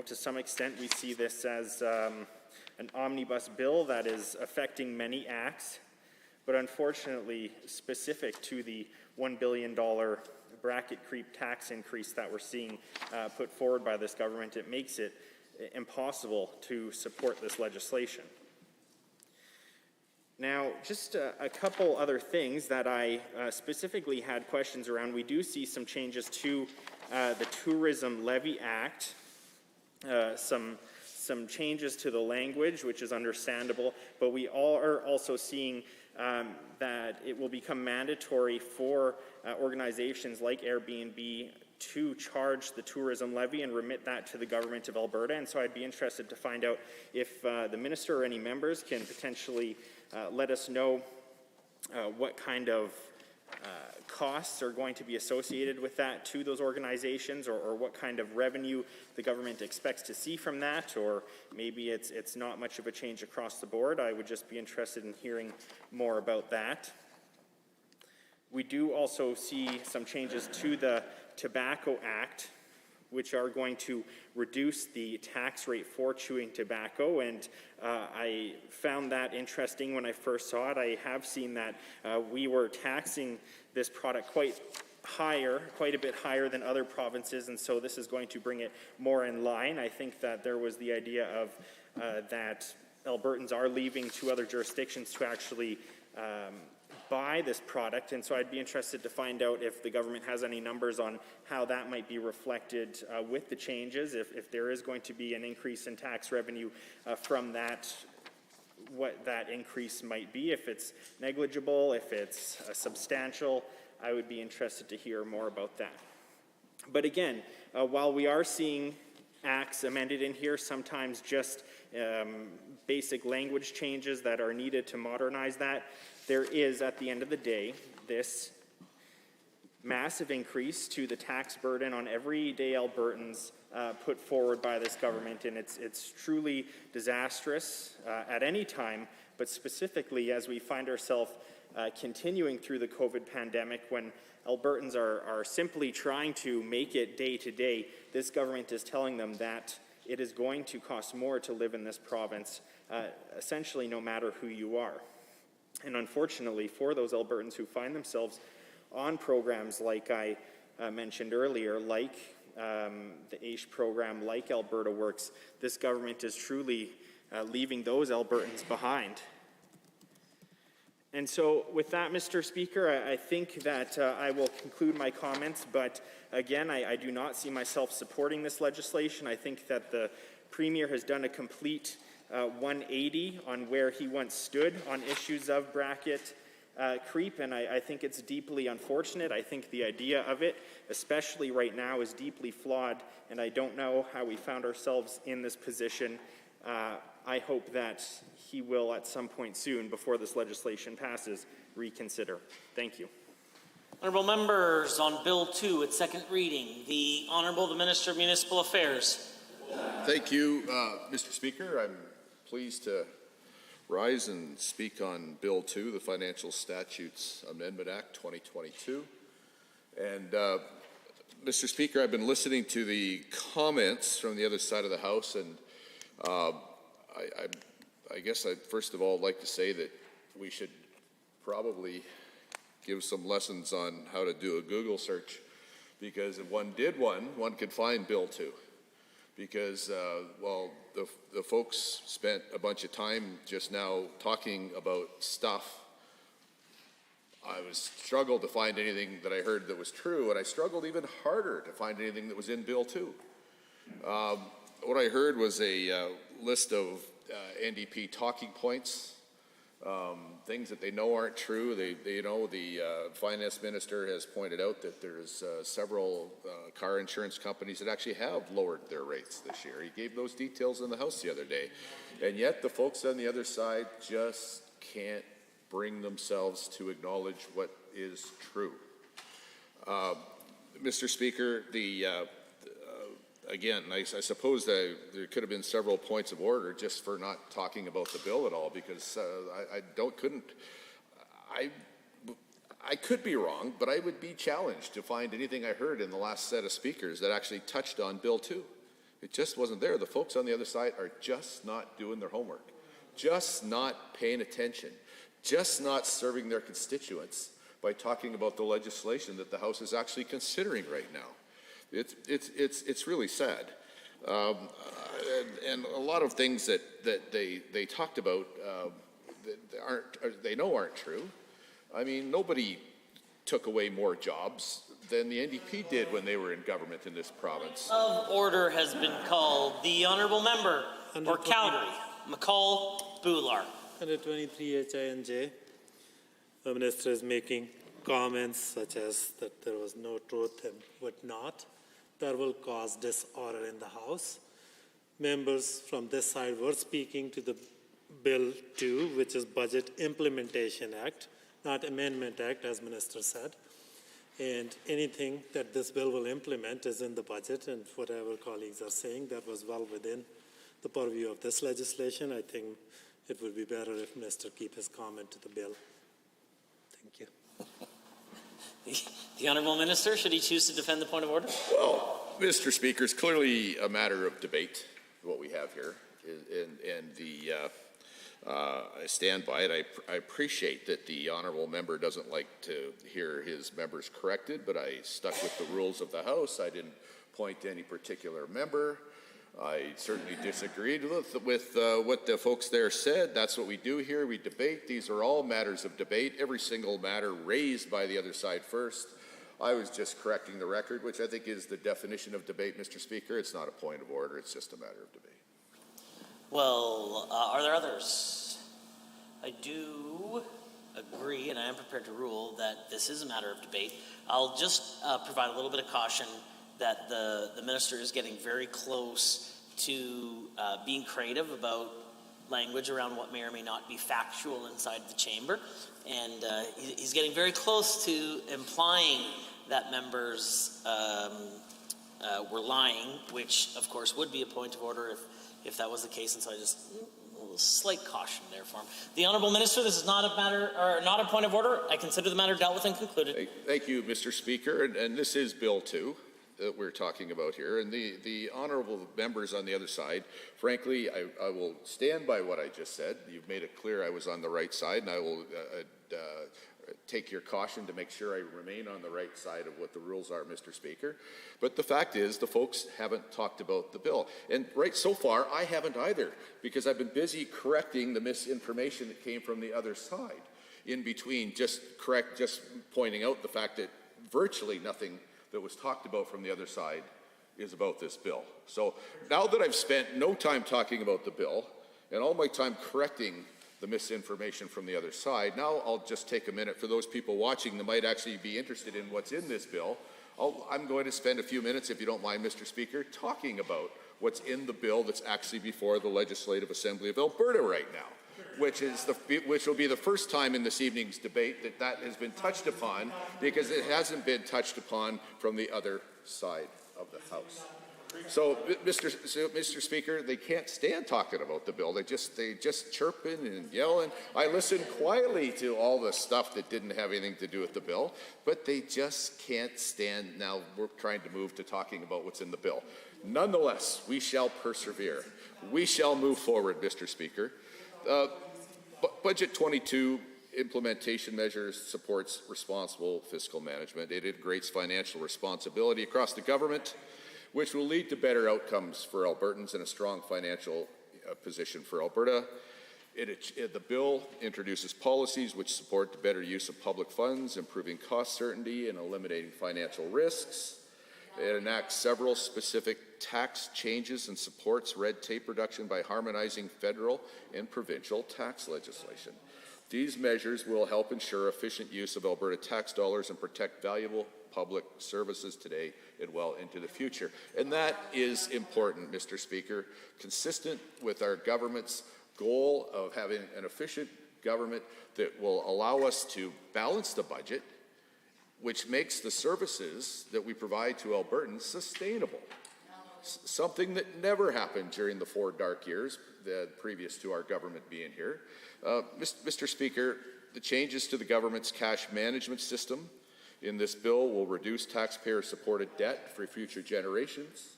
to some extent we see this as an omnibus bill that is affecting many acts, but unfortunately specific to the $1 billion bracket creep tax increase that we're seeing put forward by this government, it makes it impossible to support this legislation. Now, just a couple other things that I specifically had questions around. We do see some changes to the Tourism Levy Act, some changes to the language, which is understandable, but we all are also seeing that it will become mandatory for organizations like Airbnb to charge the tourism levy and remit that to the government of Alberta. And so I'd be interested to find out if the minister or any members can potentially let us know what kind of costs are going to be associated with that to those organizations, or what kind of revenue the government expects to see from that, or maybe it's not much of a change across the board. I would just be interested in hearing more about that. We do also see some changes to the Tobacco Act, which are going to reduce the tax rate for chewing tobacco, and I found that interesting when I first saw it. I have seen that we were taxing this product quite a bit higher than other provinces, and so this is going to bring it more in line. I think that there was the idea of that Albertans are leaving to other jurisdictions to actually buy this product, and so I'd be interested to find out if the government has any numbers on how that might be reflected with the changes, if there is going to be an increase in tax revenue from that, what that increase might be, if it's negligible, if it's substantial. I would be interested to hear more about that. But again, while we are seeing acts amended in here, sometimes just basic language changes that are needed to modernize that, there is, at the end of the day, this massive increase to the tax burden on everyday Albertans put forward by this government, and it's truly disastrous at any time, but specifically as we find ourselves continuing through the COVID pandemic, when Albertans are simply trying to make it day to day. This government is telling them that it is going to cost more to live in this province, essentially no matter who you are. And unfortunately, for those Albertans who find themselves on programs like I mentioned earlier, like the AISH program, like Alberta Works, this government is truly leaving those Albertans behind. And so with that, Mr. Speaker, I think that I will conclude my comments, but again, I do not see myself supporting this legislation. I think that the Premier has done a complete 180 on where he once stood on issues of bracket creep, and I think it's deeply unfortunate. I think the idea of it, especially right now, is deeply flawed, and I don't know how we found ourselves in this position. I hope that he will, at some point soon, before this legislation passes, reconsider. Thank you. Honourable members, on Bill 2, its second reading, the Minister of Municipal Affairs. Thank you, Mr. Speaker. I'm pleased to rise and speak on Bill 2, the Financial Statutes Amendment Act 2022. And Mr. Speaker, I've been listening to the comments from the other side of the House, and I guess I'd first of all like to say that we should probably give some lessons on how to do a Google search, because if one did one could find Bill 2. Because, well, the folks spent a bunch of time just now talking about stuff. I struggled to find anything that I heard that was true, and I struggled even harder to find anything that was in Bill 2. What I heard was a list of NDP talking points, things that they know aren't true. They know the finance minister has pointed out that there's several car insurance companies that actually have lowered their rates this year. He gave those details in the House the other day. And yet the folks on the other side just can't bring themselves to acknowledge what is true. Mr. Speaker, again, I suppose that there could have been several points of order just for not talking about the bill at all, because I could be wrong, but I would be challenged to find anything I heard in the last set of speakers that actually touched on Bill 2. It just wasn't there. The folks on the other side are just not doing their homework, just not paying attention, just not serving their constituents by talking about the legislation that the House is actually considering right now. It's really sad, and a lot of things that they talked about they know aren't true. I mean, nobody took away more jobs than the NDP did when they were in government in this province. Of order has been called. The honourable member for Calgary, McCall-Boular. Under 23 HINJ, the minister is making comments such as that there was no truth and whatnot. That will cause disorder in the House. Members from this side were speaking to the Bill 2, which is Budget Implementation Act, not Amendment Act, as Minister said. And anything that this bill will implement is in the budget, and whatever colleagues are saying, that was well within the purview of this legislation. I think it would be better if Minister keep his comment to the bill. Thank you. The honourable minister, should he choose to defend the point of order? Well, Mr. Speaker, it's clearly a matter of debate, what we have here, and I stand by it. I appreciate that the honourable member doesn't like to hear his members corrected, but I stuck with the rules of the House. I didn't point to any particular member. I certainly disagreed with what the folks there said. That's what we do here. We debate. These are all matters of debate. Every single matter raised by the other side first. I was just correcting the record, which I think is the definition of debate, Mr. Speaker. It's not a point of order. It's just a matter of debate. Well, are there others? I do agree, and I am prepared to rule that this is a matter of debate. I'll just provide a little bit of caution that the minister is getting very close to being creative about language around what may or may not be factual inside the chamber. And he's getting very close to implying that members were lying, which of course would be a point of order if that was the case. And so I just, a little slight caution there for him. The honourable minister, this is not a matter, or not a point of order. I consider the matter dealt with and concluded. Thank you, Mr. Speaker. And this is Bill 2. That we're talking about here, and the honourable members on the other side, frankly, I will stand by what I just said. You've made it clear I was on the right side, and I will take your caution to make sure I remain on the right side of what the rules are, Mr. Speaker. But the fact is, the folks haven't talked about the bill. And right so far, I haven't either, because I've been busy correcting the misinformation that came from the other side. In between, just pointing out the fact that virtually nothing that was talked about from the other side is about this bill. So now that I've spent no time talking about the bill and all my time correcting the misinformation from the other side, now I'll just take a minute for those people watching that might actually be interested in what's in this bill. I'm going to spend a few minutes, if you don't mind, Mr. Speaker, talking about what's in the bill that's actually before the Legislative Assembly of Alberta right now, which will be the first time in this evening's debate that has been touched upon, because it hasn't been touched upon from the other side of the House. So, Mr. Speaker, they can't stand talking about the bill. They just chirping and yelling. I listened quietly to all the stuff that didn't have anything to do with the bill, but they just can't stand. Now we're trying to move to talking about what's in the bill. Nonetheless, we shall persevere. We shall move forward, Mr. Speaker. Budget 22 implementation measures supports responsible fiscal management. It integrates financial responsibility across the government, which will lead to better outcomes for Albertans and a strong financial position for Alberta. The bill introduces policies which support the better use of public funds, improving cost certainty, and eliminating financial risks. It enacts several specific tax changes and supports red tape reduction by harmonizing federal and provincial tax legislation. These measures will help ensure efficient use of Alberta tax dollars and protect valuable public services today and well into the future. And that is important, Mr. Speaker, consistent with our government's goal of having an efficient government that will allow us to balance the budget, which makes the services that we provide to Albertans sustainable. Something that never happened during the 4 dark years previous to our government being here. Mr. Speaker, the changes to the government's cash management system in this bill will reduce taxpayer-supported debt for future generations.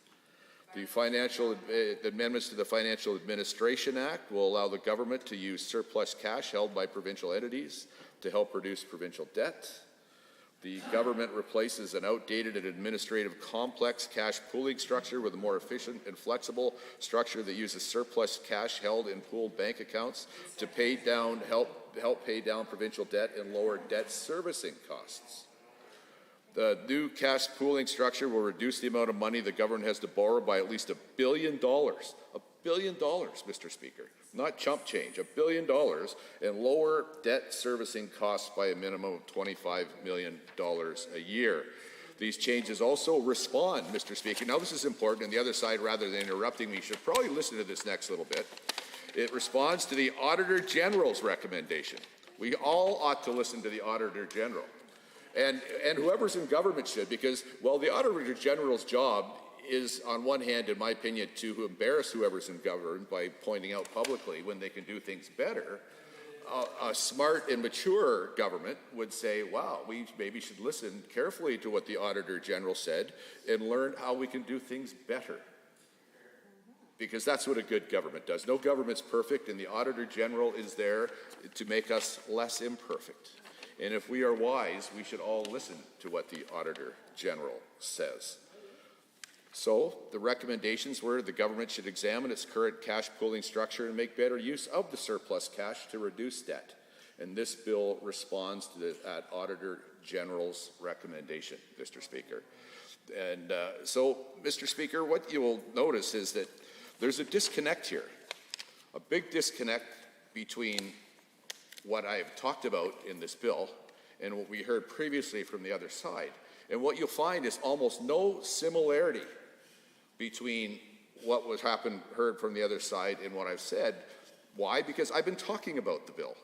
The amendments to the Financial Administration Act will allow the government to use surplus cash held by provincial entities to help reduce provincial debt. The government replaces an outdated and administrative complex cash pooling structure with a more efficient and flexible structure that uses surplus cash held in pooled bank accounts to help pay down provincial debt and lower debt servicing costs. The new cash pooling structure will reduce the amount of money the government has to borrow by at least $1 billion. $1 billion, Mr. Speaker, not chump change, $1 billion, and lower debt servicing costs by a minimum of $25 million a year. These changes also respond, Mr. Speaker. Now, this is important, and the other side, rather than interrupting me, should probably listen to this next little bit. It responds to the Auditor General's recommendation. We all ought to listen to the Auditor General. And whoever's in government should, because, well, the Auditor General's job is, on one hand, in my opinion, to embarrass whoever's in government by pointing out publicly when they can do things better. A smart and mature government would say, wow, we maybe should listen carefully to what the Auditor General said and learn how we can do things better. Because that's what a good government does. No government's perfect, and the Auditor General is there to make us less imperfect. And if we are wise, we should all listen to what the Auditor General says. So the recommendations were the government should examine its current cash pooling structure and make better use of the surplus cash to reduce debt. And this bill responds to that Auditor General's recommendation, Mr. Speaker. And so, Mr. Speaker, what you will notice is that there's a disconnect here, a big disconnect between what I have talked about in this bill and what we heard previously from the other side. And what you'll find is almost no similarity between what was heard from the other side and what I've said. Why? Because I've been talking about the bill.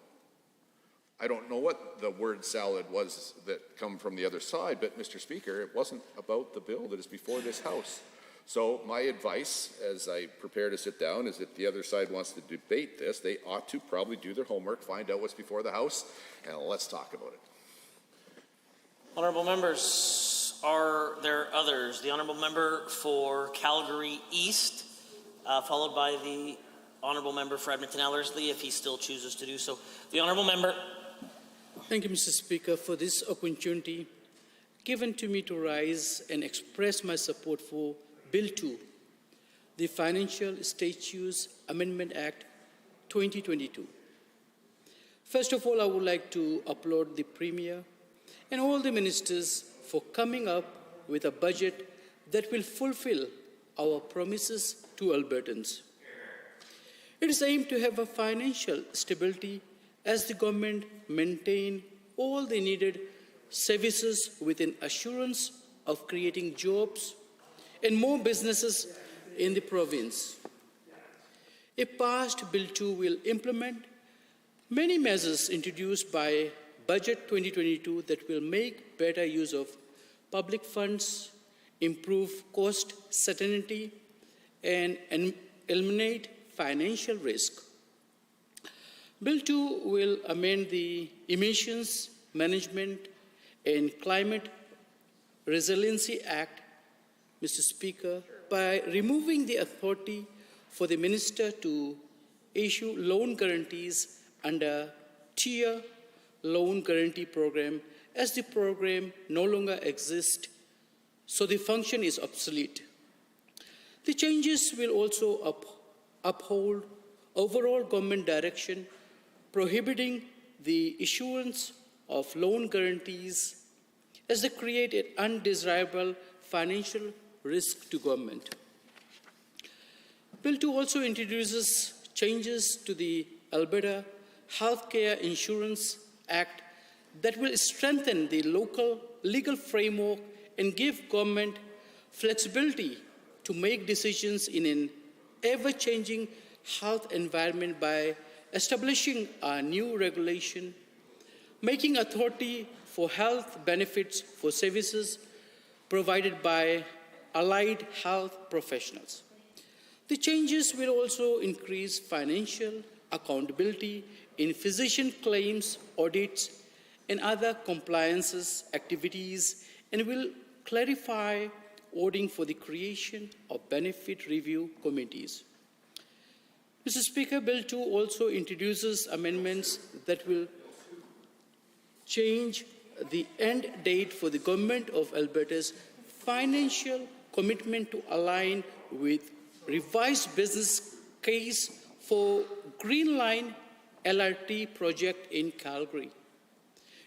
I don't know what the word salad was that come from the other side, but Mr. Speaker, it wasn't about the bill that is before this House. So my advice, as I prepare to sit down, is if the other side wants to debate this, they ought to probably do their homework, find out what's before the House, and let's talk about it. Honourable members, are there others? The Honourable Member for Calgary East, followed by the Honourable Member for Edmonton Ellerslie, if he still chooses to do so. The Honourable Member. Thank you, Mr. Speaker, for this opportunity given to me to rise and express my support for Bill 2, the Financial Statutes Amendment Act 2022. First of all, I would like to applaud the Premier and all the ministers for coming up with a budget that will fulfill our promises to Albertans. It is aimed to have a financial stability as the government maintain all the needed services with an assurance of creating jobs and more businesses in the province. A passed Bill 2 will implement many measures introduced by Budget 2022 that will make better use of public funds, improve cost certainty, and eliminate financial risk. Bill 2 will amend the Emissions Management and Climate Resiliency Act, Mr. Speaker, by removing the authority for the minister to issue loan guarantees under Tier Loan Guarantee Program, as the program no longer exists, so the function is obsolete. The changes will also uphold overall government direction prohibiting the issuance of loan guarantees, as they create an undesirable financial risk to government. Bill 2 also introduces changes to the Alberta Healthcare Insurance Act that will strengthen the local legal framework and give government flexibility to make decisions in an ever-changing health environment by establishing a new regulation, making authority for health benefits for services provided by allied health professionals. The changes will also increase financial accountability in physician claims, audits, and other compliances activities, and will clarify ordering for the creation of benefit review committees. Mr. Speaker, Bill 2 also introduces amendments that will change the end date for the Government of Alberta's financial commitment to align with revised business case for Green Line LRT project in Calgary.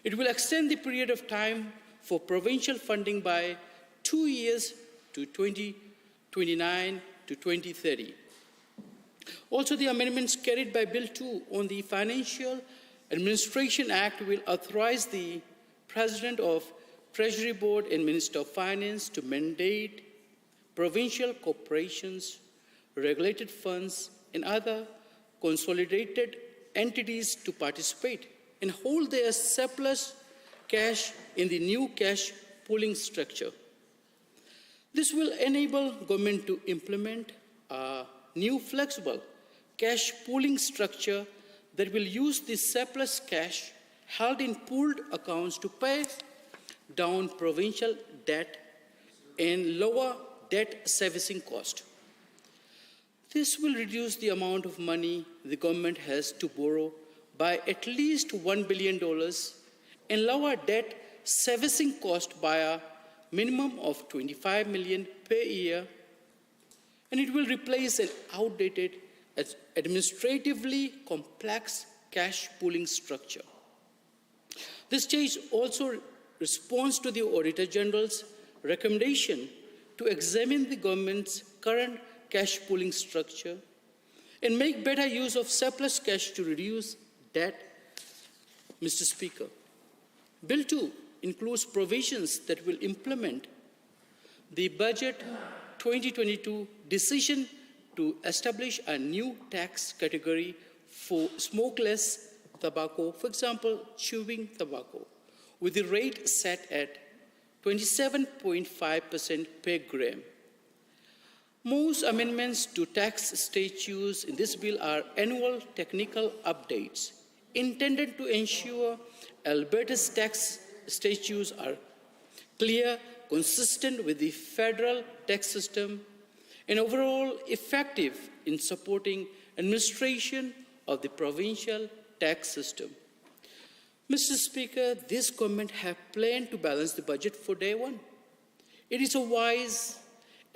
It will extend the period of time for provincial funding by 2 years to 2029 to 2030. Also, the amendments carried by Bill 2 on the Financial Administration Act will authorize the President of Treasury Board and Minister of Finance to mandate provincial corporations, regulated funds, and other consolidated entities to participate and hold their surplus cash in the new cash pooling structure. This will enable government to implement a new flexible cash pooling structure that will use the surplus cash held in pooled accounts to pay down provincial debt and lower debt servicing cost. This will reduce the amount of money the government has to borrow by at least $1 billion and lower debt servicing cost by a minimum of $25 million per year, and it will replace an outdated, administratively complex cash pooling structure. This change also responds to the Auditor General's recommendation to examine the government's current cash pooling structure and make better use of surplus cash to reduce debt. Mr. Speaker, Bill 2 includes provisions that will implement the Budget 2022 decision to establish a new tax category for smokeless tobacco, for example, chewing tobacco, with the rate set at 27.5% per gram. Most amendments to tax statutes in this bill are annual technical updates intended to ensure Alberta's tax statutes are clear, consistent with the federal tax system, and overall effective in supporting administration of the provincial tax system. Mr. Speaker, this government has planned to balance the budget for day one. It is a wise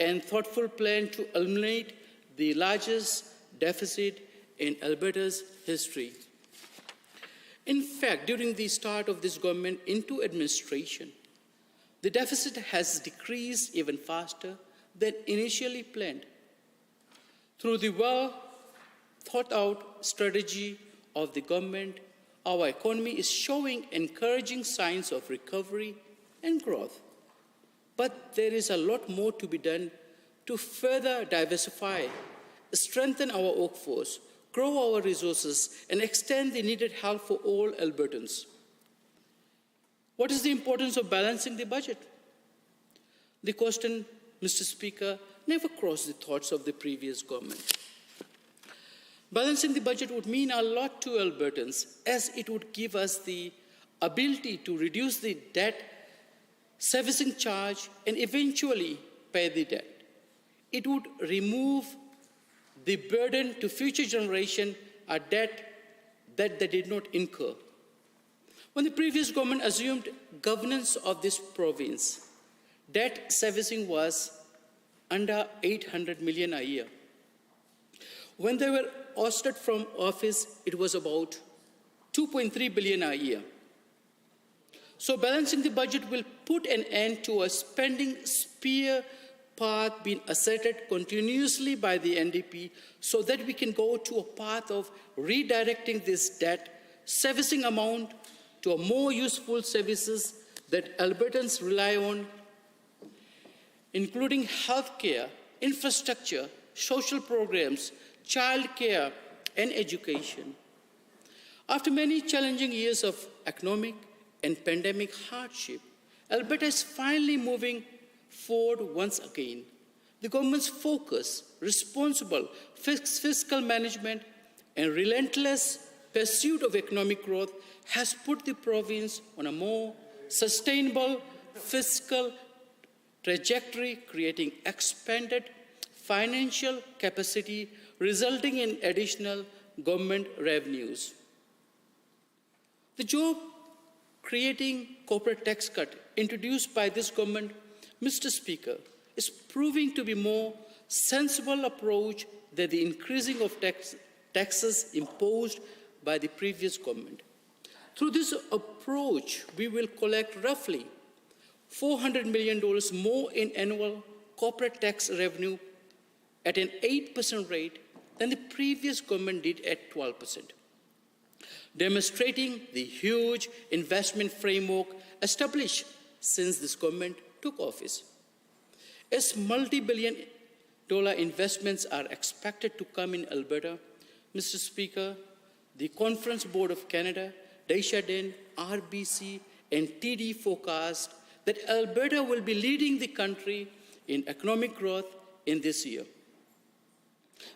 and thoughtful plan to eliminate the largest deficit in Alberta's history. In fact, during the start of this government into administration, the deficit has decreased even faster than initially planned. Through the well-thought-out strategy of the government, our economy is showing encouraging signs of recovery and growth. But there is a lot more to be done to further diversify, strengthen our workforce, grow our resources, and extend the needed help for all Albertans. What is the importance of balancing the budget? The question, Mr. Speaker, never crossed the thoughts of the previous government. Balancing the budget would mean a lot to Albertans, as it would give us the ability to reduce the debt servicing charge and eventually pay the debt. It would remove the burden to future generation, a debt that they did not incur. When the previous government assumed governance of this province, debt servicing was under 800 million a year. When they were ousted from office, it was about 2.3 billion a year. So balancing the budget will put an end to a spending spear path being asserted continuously by the NDP, so that we can go to a path of redirecting this debt servicing amount to a more useful services that Albertans rely on, including healthcare, infrastructure, social programs, childcare, and education. After many challenging years of economic and pandemic hardship, Alberta is finally moving forward once again. The government's focus, responsible fiscal management, and relentless pursuit of economic growth has put the province on a more sustainable fiscal trajectory, creating expanded financial capacity, resulting in additional government revenues. The job-creating corporate tax cut introduced by this government, Mr. Speaker, is proving to be a more sensible approach than the increasing of taxes imposed by the previous government. Through this approach, we will collect roughly $400 million more in annual corporate tax revenue at an 8% rate than the previous government did at 12%, demonstrating the huge investment framework established since this government took office. As multi-billion-dollar investments are expected to come in Alberta, Mr. Speaker, the Conference Board of Canada, Desjardins, RBC, and TD forecast that Alberta will be leading the country in economic growth in this year.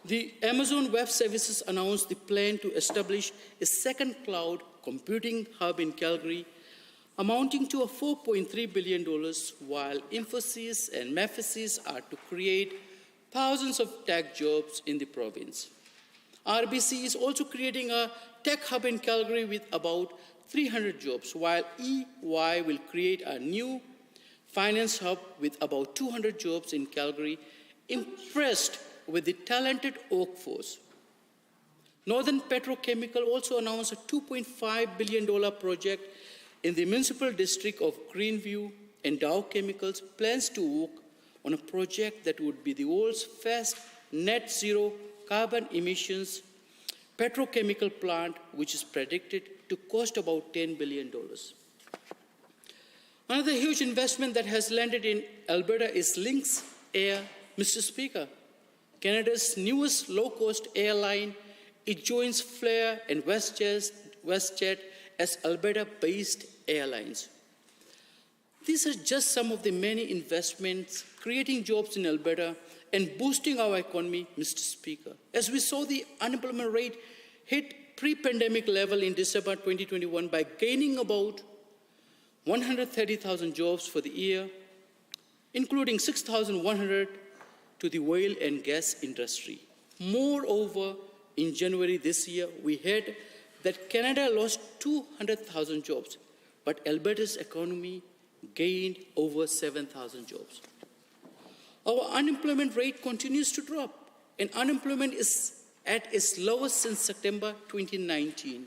The Amazon Web Services announced the plan to establish a second cloud computing hub in Calgary, amounting to $4.3 billion, while emphasis and emphasis are to create thousands of tech jobs in the province. RBC is also creating a tech hub in Calgary with about 300 jobs, while EY will create a new finance hub with about 200 jobs in Calgary, impressed with the talented workforce. Northern Petrochemical also announced a $2.5 billion project in the municipal district of Greenview, and Dow Chemicals plans to work on a project that would be the world's first net zero carbon emissions petrochemical plant, which is predicted to cost about $10 billion. Another huge investment that has landed in Alberta is Lynx Air, Mr. Speaker. Canada's newest low-cost airline. It joins Flair and WestJet as Alberta-based airlines. These are just some of the many investments creating jobs in Alberta and boosting our economy, Mr. Speaker. As we saw, the unemployment rate hit pre-pandemic level in December 2021 by gaining about 130,000 jobs for the year, including 6,100 to the oil and gas industry. Moreover, in January this year, we heard that Canada lost 200,000 jobs, but Alberta's economy gained over 7,000 jobs. Our unemployment rate continues to drop, and unemployment is at its lowest since September 2019.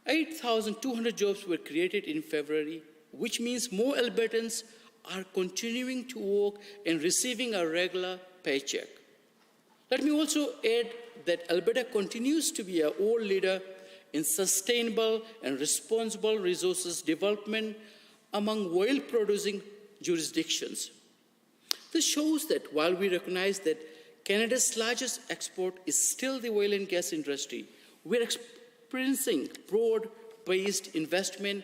8,200 jobs were created in February, which means more Albertans are continuing to work and receiving a regular paycheck. Let me also add that Alberta continues to be a world leader in sustainable and responsible resources development among oil-producing jurisdictions. This shows that while we recognize that Canada's largest export is still the oil and gas industry, we're experiencing broad-based investment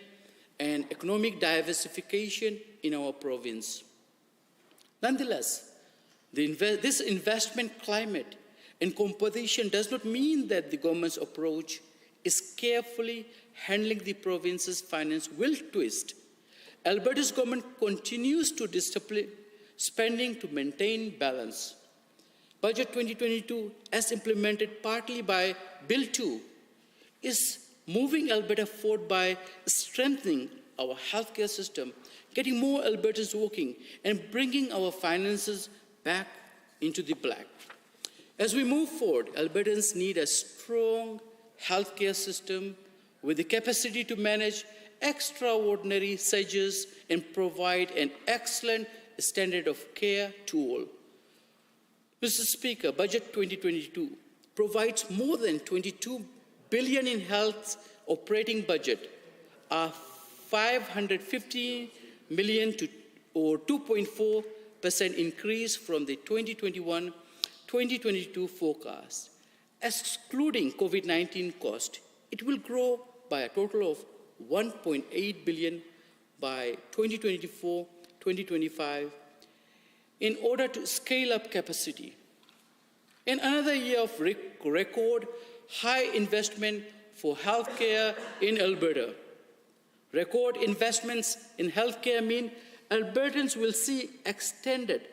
and economic diversification in our province. Nonetheless, this investment climate and composition does not mean that the government's approach is carefully handling the province's finance will twist. Alberta's government continues to discipline spending to maintain balance. Budget 2022, as implemented partly by Bill 2, is moving Alberta forward by strengthening our healthcare system, getting more Albertans working, and bringing our finances back into the black. As we move forward, Albertans need a strong healthcare system with the capacity to manage extraordinary surges and provide an excellent standard of care to all. Mr. Speaker, Budget 2022 provides more than $22 billion in health operating budget, a $550 million or 2.4% increase from the 2021-2022 forecast. Excluding COVID-19 cost, it will grow by a total of $1.8 billion by 2024-2025 in order to scale up capacity. In another year of record high investment for healthcare in Alberta. Record investments in healthcare mean Albertans will see expanded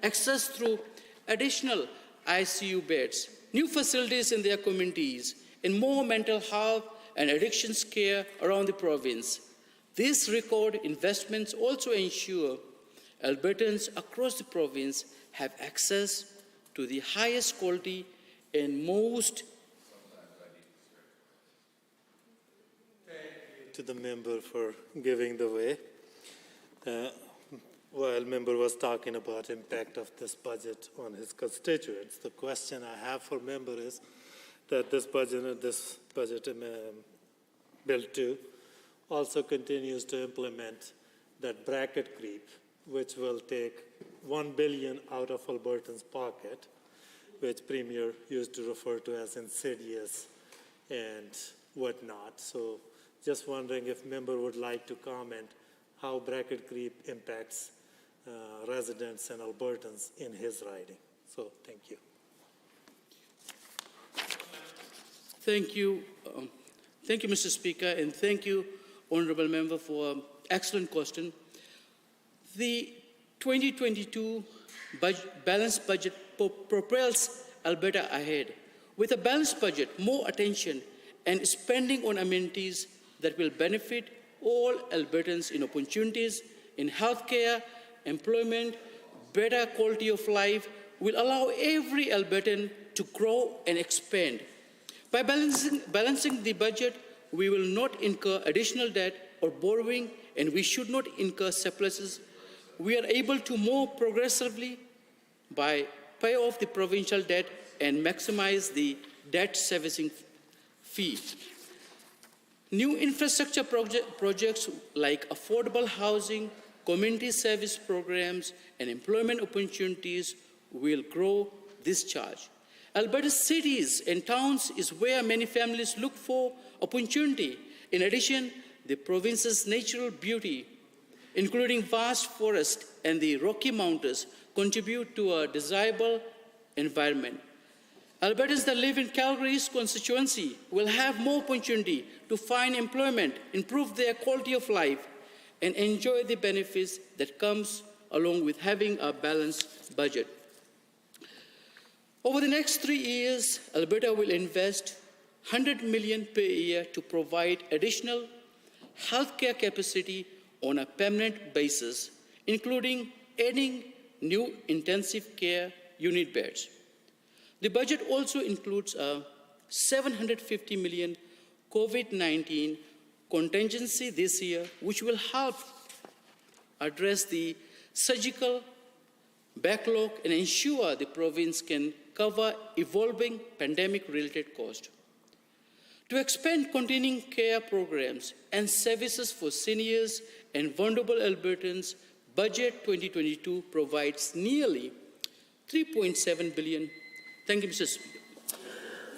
access through additional ICU beds, new facilities in their communities, and more mental health and addictions care around the province. These record investments also ensure Albertans across the province have access to the highest quality and most. To the member for giving the way. While member was talking about impact of this budget on his constituents, the question I have for member is that this budget Bill 2 also continues to implement that bracket creep, which will take $1 billion out of Albertans' pocket, which Premier used to refer to as insidious and whatnot. So just wondering if member would like to comment how bracket creep impacts residents and Albertans in his riding. So thank you. Thank you. Thank you, Mr. Speaker, and thank you, Honourable Member, for an excellent question. The 2022 balanced budget propels Alberta ahead. With a balanced budget, more attention and spending on amenities that will benefit all Albertans in opportunities in healthcare, employment, better quality of life will allow every Albertan to grow and expand. By balancing the budget, we will not incur additional debt or borrowing, and we should not incur surpluses. We are able to more progressively pay off the provincial debt and maximize the debt servicing fee. New infrastructure projects like affordable housing, community service programs, and employment opportunities will grow this charge. Alberta's cities and towns is where many families look for opportunity. In addition, the province's natural beauty, including vast forests and the Rocky Mountains, contribute to a desirable environment. Albertans that live in Calgary's constituency will have more opportunity to find employment, improve their quality of life, and enjoy the benefits that comes along with having a balanced budget. Over the next 3 years, Alberta will invest $100 million per year to provide additional healthcare capacity on a permanent basis, including adding new intensive care unit beds. The budget also includes a $750 million COVID-19 contingency this year, which will help address the surgical backlog and ensure the province can cover evolving pandemic-related costs. To expand continuing care programs and services for seniors and vulnerable Albertans, Budget 2022 provides nearly $3.7 billion. Thank you, Mr. Speaker.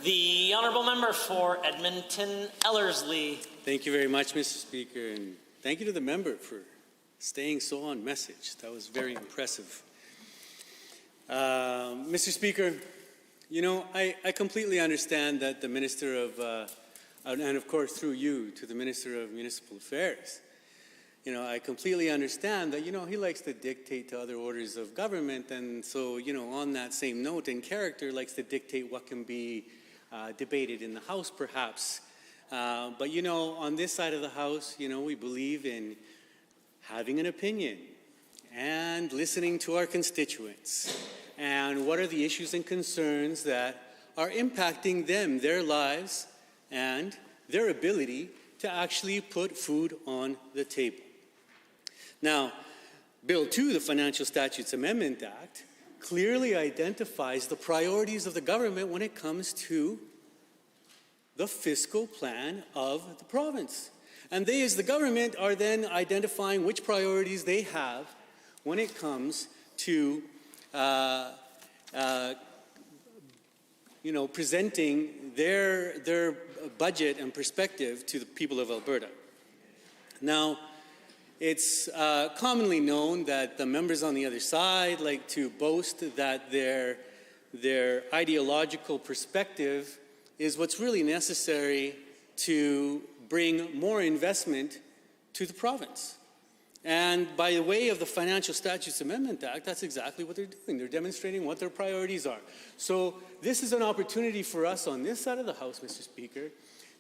The Honourable Member for Edmonton Ellerslie. Thank you very much, Mr. Speaker, and thank you to the member for staying so on message. That was very impressive. Mr. Speaker, you know, I completely understand that the Minister of, and of course through you to the Minister of Municipal Affairs, you know, I completely understand that, you know, he likes to dictate to other orders of government, and so, you know, on that same note, in character, likes to dictate what can be debated in the House, perhaps. But, you know, on this side of the House, you know, we believe in having an opinion and listening to our constituents and what are the issues and concerns that are impacting them, their lives, and their ability to actually put food on the table. Now, Bill 2, the Financial Statutes Amendment Act, clearly identifies the priorities of the government when it comes to the fiscal plan of the province. And they, as the government, are then identifying which priorities they have when it comes to you know, presenting their budget and perspective to the people of Alberta. Now, it's commonly known that the members on the other side like to boast that their ideological perspective is what's really necessary to bring more investment to the province. And by the way of the Financial Statutes Amendment Act, that's exactly what they're doing. They're demonstrating what their priorities are. So this is an opportunity for us on this side of the House, Mr. Speaker,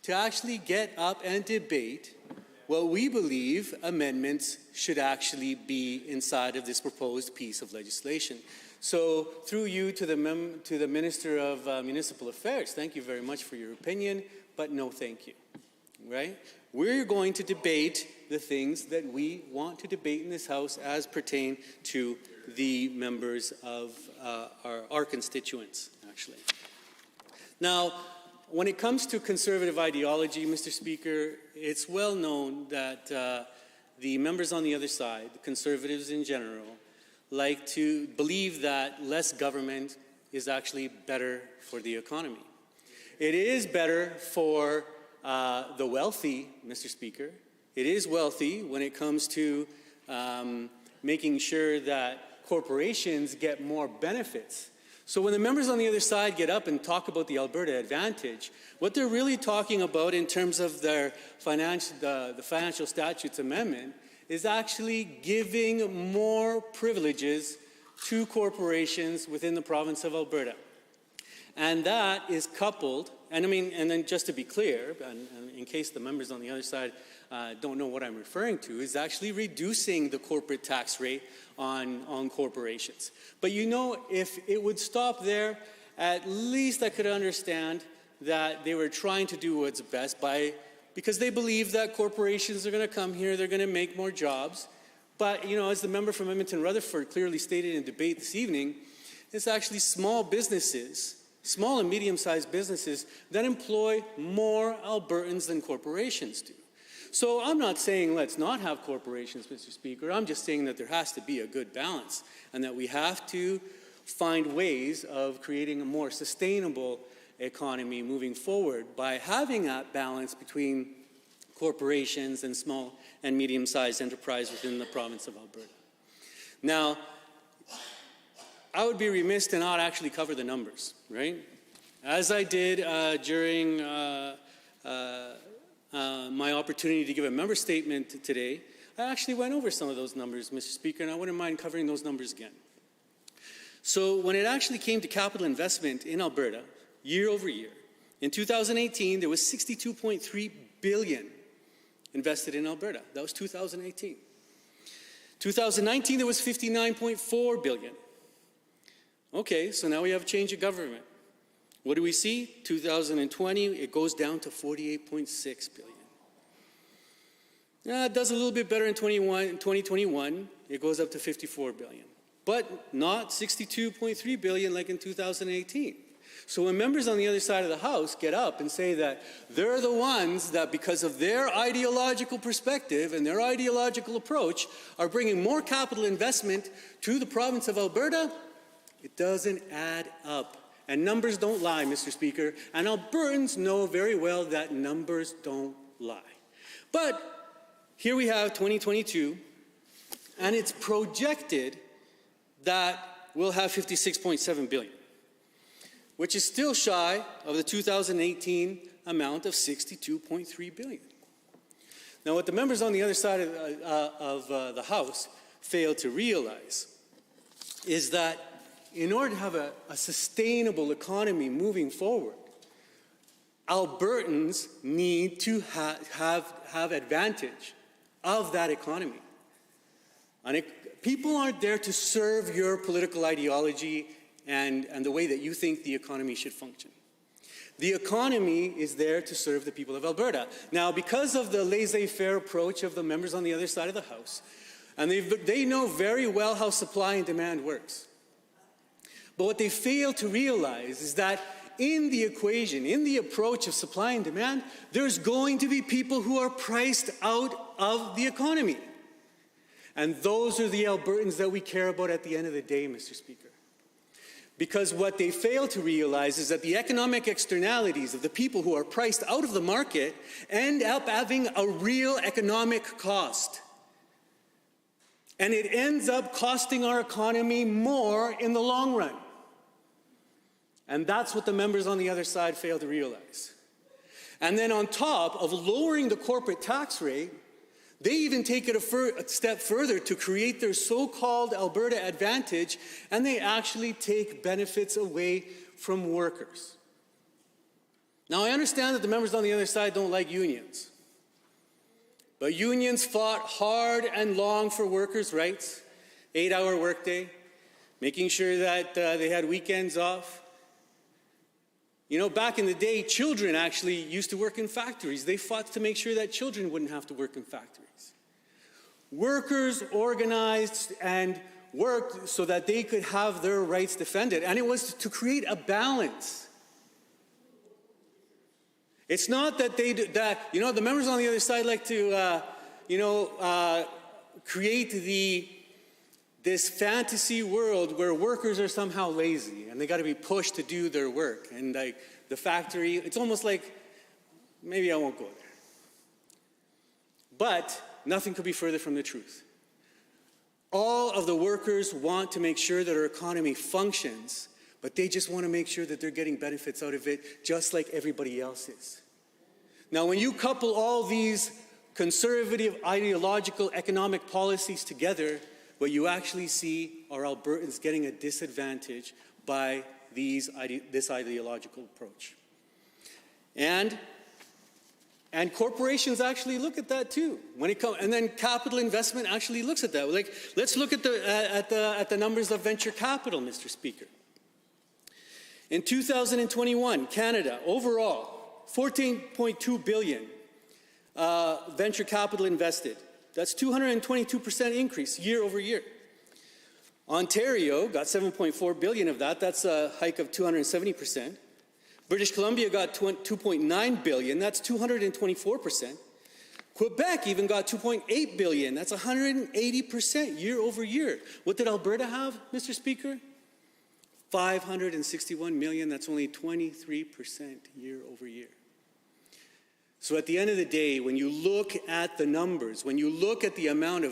to actually get up and debate what we believe amendments should actually be inside of this proposed piece of legislation. So through you to the Minister of Municipal Affairs, thank you very much for your opinion, but no thank you, right? We're going to debate the things that we want to debate in this House as pertain to the members of our constituents, actually. Now, when it comes to conservative ideology, Mr. Speaker, it's well known that the members on the other side, the conservatives in general, like to believe that less government is actually better for the economy. It is better for the wealthy, Mr. Speaker. It is wealthy when it comes to making sure that corporations get more benefits. So when the members on the other side get up and talk about the Alberta Advantage, what they're really talking about in terms of their the Financial Statutes Amendment is actually giving more privileges to corporations within the province of Alberta. And that is coupled, and then just to be clear, and in case the members on the other side don't know what I'm referring to, is actually reducing the corporate tax rate on corporations. But you know, if it would stop there, at least I could understand that they were trying to do what's best because they believe that corporations are going to come here, they're going to make more jobs. But, you know, as the member from Edmonton Rutherford clearly stated in debate this evening, it's actually small businesses, small and medium-sized businesses, that employ more Albertans than corporations do. So I'm not saying let's not have corporations, Mr. Speaker. I'm just saying that there has to be a good balance and that we have to find ways of creating a more sustainable economy moving forward by having that balance between corporations and small and medium-sized enterprise within the province of Alberta. Now, I would be remiss to not actually cover the numbers, right? As I did during my opportunity to give a member statement today, I actually went over some of those numbers, Mr. Speaker, and I wouldn't mind covering those numbers again. So when it actually came to capital investment in Alberta, year over year, in 2018, there was $62.3 billion invested in Alberta. That was 2018. 2019, there was $59.4 billion. Okay, so now we have a change of government. What do we see? 2020, it goes down to $48.6 billion. It does a little bit better in 2021. It goes up to $54 billion. But not $62.3 billion like in 2018. So when members on the other side of the House get up and say that they're the ones that, because of their ideological perspective and their ideological approach, are bringing more capital investment to the province of Alberta, it doesn't add up. And numbers don't lie, Mr. Speaker. And Albertans know very well that numbers don't lie. But here we have 2022, and it's projected that we'll have 56.7 billion, which is still shy of the 2018 amount of 62.3 billion. Now, what the members on the other side of the House fail to realize is that in order to have a sustainable economy moving forward, Albertans need to have advantage of that economy. And people aren't there to serve your political ideology and the way that you think the economy should function. The economy is there to serve the people of Alberta. Now, because of the laissez-faire approach of the members on the other side of the House, and they know very well how supply and demand works. But what they fail to realize is that in the equation, in the approach of supply and demand, there's going to be people who are priced out of the economy. And those are the Albertans that we care about at the end of the day, Mr. Speaker. Because what they fail to realize is that the economic externalities of the people who are priced out of the market end up having a real economic cost. And it ends up costing our economy more in the long run. And that's what the members on the other side fail to realize. And then on top of lowering the corporate tax rate, they even take it a step further to create their so-called Alberta advantage, and they actually take benefits away from workers. Now, I understand that the members on the other side don't like unions. But unions fought hard and long for workers' rights, 8-hour workday, making sure that they had weekends off. You know, back in the day, children actually used to work in factories. They fought to make sure that children wouldn't have to work in factories. Workers organized and worked so that they could have their rights defended, and it was to create a balance. It's not that the members on the other side like to, create this fantasy world where workers are somehow lazy and they got to be pushed to do their work. And like the factory, it's almost like, maybe I won't go there. But nothing could be further from the truth. All of the workers want to make sure that our economy functions, but they just want to make sure that they're getting benefits out of it just like everybody else is. Now, when you couple all these conservative, ideological, economic policies together, what you actually see are Albertans getting a disadvantage by this ideological approach. And corporations actually look at that too. And then capital investment actually looks at that. Like, let's look at the numbers of venture capital, Mr. Speaker. In 2021, Canada overall, 14.2 billion venture capital invested. That's 222% increase year over year. Ontario got 7.4 billion of that. That's a hike of 270%. British Columbia got 2.9 billion. That's 224%. Quebec even got 2.8 billion. That's 180% year over year. What did Alberta have, Mr. Speaker? 561 million. That's only 23% year over year. So at the end of the day, when you look at the numbers, when you look at the amount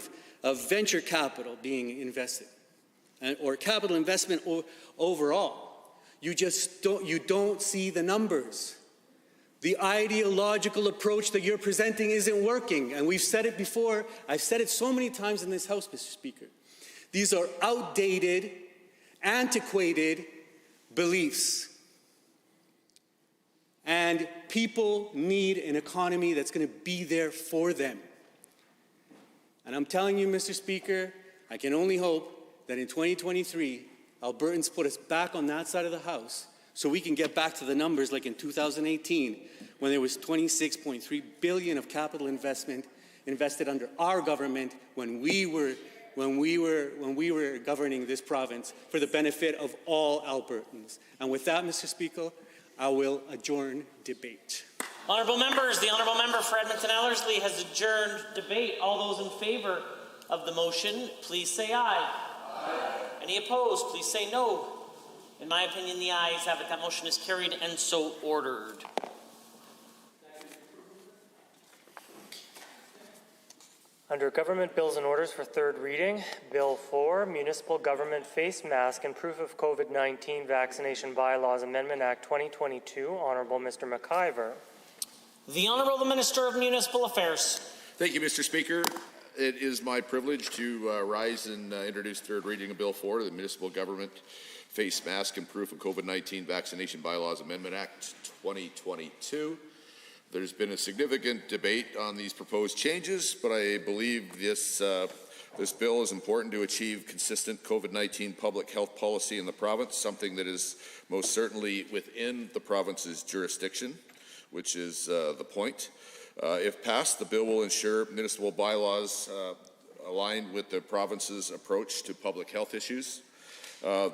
of venture capital being invested, or capital investment overall, you don't see the numbers. The ideological approach that you're presenting isn't working. And we've said it before. I've said it so many times in this House, Mr. Speaker. These are outdated, antiquated beliefs. And people need an economy that's going to be there for them. And I'm telling you, Mr. Speaker, I can only hope that in 2023, Albertans put us back on that side of the House so we can get back to the numbers like in 2018 when there was 26.3 billion of capital investment invested under our government when we were governing this province for the benefit of all Albertans. And with that, Mr. Speaker, I will adjourn debate. Honourable members, the Honourable Member for Edmonton Ellerslie has adjourned debate. All those in favour of the motion, please say aye. Aye. Any opposed, please say no. In my opinion, the ayes have it. That motion is carried and so ordered. Under Government Bills and Orders for third reading, Bill 4, Municipal Government Face Mask and Proof of COVID-19 Vaccination Bylaws Amendment Act 2022, Honourable Mr. McIver. The Honourable Minister of Municipal Affairs. Thank you, Mr. Speaker. It is my privilege to rise and introduce third reading of Bill 4, the Municipal Government Face Mask and Proof of COVID-19 Vaccination Bylaws Amendment Act 2022. There's been a significant debate on these proposed changes, but I believe this bill is important to achieve consistent COVID-19 public health policy in the province, something that is most certainly within the province's jurisdiction, which is the point. If passed, the bill will ensure municipal bylaws align with the province's approach to public health issues.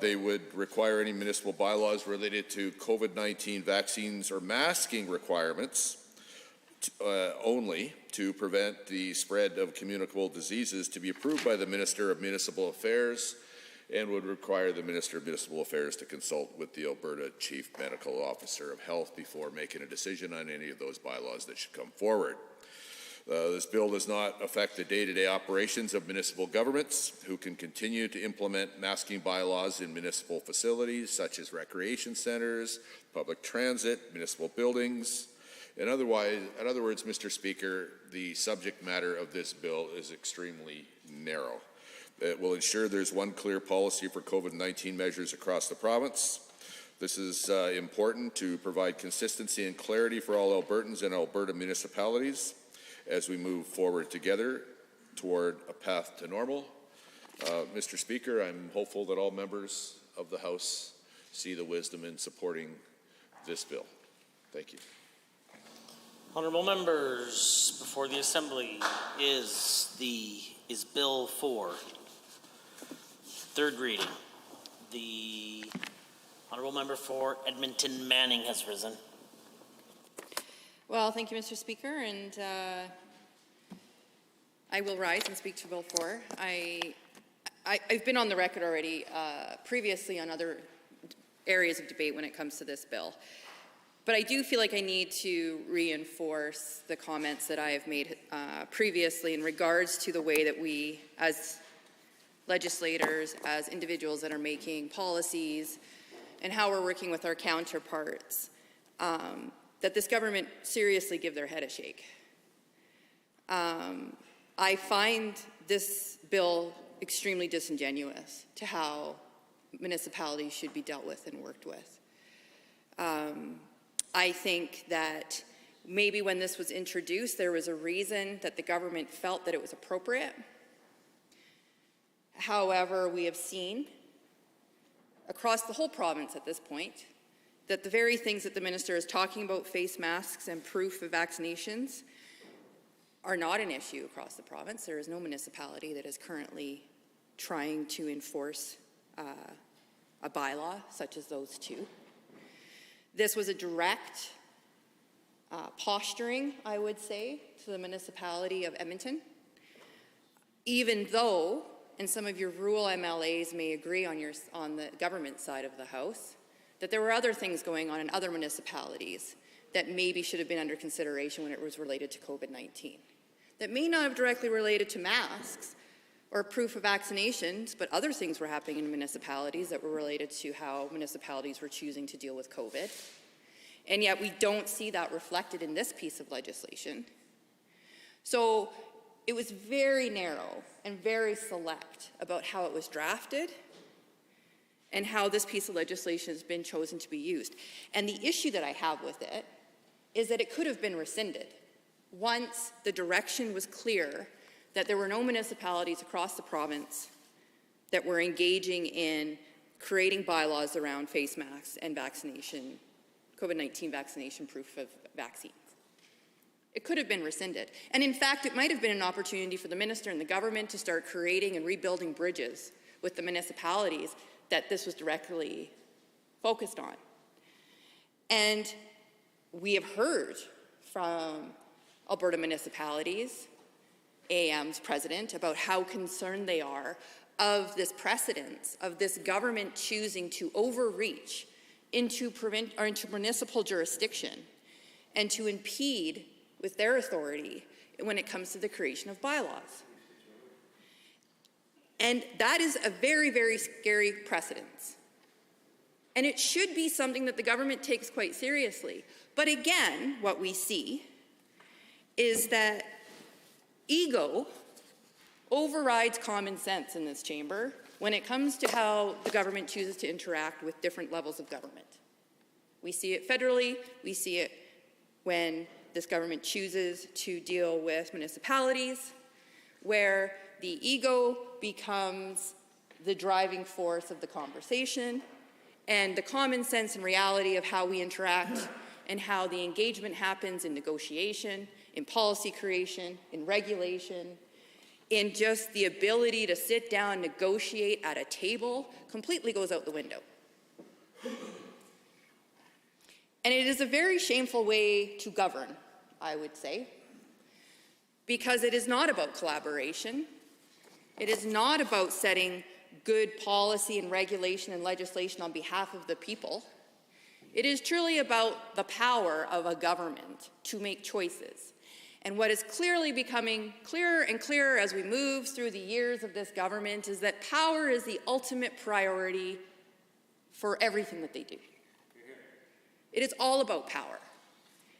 They would require any municipal bylaws related to COVID-19 vaccines or masking requirements only to prevent the spread of communicable diseases to be approved by the Minister of Municipal Affairs, and would require the Minister of Municipal Affairs to consult with the Alberta Chief Medical Officer of Health before making a decision on any of those bylaws that should come forward. This bill does not affect the day-to-day operations of municipal governments, who can continue to implement masking bylaws in municipal facilities such as recreation centres, public transit, municipal buildings. In other words, Mr. Speaker, the subject matter of this bill is extremely narrow. It will ensure there's one clear policy for COVID-19 measures across the province. This is important to provide consistency and clarity for all Albertans and Alberta municipalities as we move forward together toward a path to normal. Mr. Speaker, I'm hopeful that all members of the House see the wisdom in supporting this bill. Thank you. Honourable members, before the Assembly is Bill 4. Third reading. The Honourable Member for Edmonton Manning has risen. Well, thank you, Mr. Speaker, and I will rise and speak to Bill 4. I've been on the record already previously on other areas of debate when it comes to this bill. But I do feel like I need to reinforce the comments that I have made previously in regards to the way that we, as legislators, as individuals that are making policies, and how we're working with our counterparts, that this government seriously give their head a shake. I find this bill extremely disingenuous to how municipalities should be dealt with and worked with. I think that maybe when this was introduced, there was a reason that the government felt that it was appropriate. However, we have seen across the whole province at this point that the very things that the minister is talking about, face masks and proof of vaccinations, are not an issue across the province. There is no municipality that is currently trying to enforce a bylaw such as those two. This was a direct posturing, I would say, to the municipality of Edmonton, even though, and some of your rural MLAs may agree on the government side of the House, that there were other things going on in other municipalities that maybe should have been under consideration when it was related to COVID-19. That may not have directly related to masks or proof of vaccinations, but other things were happening in municipalities that were related to how municipalities were choosing to deal with COVID. And yet we don't see that reflected in this piece of legislation. So it was very narrow and very select about how it was drafted and how this piece of legislation has been chosen to be used. And the issue that I have with it is that it could have been rescinded once the direction was clear that there were no municipalities across the province that were engaging in creating bylaws around face masks and vaccination, COVID-19 vaccination proof of vaccines. It could have been rescinded. And in fact, it might have been an opportunity for the minister and the government to start creating and rebuilding bridges with the municipalities that this was directly focused on. And we have heard from Alberta municipalities, AAM's president, about how concerned they are of this precedence, of this government choosing to overreach into municipal jurisdiction and to impede with their authority when it comes to the creation of bylaws. And that is a very, very scary precedence. And it should be something that the government takes quite seriously. But again, what we see is that ego overrides common sense in this chamber when it comes to how the government chooses to interact with different levels of government. We see it federally, we see it when this government chooses to deal with municipalities, where the ego becomes the driving force of the conversation, and the common sense and reality of how we interact and how the engagement happens in negotiation, in policy creation, in regulation, in just the ability to sit down and negotiate at a table completely goes out the window. And it is a very shameful way to govern, I would say, because it is not about collaboration. It is not about setting good policy and regulation and legislation on behalf of the people. It is truly about the power of a government to make choices. And what is clearly becoming clearer and clearer as we move through the years of this government is that power is the ultimate priority for everything that they do. It is all about power.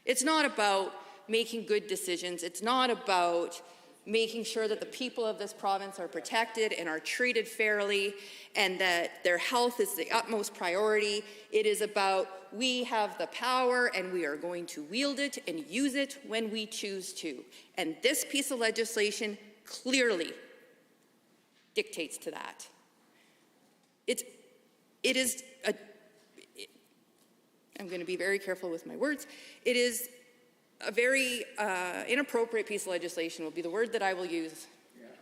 It's not about making good decisions. It's not about making sure that the people of this province are protected and are treated fairly and that their health is the utmost priority. It is about we have the power and we are going to wield it and use it when we choose to. And this piece of legislation clearly dictates to that. I'm going to be very careful with my words. It is a very inappropriate piece of legislation will be the word that I will use,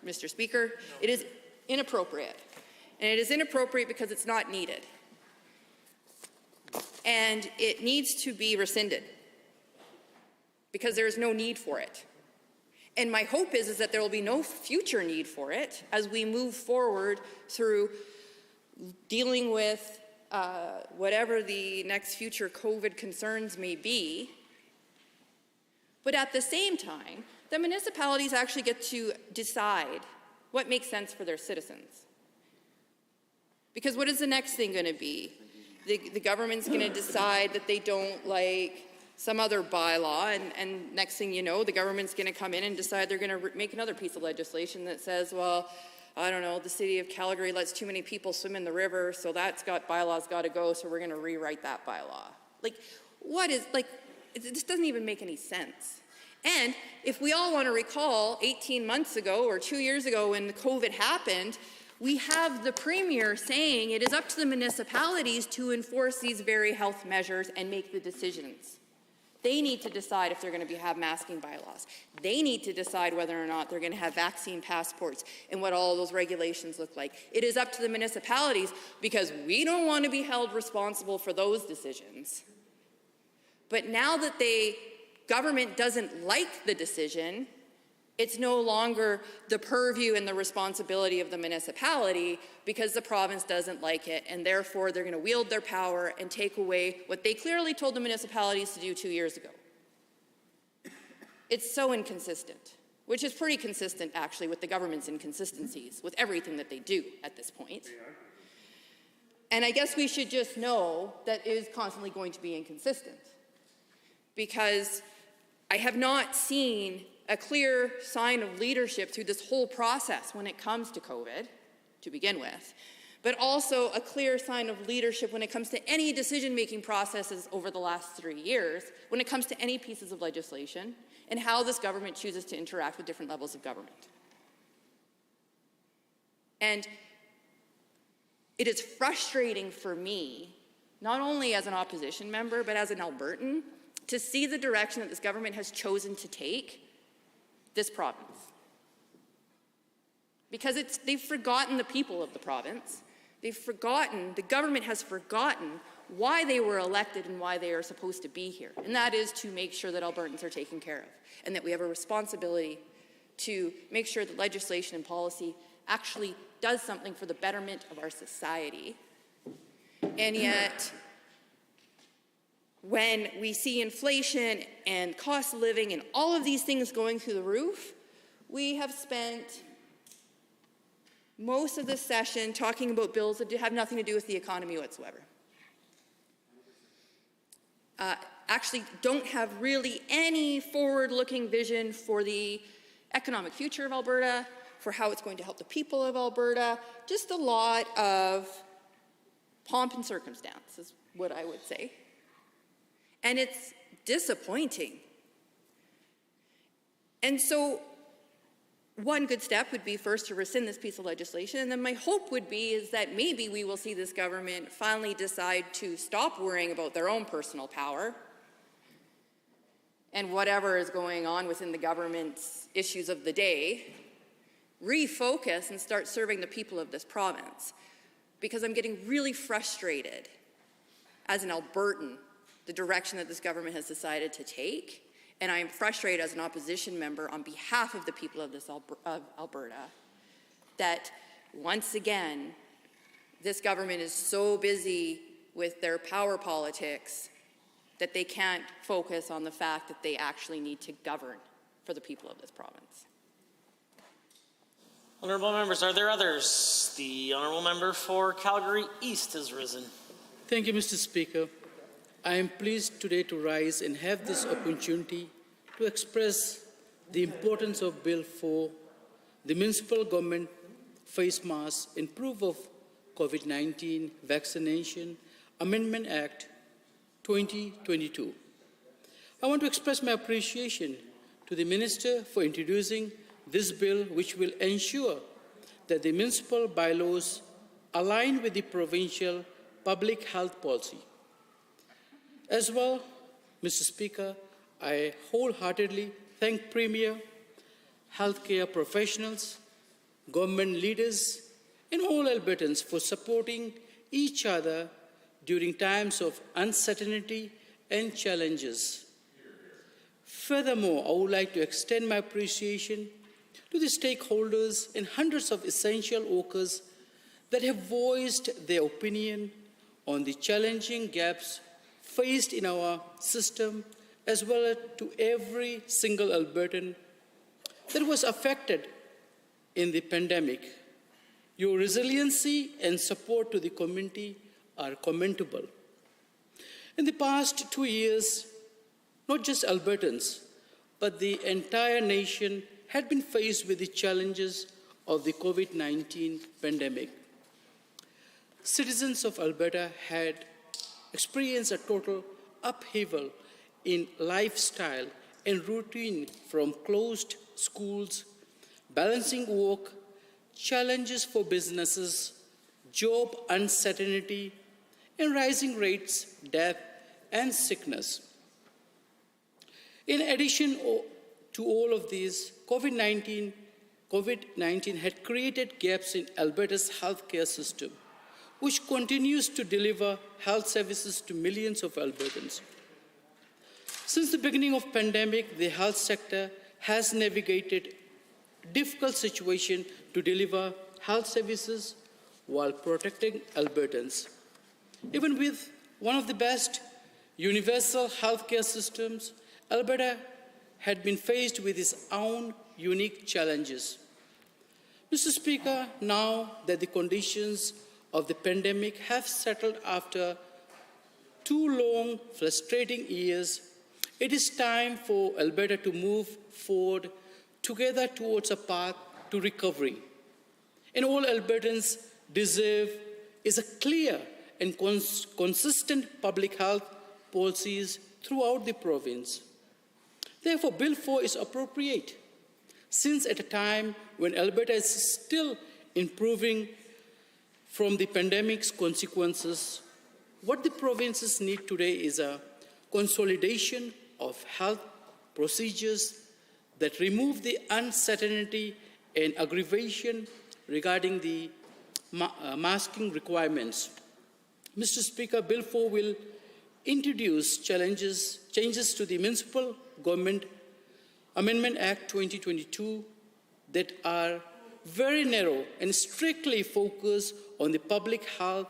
Mr. Speaker. It is inappropriate. And it is inappropriate because it's not needed. And it needs to be rescinded because there is no need for it. And my hope is that there will be no future need for it as we move forward through dealing with whatever the next future COVID concerns may be. But at the same time, the municipalities actually get to decide what makes sense for their citizens. Because what is the next thing going to be? The government's going to decide that they don't like some other bylaw, and next thing you know, the government's going to come in and decide they're going to make another piece of legislation that says, well, I don't know, the city of Calgary lets too many people swim in the river, so bylaws got to go, so we're going to rewrite that bylaw. This doesn't even make any sense. And if we all want to recall 18 months ago or 2 years ago when the COVID happened, we have the Premier saying it is up to the municipalities to enforce these very health measures and make the decisions. They need to decide if they're going to have masking bylaws. They need to decide whether or not they're going to have vaccine passports and what all of those regulations look like. It is up to the municipalities because we don't want to be held responsible for those decisions. But now that government doesn't like the decision, it's no longer the purview and the responsibility of the municipality because the province doesn't like it, and therefore they're going to wield their power and take away what they clearly told the municipalities to do 2 years ago. It's so inconsistent, which is pretty consistent actually with the government's inconsistencies, with everything that they do at this point. And I guess we should just know that it is constantly going to be inconsistent, because I have not seen a clear sign of leadership through this whole process when it comes to COVID, to begin with, but also a clear sign of leadership when it comes to any decision-making processes over the last 3 years, when it comes to any pieces of legislation, and how this government chooses to interact with different levels of government. And it is frustrating for me, not only as an opposition member, but as an Albertan, to see the direction that this government has chosen to take this province. Because they've forgotten the people of the province. The government has forgotten why they were elected and why they are supposed to be here. And that is to make sure that Albertans are taken care of, and that we have a responsibility to make sure that legislation and policy actually does something for the betterment of our society. And yet, when we see inflation and cost of living and all of these things going through the roof, we have spent most of the session talking about bills that have nothing to do with the economy whatsoever. Actually don't have really any forward-looking vision for the economic future of Alberta, for how it's going to help the people of Alberta. Just a lot of pomp and circumstance is what I would say. And it's disappointing. And so one good step would be first to rescind this piece of legislation, and then my hope would be is that maybe we will see this government finally decide to stop worrying about their own personal power and whatever is going on within the government's issues of the day, refocus and start serving the people of this province. Because I'm getting really frustrated as an Albertan, the direction that this government has decided to take, and I am frustrated as an opposition member on behalf of the people of of Alberta that once again, this government is so busy with their power politics that they can't focus on the fact that they actually need to govern for the people of this province. Honourable members, are there others? The honourable member for Calgary East has risen. Thank you, Mr. Speaker. I am pleased today to rise and have this opportunity to express the importance of Bill 4, the Municipal Government Face Mask in Proof of COVID-19 Vaccination Amendment Act 2022. I want to express my appreciation to the Minister for introducing this bill, which will ensure that the municipal bylaws align with the provincial public health policy. As well, Mr. Speaker, I wholeheartedly thank Premier, healthcare professionals, government leaders, and all Albertans for supporting each other during times of uncertainty and challenges. Furthermore, I would like to extend my appreciation to the stakeholders and hundreds of essential workers that have voiced their opinion on the challenging gaps faced in our system, as well as to every single Albertan that was affected in the pandemic. Your resiliency and support to the community are commendable. In the past 2 years, not just Albertans, but the entire nation had been faced with the challenges of the COVID-19 pandemic. Citizens of Alberta had experienced a total upheaval in lifestyle and routine, from closed schools, balancing work, challenges for businesses, job uncertainty, and rising rates, death, and sickness. In addition to all of these, COVID-19 had created gaps in Alberta's healthcare system, which continues to deliver health services to millions of Albertans. Since the beginning of the pandemic, the health sector has navigated a difficult situation to deliver health services while protecting Albertans. Even with one of the best universal healthcare systems, Alberta had been faced with its own unique challenges. Mr. Speaker, now that the conditions of the pandemic have settled after 2 long, frustrating years, it is time for Alberta to move forward together towards a path to recovery. And all Albertans deserve is a clear and consistent public health policies throughout the province. Therefore, Bill 4 is appropriate, since at a time when Alberta is still improving from the pandemic's consequences, what the provinces need today is a consolidation of health procedures that remove the uncertainty and aggravation regarding the masking requirements. Mr. Speaker, Bill 4 will introduce changes to the Municipal Government Amendment Act 2022 that are very narrow and strictly focused on the public health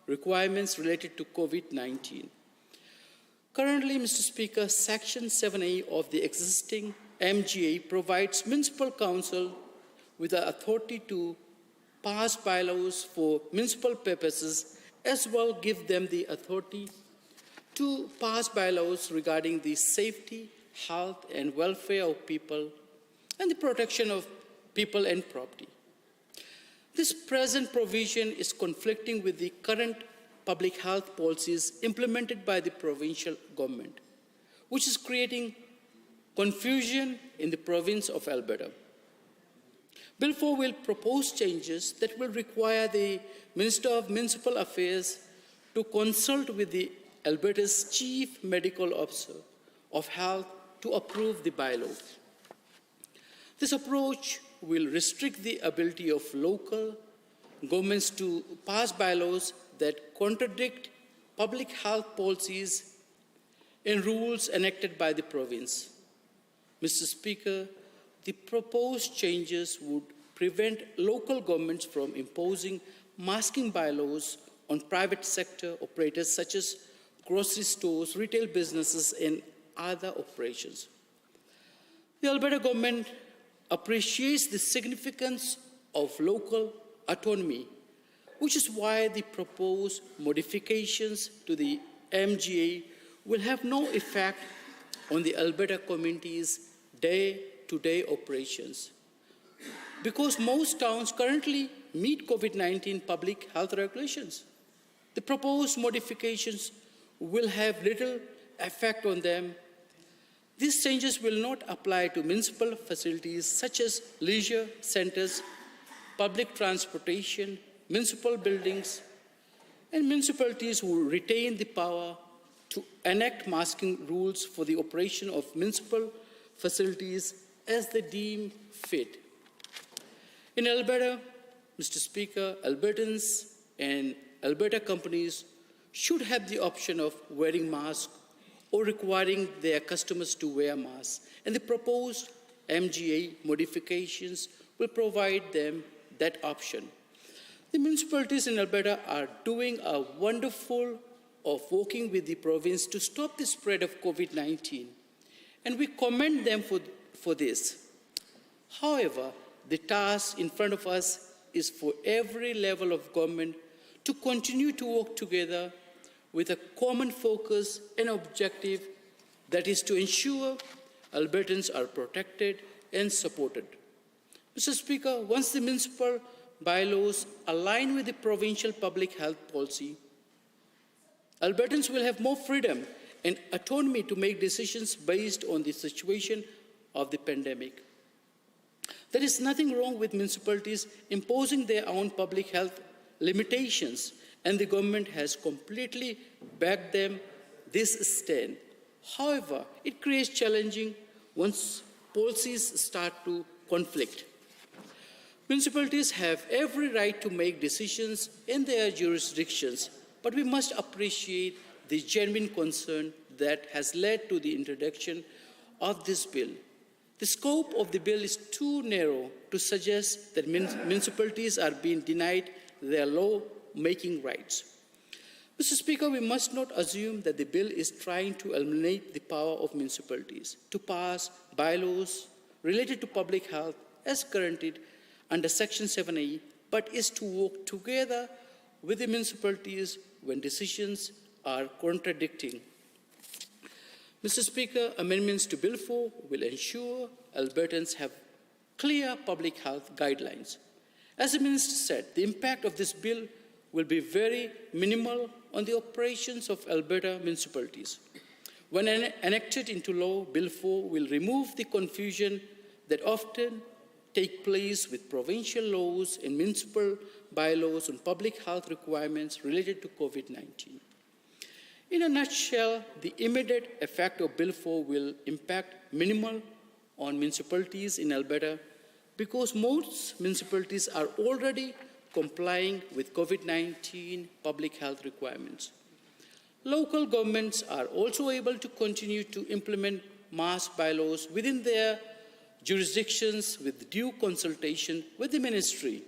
requirements related to COVID-19. Currently, Mr. Speaker, Section 7A of the existing MGA provides municipal council with the authority to pass bylaws for municipal purposes, as well give them the authority to pass bylaws regarding the safety, health, and welfare of people and the protection of people and property. This present provision is conflicting with the current public health policies implemented by the provincial government, which is creating confusion in the province of Alberta. Bill 4 will propose changes that will require the Minister of Municipal Affairs to consult with the Alberta's Chief Medical Officer of Health to approve the bylaw. This approach will restrict the ability of local governments to pass bylaws that contradict public health policies and rules enacted by the province. Mr. Speaker, the proposed changes would prevent local governments from imposing masking bylaws on private sector operators such as grocery stores, retail businesses, and other operations. The Alberta government appreciates the significance of local autonomy, which is why the proposed modifications to the MGA will have no effect on the Alberta community's day-to-day operations. Because most towns currently meet COVID-19 public health regulations, the proposed modifications will have little effect on them. These changes will not apply to municipal facilities such as leisure centers, public transportation, municipal buildings, and municipalities will retain the power to enact masking rules for the operation of municipal facilities as they deem fit. In Alberta, Mr. Speaker, Albertans and Alberta companies should have the option of wearing masks or requiring their customers to wear masks, and the proposed MGA modifications will provide them that option. The municipalities in Alberta are doing a wonderful of working with the province to stop the spread of COVID-19, and we commend them for this. However, the task in front of us is for every level of government to continue to work together with a common focus and objective, that is to ensure Albertans are protected and supported. Mr. Speaker, once the municipal bylaws align with the provincial public health policy, Albertans will have more freedom and autonomy to make decisions based on the situation of the pandemic. There is nothing wrong with municipalities imposing their own public health limitations, and the government has completely backed them this stand. However, it creates challenging once policies start to conflict. Municipalities have every right to make decisions in their jurisdictions, but we must appreciate the genuine concern that has led to the introduction of this bill. The scope of the bill is too narrow to suggest that municipalities are being denied their law-making rights. Mr. Speaker, we must not assume that the bill is trying to eliminate the power of municipalities to pass bylaws related to public health as guaranteed under Section 7A, but is to work together with the municipalities when decisions are contradicting. Mr. Speaker, amendments to Bill 4 will ensure Albertans have clear public health guidelines. As the Minister said, the impact of this bill will be very minimal on the operations of Alberta municipalities. When enacted into law, Bill 4 will remove the confusion that often take place with provincial laws and municipal bylaws on public health requirements related to COVID-19. In a nutshell, the immediate effect of Bill 4 will impact minimal on municipalities in Alberta because most municipalities are already complying with COVID-19 public health requirements. Local governments are also able to continue to implement mask bylaws within their jurisdictions with due consultation with the ministry.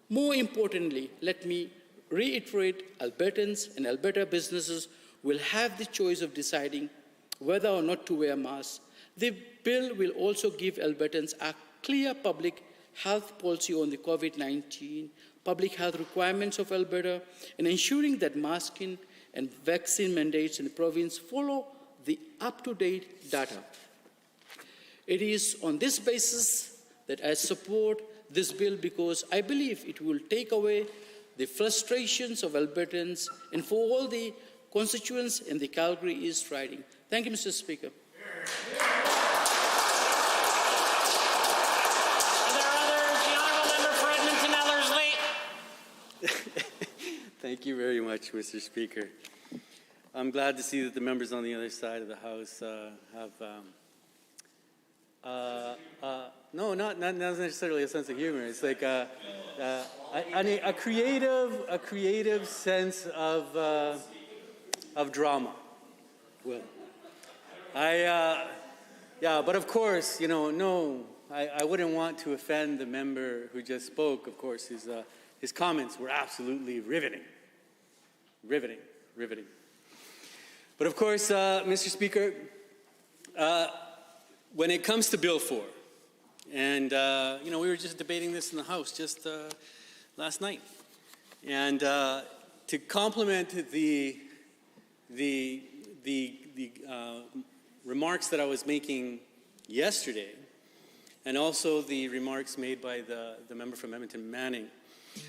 More importantly, let me reiterate, Albertans and Alberta businesses will have the choice of deciding whether or not to wear masks. The bill will also give Albertans a clear public health policy on the COVID-19 public health requirements of Alberta and ensuring that masking and vaccine mandates in the province follow the up-to-date data. It is on this basis that I support this bill because I believe it will take away the frustrations of Albertans and for all the constituents in the Calgary East riding. Thank you, Mr. Speaker. Thank you very much, Mr. Speaker. I'm glad to see that the members on the other side of the House not necessarily a sense of humor. It's like a creative sense of drama. Well, but of course, I wouldn't want to offend the member who just spoke. Of course, his comments were absolutely riveting. But of course, Mr. Speaker, when it comes to Bill 4, and we were just debating this in the House just last night, and to complement the remarks that I was making yesterday, and also the remarks made by the member from Edmonton, Manning,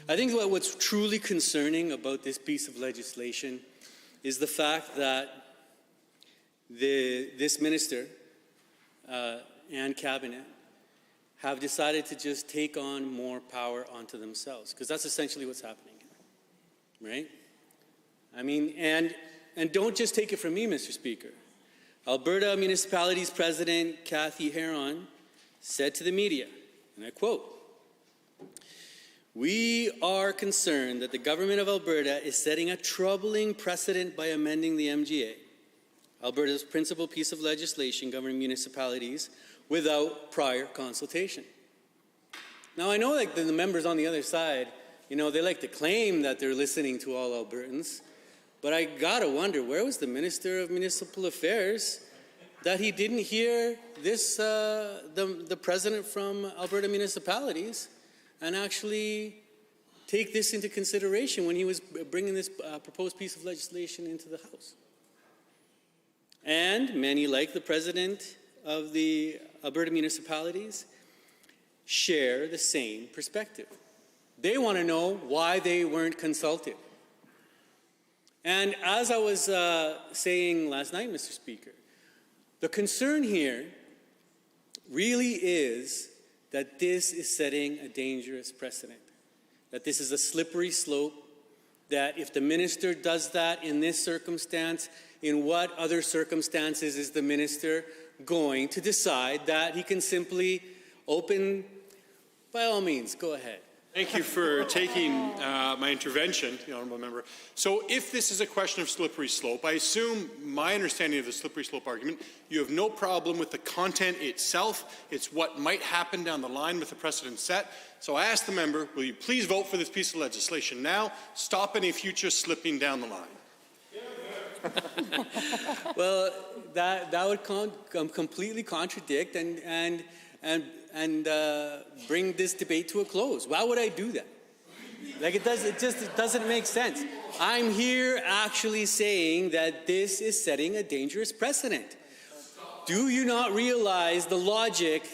I think what's truly concerning about this piece of legislation is the fact that this minister and cabinet have decided to just take on more power onto themselves, because that's essentially what's happening here, right? I mean, and don't just take it from me, Mr. Speaker. Alberta Municipality's President, Kathy Heron, said to the media, and I quote, "We are concerned that the government of Alberta is setting a troubling precedent by amending the MGA, Alberta's principal piece of legislation governing municipalities, without prior consultation." Now, I know the members on the other side, they like to claim that they're listening to all Albertans, but I gotta wonder, where was the Minister of Municipal Affairs that he didn't hear this, the president from Alberta Municipalities, and actually take this into consideration when he was bringing this proposed piece of legislation into the House? And many, like the president of the Alberta Municipalities, share the same perspective. They want to know why they weren't consulted. And as I was saying last night, Mr. Speaker, the concern here really is that this is setting a dangerous precedent, that this is a slippery slope, that if the minister does that in this circumstance, in what other circumstances is the minister going to decide that he can simply open? By all means, go ahead. Thank you for taking my intervention, the honourable member. So if this is a question of slippery slope, I assume my understanding of the slippery slope argument, you have no problem with the content itself. It's what might happen down the line with the precedent set. So I ask the member, will you please vote for this piece of legislation now? Stop any future slipping down the line. Well, that would completely contradict and bring this debate to a close. Why would I do that? It doesn't make sense. I'm here actually saying that this is setting a dangerous precedent. Do you not realize the logic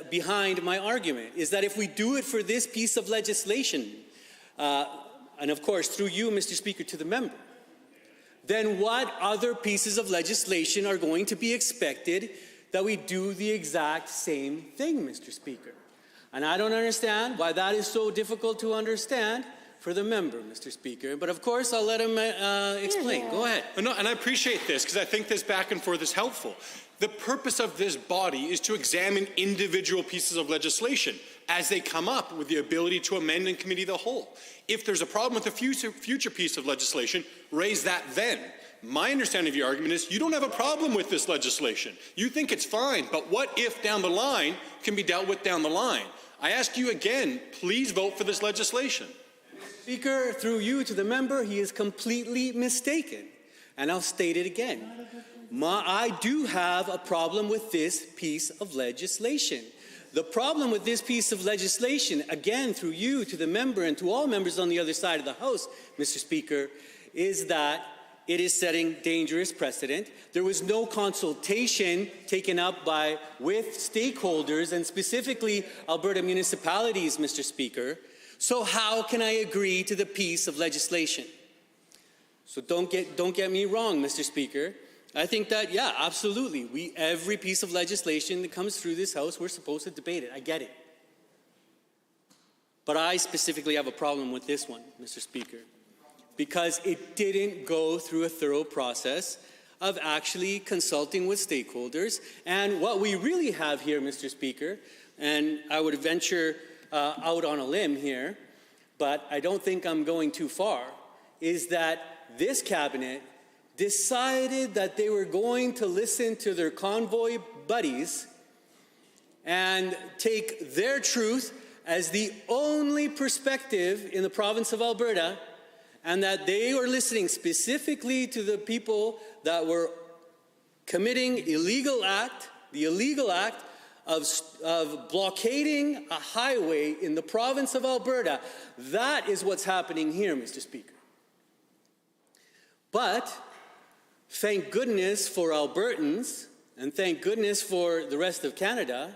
behind my argument is that if we do it for this piece of legislation, and of course through you, Mr. Speaker, to the member, then what other pieces of legislation are going to be expected that we do the exact same thing, Mr. Speaker? And I don't understand why that is so difficult to understand for the member, Mr. Speaker. But of course, I'll let him explain. Go ahead. No, and I appreciate this because I think this back and forth is helpful. The purpose of this body is to examine individual pieces of legislation as they come up with the ability to amend in committee the whole. If there's a problem with a future piece of legislation, raise that then. My understanding of your argument is you don't have a problem with this legislation. You think it's fine, but what if down the line can be dealt with down the line? I ask you again, please vote for this legislation. Speaker, through you to the member, he is completely mistaken. And I'll state it again. I do have a problem with this piece of legislation. The problem with this piece of legislation, again, through you, to the member, and to all members on the other side of the House, Mr. Speaker, is that it is setting dangerous precedent. There was no consultation taken up with stakeholders, and specifically Alberta municipalities, Mr. Speaker. So how can I agree to the piece of legislation? So don't get me wrong, Mr. Speaker. I think that, yeah, absolutely. Every piece of legislation that comes through this House, we're supposed to debate it. I get it. But I specifically have a problem with this one, Mr. Speaker, because it didn't go through a thorough process of actually consulting with stakeholders. And what we really have here, Mr. Speaker, and I would venture out on a limb here, but I don't think I'm going too far, is that this cabinet decided that they were going to listen to their convoy buddies and take their truth as the only perspective in the province of Alberta, and that they were listening specifically to the people that were committing the illegal act of blockading a highway in the province of Alberta. That is what's happening here, Mr. Speaker. But thank goodness for Albertans, and thank goodness for the rest of Canada,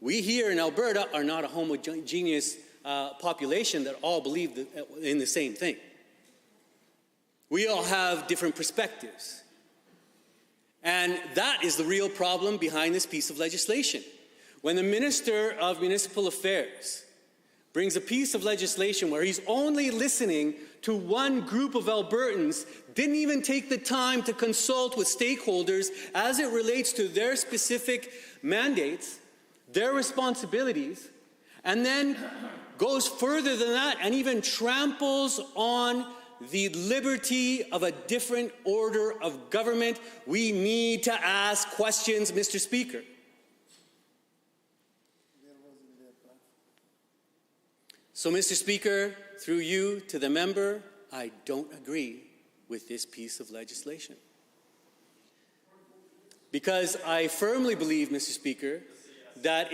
we here in Alberta are not a homogeneous population that all believe in the same thing. We all have different perspectives. And that is the real problem behind this piece of legislation. When the Minister of Municipal Affairs brings a piece of legislation where he's only listening to one group of Albertans, didn't even take the time to consult with stakeholders as it relates to their specific mandates, their responsibilities, and then goes further than that and even tramples on the liberty of a different order of government, we need to ask questions, Mr. Speaker. So, Mr. Speaker, through you to the member, I don't agree with this piece of legislation. Because I firmly believe, Mr. Speaker, that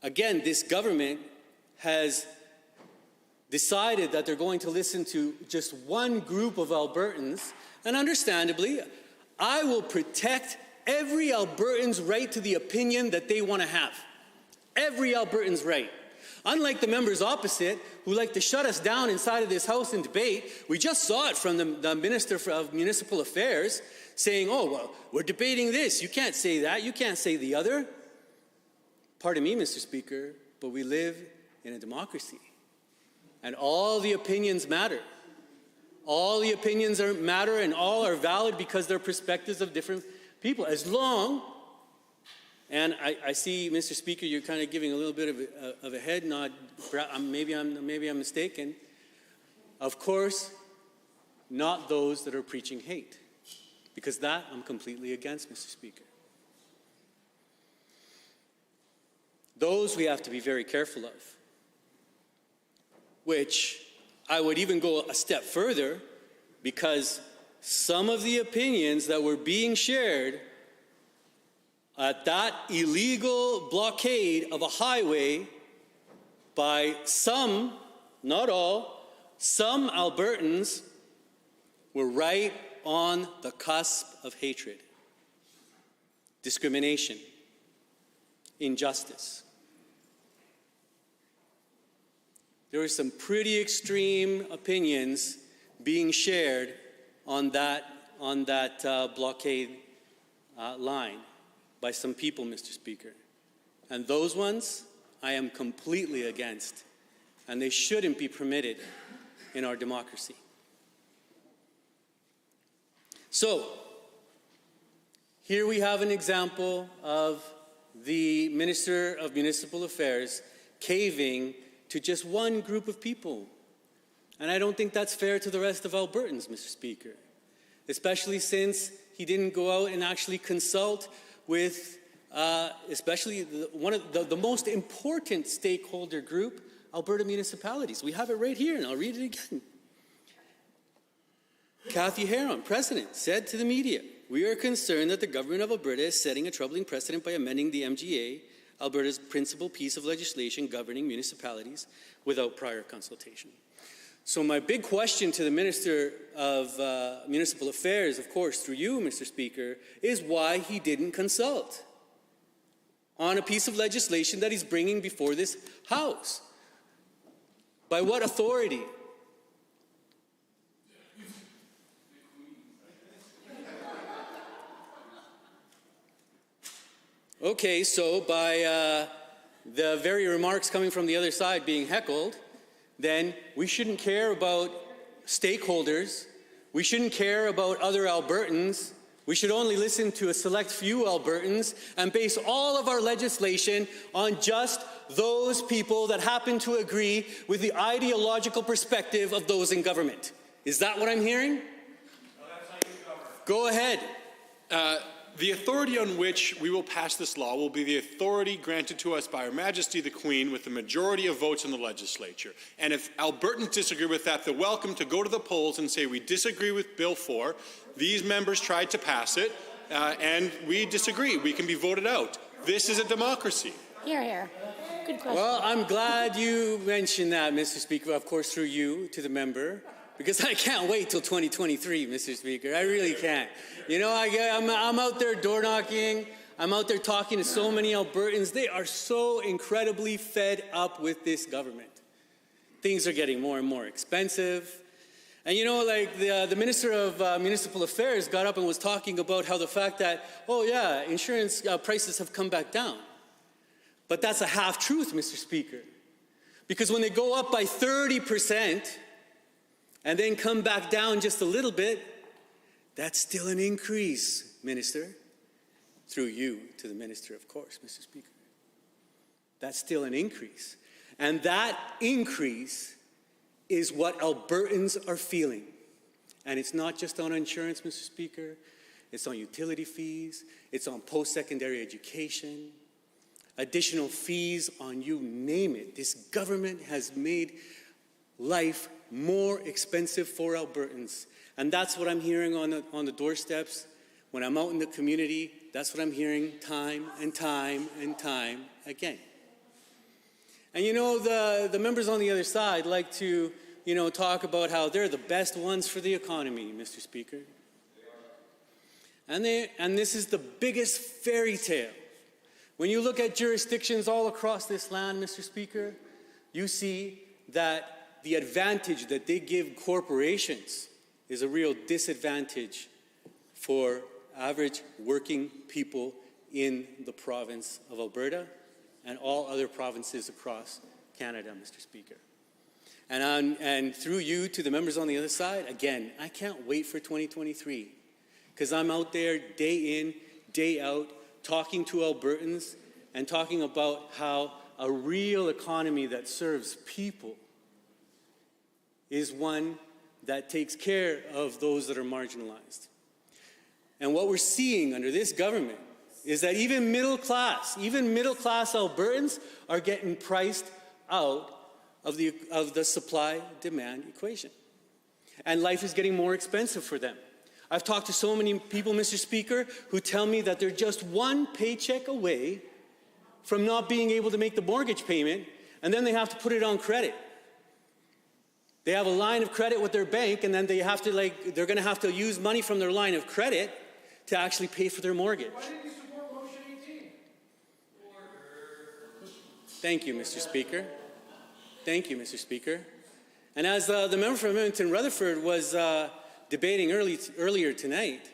again, this government has decided that they're going to listen to just one group of Albertans, and understandably, I will protect every Albertan's right to the opinion that they want to have. Every Albertan's right. Unlike the members opposite, who like to shut us down inside of this House in debate, we just saw it from the Minister of Municipal Affairs saying, oh, well, we're debating this. You can't say that. You can't say the other. Pardon me, Mr. Speaker, but we live in a democracy. And all the opinions matter. All the opinions matter, and all are valid because they're perspectives of different people. As long, and I see, Mr. Speaker, you're kind of giving a little bit of a head nod. Maybe I'm mistaken. Of course, not those that are preaching hate, because that I'm completely against, Mr. Speaker. Those we have to be very careful of. Which I would even go a step further, because some of the opinions that were being shared at that illegal blockade of a highway by some, not all, some Albertans were right on the cusp of hatred, discrimination, injustice. There were some pretty extreme opinions being shared on that blockade line by some people, Mr. Speaker. And those ones I am completely against, and they shouldn't be permitted in our democracy. So, here we have an example of the Minister of Municipal Affairs caving to just one group of people. And I don't think that's fair to the rest of Albertans, Mr. Speaker, especially since he didn't go out and actually consult with especially one of the most important stakeholder group, Alberta municipalities. We have it right here, and I'll read it again. Kathy Harron, President, said to the media, "We are concerned that the government of Alberta is setting a troubling precedent by amending the MGA, Alberta's principal piece of legislation governing municipalities, without prior consultation." So my big question to the Minister of Municipal Affairs, of course, through you, Mr. Speaker, is why he didn't consult on a piece of legislation that he's bringing before this House. By what authority? Okay, so by the very remarks coming from the other side being heckled, then we shouldn't care about stakeholders. We shouldn't care about other Albertans. We should only listen to a select few Albertans and base all of our legislation on just those people that happen to agree with the ideological perspective of those in government. Is that what I'm hearing? No, that's how you govern. Go ahead. The authority on which we will pass this law will be the authority granted to us by Her Majesty the Queen with the majority of votes in the legislature. And if Albertans disagree with that, they're welcome to go to the polls and say, we disagree with Bill 4. These members tried to pass it, and we disagree. We can be voted out. This is a democracy. Here, here. Good question. Well, I'm glad you mentioned that, Mr. Speaker, of course, through you to the member. Because I can't wait till 2023, Mr. Speaker. I really can't. You know, I'm out there door knocking. I'm out there talking to so many Albertans. They are so incredibly fed up with this government. Things are getting more and more expensive. And you know, like the Minister of Municipal Affairs got up and was talking about how the fact that, oh yeah, insurance prices have come back down. But that's a half-truth, Mr. Speaker. Because when they go up by 30%, and then come back down just a little bit, that's still an increase, Minister. Through you to the Minister, of course, Mr. Speaker. That's still an increase. And that increase is what Albertans are feeling. And it's not just on insurance, Mr. Speaker. It's on utility fees. It's on post-secondary education. Additional fees on you name it. This government has made life more expensive for Albertans. And that's what I'm hearing on the doorsteps. When I'm out in the community, that's what I'm hearing time and time and time again. And you know, the members on the other side like to, you know, talk about how they're the best ones for the economy, Mr. Speaker. And this is the biggest fairy tale. When you look at jurisdictions all across this land, Mr. Speaker, you see that the advantage that they give corporations is a real disadvantage for average working people in the province of Alberta and all other provinces across Canada, Mr. Speaker. And through you to the members on the other side, again, I can't wait for 2023 because I'm out there day in, day out, talking to Albertans and talking about how a real economy that serves people is one that takes care of those that are marginalized. And what we're seeing under this government is that even middle-class Albertans are getting priced out of the supply-demand equation. And life is getting more expensive for them. I've talked to so many people, Mr. Speaker, who tell me that they're just one paycheck away from not being able to make the mortgage payment, and then they have to put it on credit. They have a line of credit with their bank, and then they're going to have to use money from their line of credit to actually pay for their mortgage. Why didn't you support motion 18? Thank you, Mr. Speaker. Thank you, Mr. Speaker. And as the member from Edmonton Rutherford was debating earlier tonight,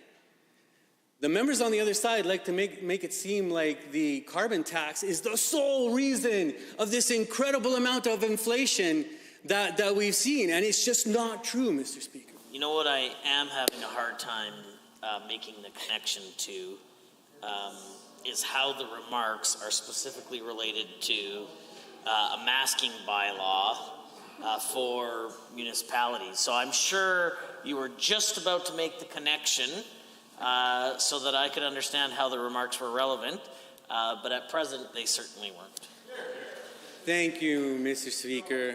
the members on the other side like to make it seem like the carbon tax is the sole reason of this incredible amount of inflation that we've seen, and it's just not true, Mr. Speaker. You know what I am having a hard time making the connection to is how the remarks are specifically related to a masking bylaw for municipalities. So I'm sure you were just about to make the connection so that I could understand how the remarks were relevant, but at present they certainly weren't. Thank you, Mr. Speaker.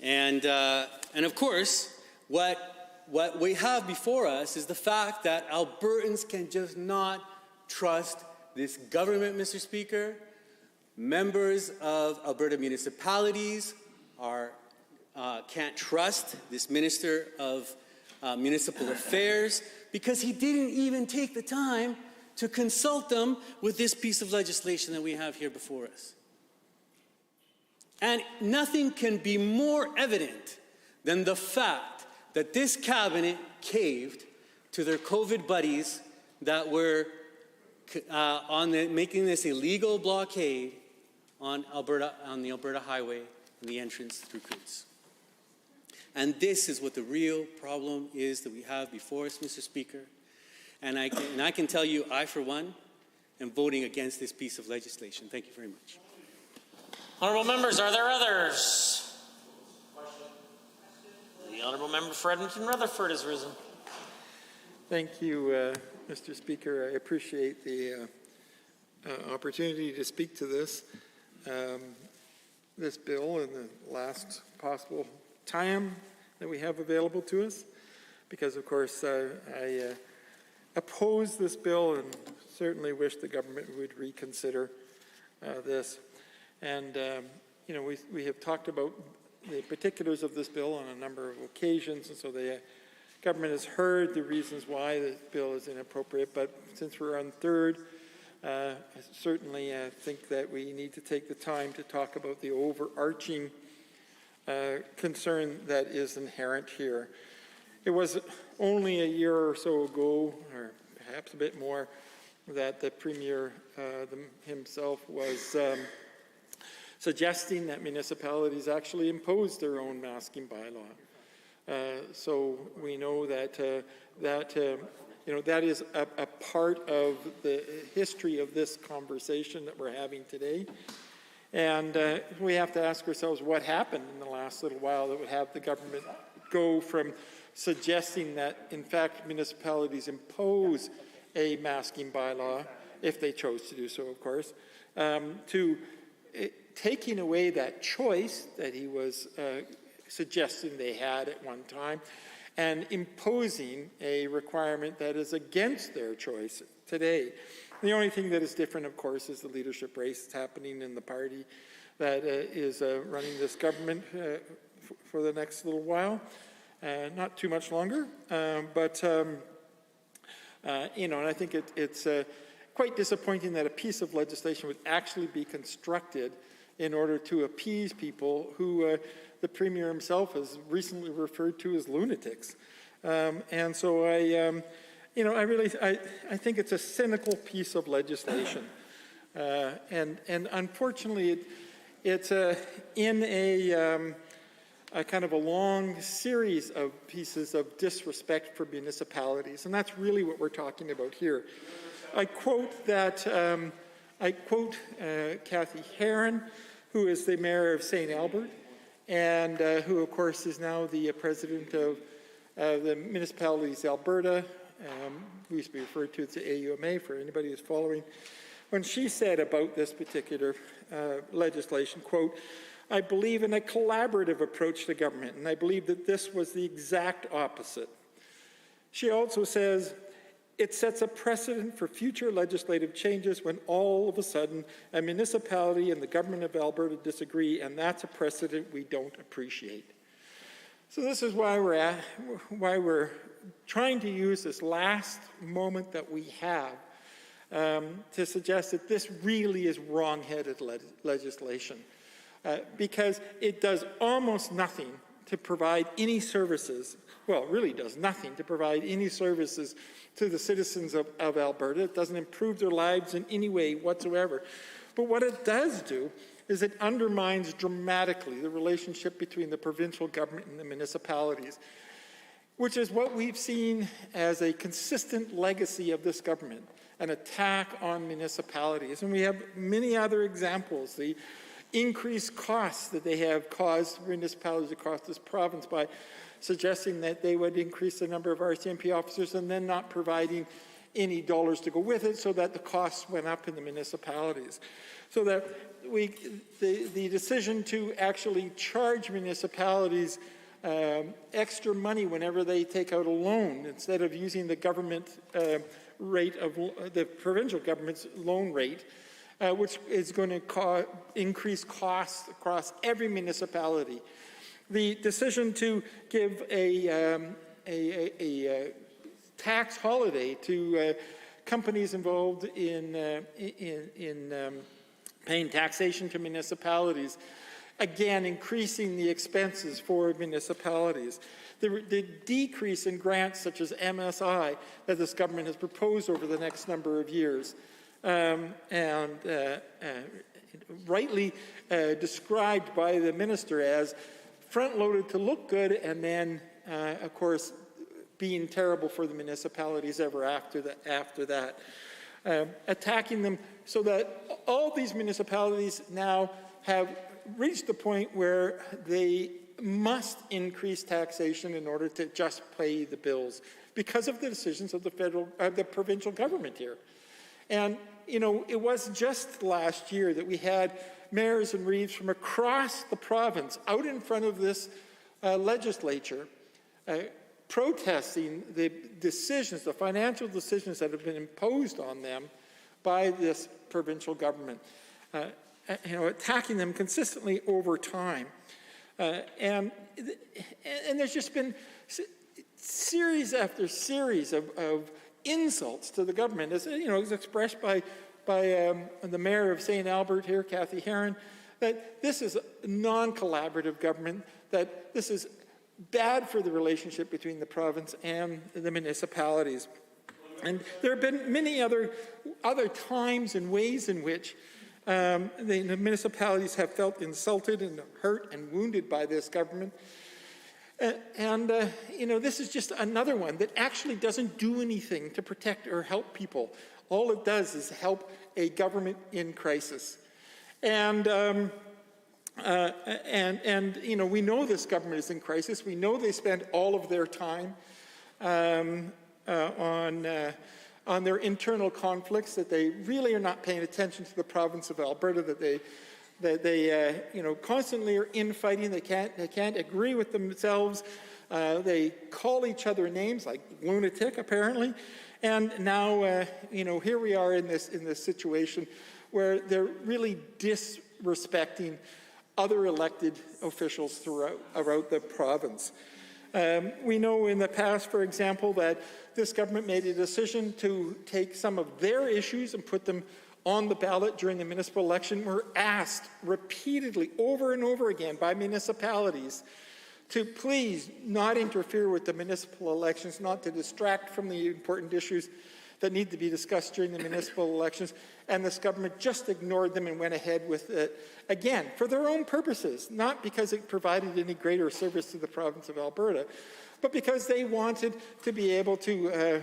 And of course, what what we have before us is the fact that Albertans can just not trust this government, Mr. Speaker. Members of Alberta municipalities can't trust this Minister of Municipal Affairs because he didn't even take the time to consult them with this piece of legislation that we have here before us. And nothing can be more evident than the fact that this cabinet caved to their COVID buddies that were making this illegal blockade on the Alberta highway and the entrance through Coutts. And this is what the real problem is that we have before us, Mr. Speaker. And I can tell you, I, for one, am voting against this piece of legislation. Thank you very much. Honourable members, are there others? The Honourable Member for Edmonton Rutherford has risen. Thank you, Mr. Speaker. I appreciate the opportunity to speak to this bill in the last possible time that we have available to us, because of course I oppose this bill and certainly wish the government would reconsider this. And you know, we have talked about the particulars of this bill on a number of occasions, and so the government has heard the reasons why the bill is inappropriate. But since we're on third, I certainly think that we need to take the time to talk about the overarching concern that is inherent here. It was only a year or so ago, or perhaps a bit more, that the Premier himself was suggesting that municipalities actually impose their own masking bylaw. So we know that you know, that is a part of the history of this conversation that we're having today. And we have to ask ourselves what happened in the last little while that would have the government go from suggesting that, in fact, municipalities impose a masking bylaw, if they chose to do so, of course, to taking away that choice that he was suggesting they had at one time, and imposing a requirement that is against their choice today. The only thing that is different, of course, is the leadership race that's happening in the party that is running this government for the next little while. Not too much longer, but you know, and I think it's quite disappointing that a piece of legislation would actually be constructed in order to appease people who the Premier himself has recently referred to as lunatics. And so you know, I think it's a cynical piece of legislation. And unfortunately, it's in a kind of a long series of pieces of disrespect for municipalities, and that's really what we're talking about here. I quote Kathy Heron, who is the mayor of St. Albert, and who, of course, is now the president of the Municipalities Alberta. We used to be referred to as the AUMA for anybody who's following. When she said about this particular legislation, quote, "I believe in a collaborative approach to government, and I believe that this was the exact opposite." She also says, "It sets a precedent for future legislative changes when all of a sudden a municipality and the government of Alberta disagree, and that's a precedent we don't appreciate." So this is why we're trying to use this last moment that we have to suggest that this really is wrong-headed legislation. Because it does almost nothing to provide any services, well, it really does nothing to provide any services to the citizens of Alberta. It doesn't improve their lives in any way whatsoever. But what it does do is it undermines dramatically the relationship between the provincial government and the municipalities, which is what we've seen as a consistent legacy of this government, an attack on municipalities. And we have many other examples. The increased costs that they have caused municipalities across this province by suggesting that they would increase the number of RCMP officers and then not providing any dollars to go with it, so that the costs went up in the municipalities. So that the decision to actually charge municipalities extra money whenever they take out a loan instead of using the government rate of the provincial government's loan rate, which is going to increase costs across every municipality. The decision to give a tax holiday to companies involved in paying taxation to municipalities, again increasing the expenses for municipalities. The decrease in grants such as MSI that this government has proposed over the next number of years, rightly described by the minister as front-loaded to look good, and then, of course, being terrible for the municipalities ever after that. Attacking them so that all these municipalities now have reached the point where they must increase taxation in order to just pay the bills because of the decisions of the provincial government here. And, you know, it wasn't just last year that we had mayors and reeves from across the province out in front of this legislature protesting the decisions, the financial decisions that have been imposed on them by this provincial government, attacking them consistently over time. And there's just been series after series of insults to the government, as you know, as expressed by the mayor of St. Albert here, Kathy Heron, that this is a non-collaborative government, that this is bad for the relationship between the province and the municipalities. And there have been many other times and ways in which the municipalities have felt insulted and hurt and wounded by this government. This is just another one that actually doesn't do anything to protect or help people. All it does is help a government in crisis. And we know this government is in crisis. We know they spend all of their time on their internal conflicts, that they really are not paying attention to the province of Alberta, that they constantly are infighting. They can't agree with themselves. They call each other names like lunatic, apparently. And now, here we are in this situation where they're really disrespecting other elected officials throughout the province. We know in the past, for example, that this government made a decision to take some of their issues and put them on the ballot during the municipal election. We're asked repeatedly, over and over again, by municipalities to please not interfere with the municipal elections, not to distract from the important issues that need to be discussed during the municipal elections. And this government just ignored them and went ahead with it, again, for their own purposes, not because it provided any greater service to the province of Alberta, but because they wanted to be able to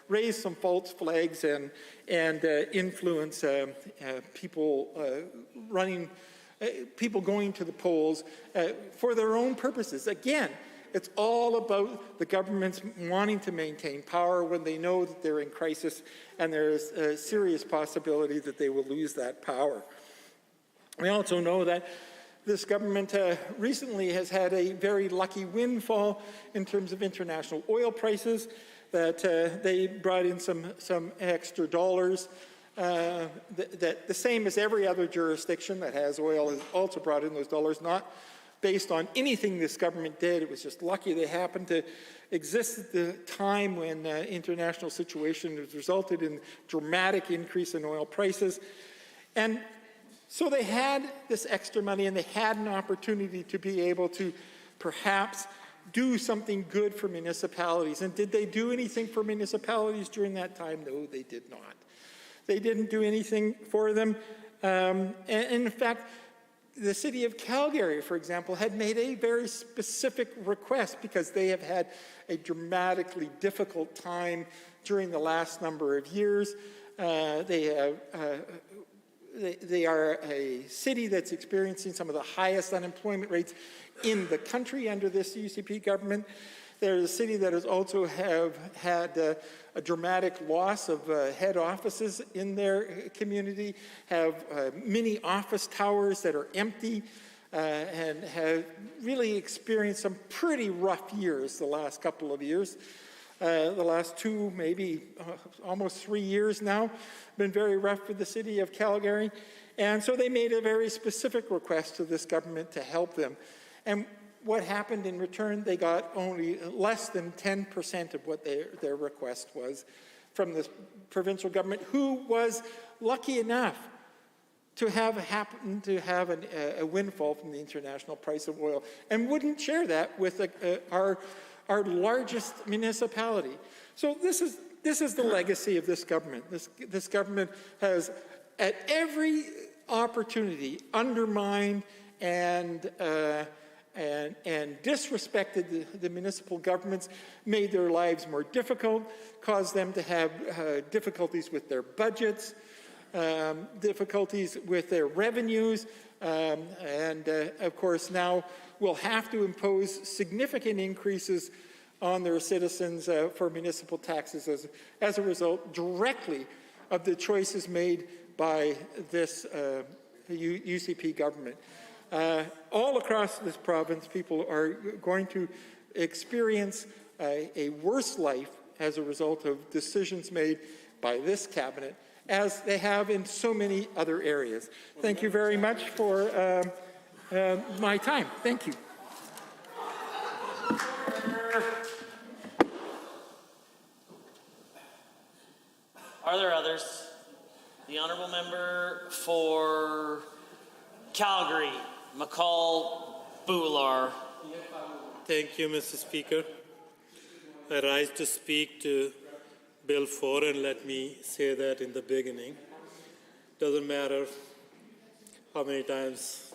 raise some false flags and influence people people going to the polls for their own purposes. Again, it's all about the governments wanting to maintain power when they know that they're in crisis and there's a serious possibility that they will lose that power. We also know that this government recently has had a very lucky windfall in terms of international oil prices, that they brought in some extra dollars. That the same as every other jurisdiction that has oil has also brought in those dollars, not based on anything this government did. It was just lucky they happened to exist at the time when international situation has resulted in dramatic increase in oil prices. And so they had this extra money and they had an opportunity to be able to perhaps do something good for municipalities. And did they do anything for municipalities during that time? No, they did not. They didn't do anything for them. And in fact, the city of Calgary, for example, had made a very specific request because they have had a dramatically difficult time during the last number of years. They are a city that's experiencing some of the highest unemployment rates in the country under this UCP government. They're a city that has also had a dramatic loss of head offices in their community, have many office towers that are empty. and have really experienced some pretty rough years the last couple of years. The last two, maybe almost 3 years now, been very rough for the city of Calgary. And so they made a very specific request to this government to help them. And what happened in return, they got only less than 10% of what their request was from the provincial government, who was lucky enough to have happened to have a windfall from the international price of oil, and wouldn't share that with our largest municipality. So this is the legacy of this government. This government has, at every opportunity, undermined and disrespected the municipal governments, made their lives more difficult, caused them to have difficulties with their budgets, difficulties with their revenues, and of course now will have to impose significant increases on their citizens for municipal taxes as a result directly of the choices made by this UCP government. All across this province, people are going to experience a worse life as a result of decisions made by this cabinet, as they have in so many other areas. Thank you very much for my time. Thank you. Are there others? The honourable member for Calgary, McCall-Boular. Thank you, Mr. Speaker. I rise to speak to Bill 4, and let me say that in the beginning. Doesn't matter how many times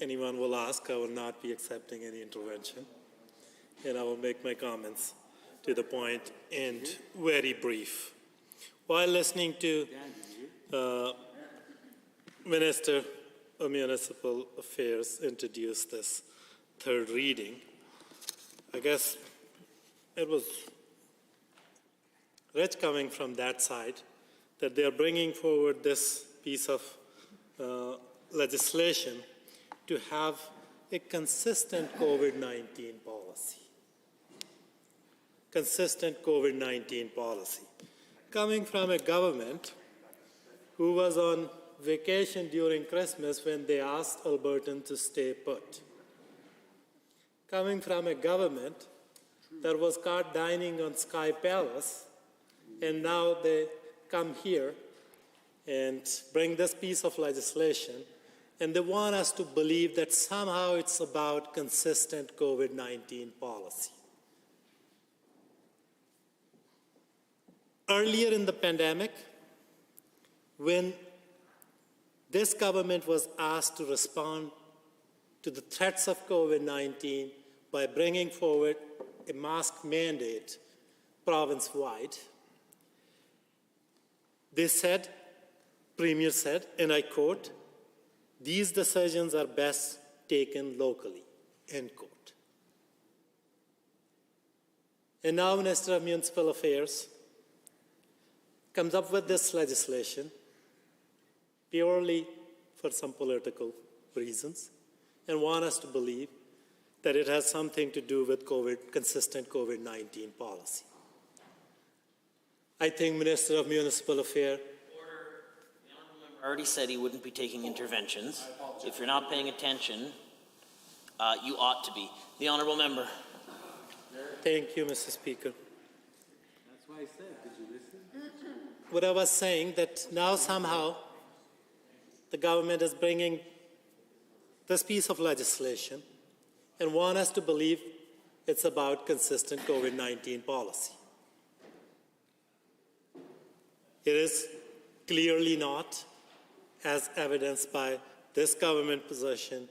anyone will ask, I will not be accepting any intervention. And I will make my comments to the point and very brief. While listening to Minister of Municipal Affairs introduce this third reading, I guess it was rich coming from that side that they are bringing forward this piece of legislation to have a consistent COVID-19 policy. Consistent COVID-19 policy. Coming from a government who was on vacation during Christmas when they asked Albertans to stay put. Coming from a government that was caught dining on Sky Palace, and now they come here and bring this piece of legislation, and they want us to believe that somehow it's about consistent COVID-19 policy. Earlier in the pandemic, when this government was asked to respond to the threats of COVID-19 by bringing forward a mask mandate province-wide, they said, Premier said, and I quote, "These decisions are best taken locally," end quote. And now Minister of Municipal Affairs comes up with this legislation purely for some political reasons and want us to believe that it has something to do with consistent COVID-19 policy. I think Minister of Municipal Affairs Already said he wouldn't be taking interventions. If you're not paying attention, you ought to be. The honourable member. Thank you, Mr. Speaker. That's why I said, did you listen? What I was saying, that now somehow the government is bringing this piece of legislation and want us to believe it's about consistent COVID-19 policy. It is clearly not, as evidenced by this government position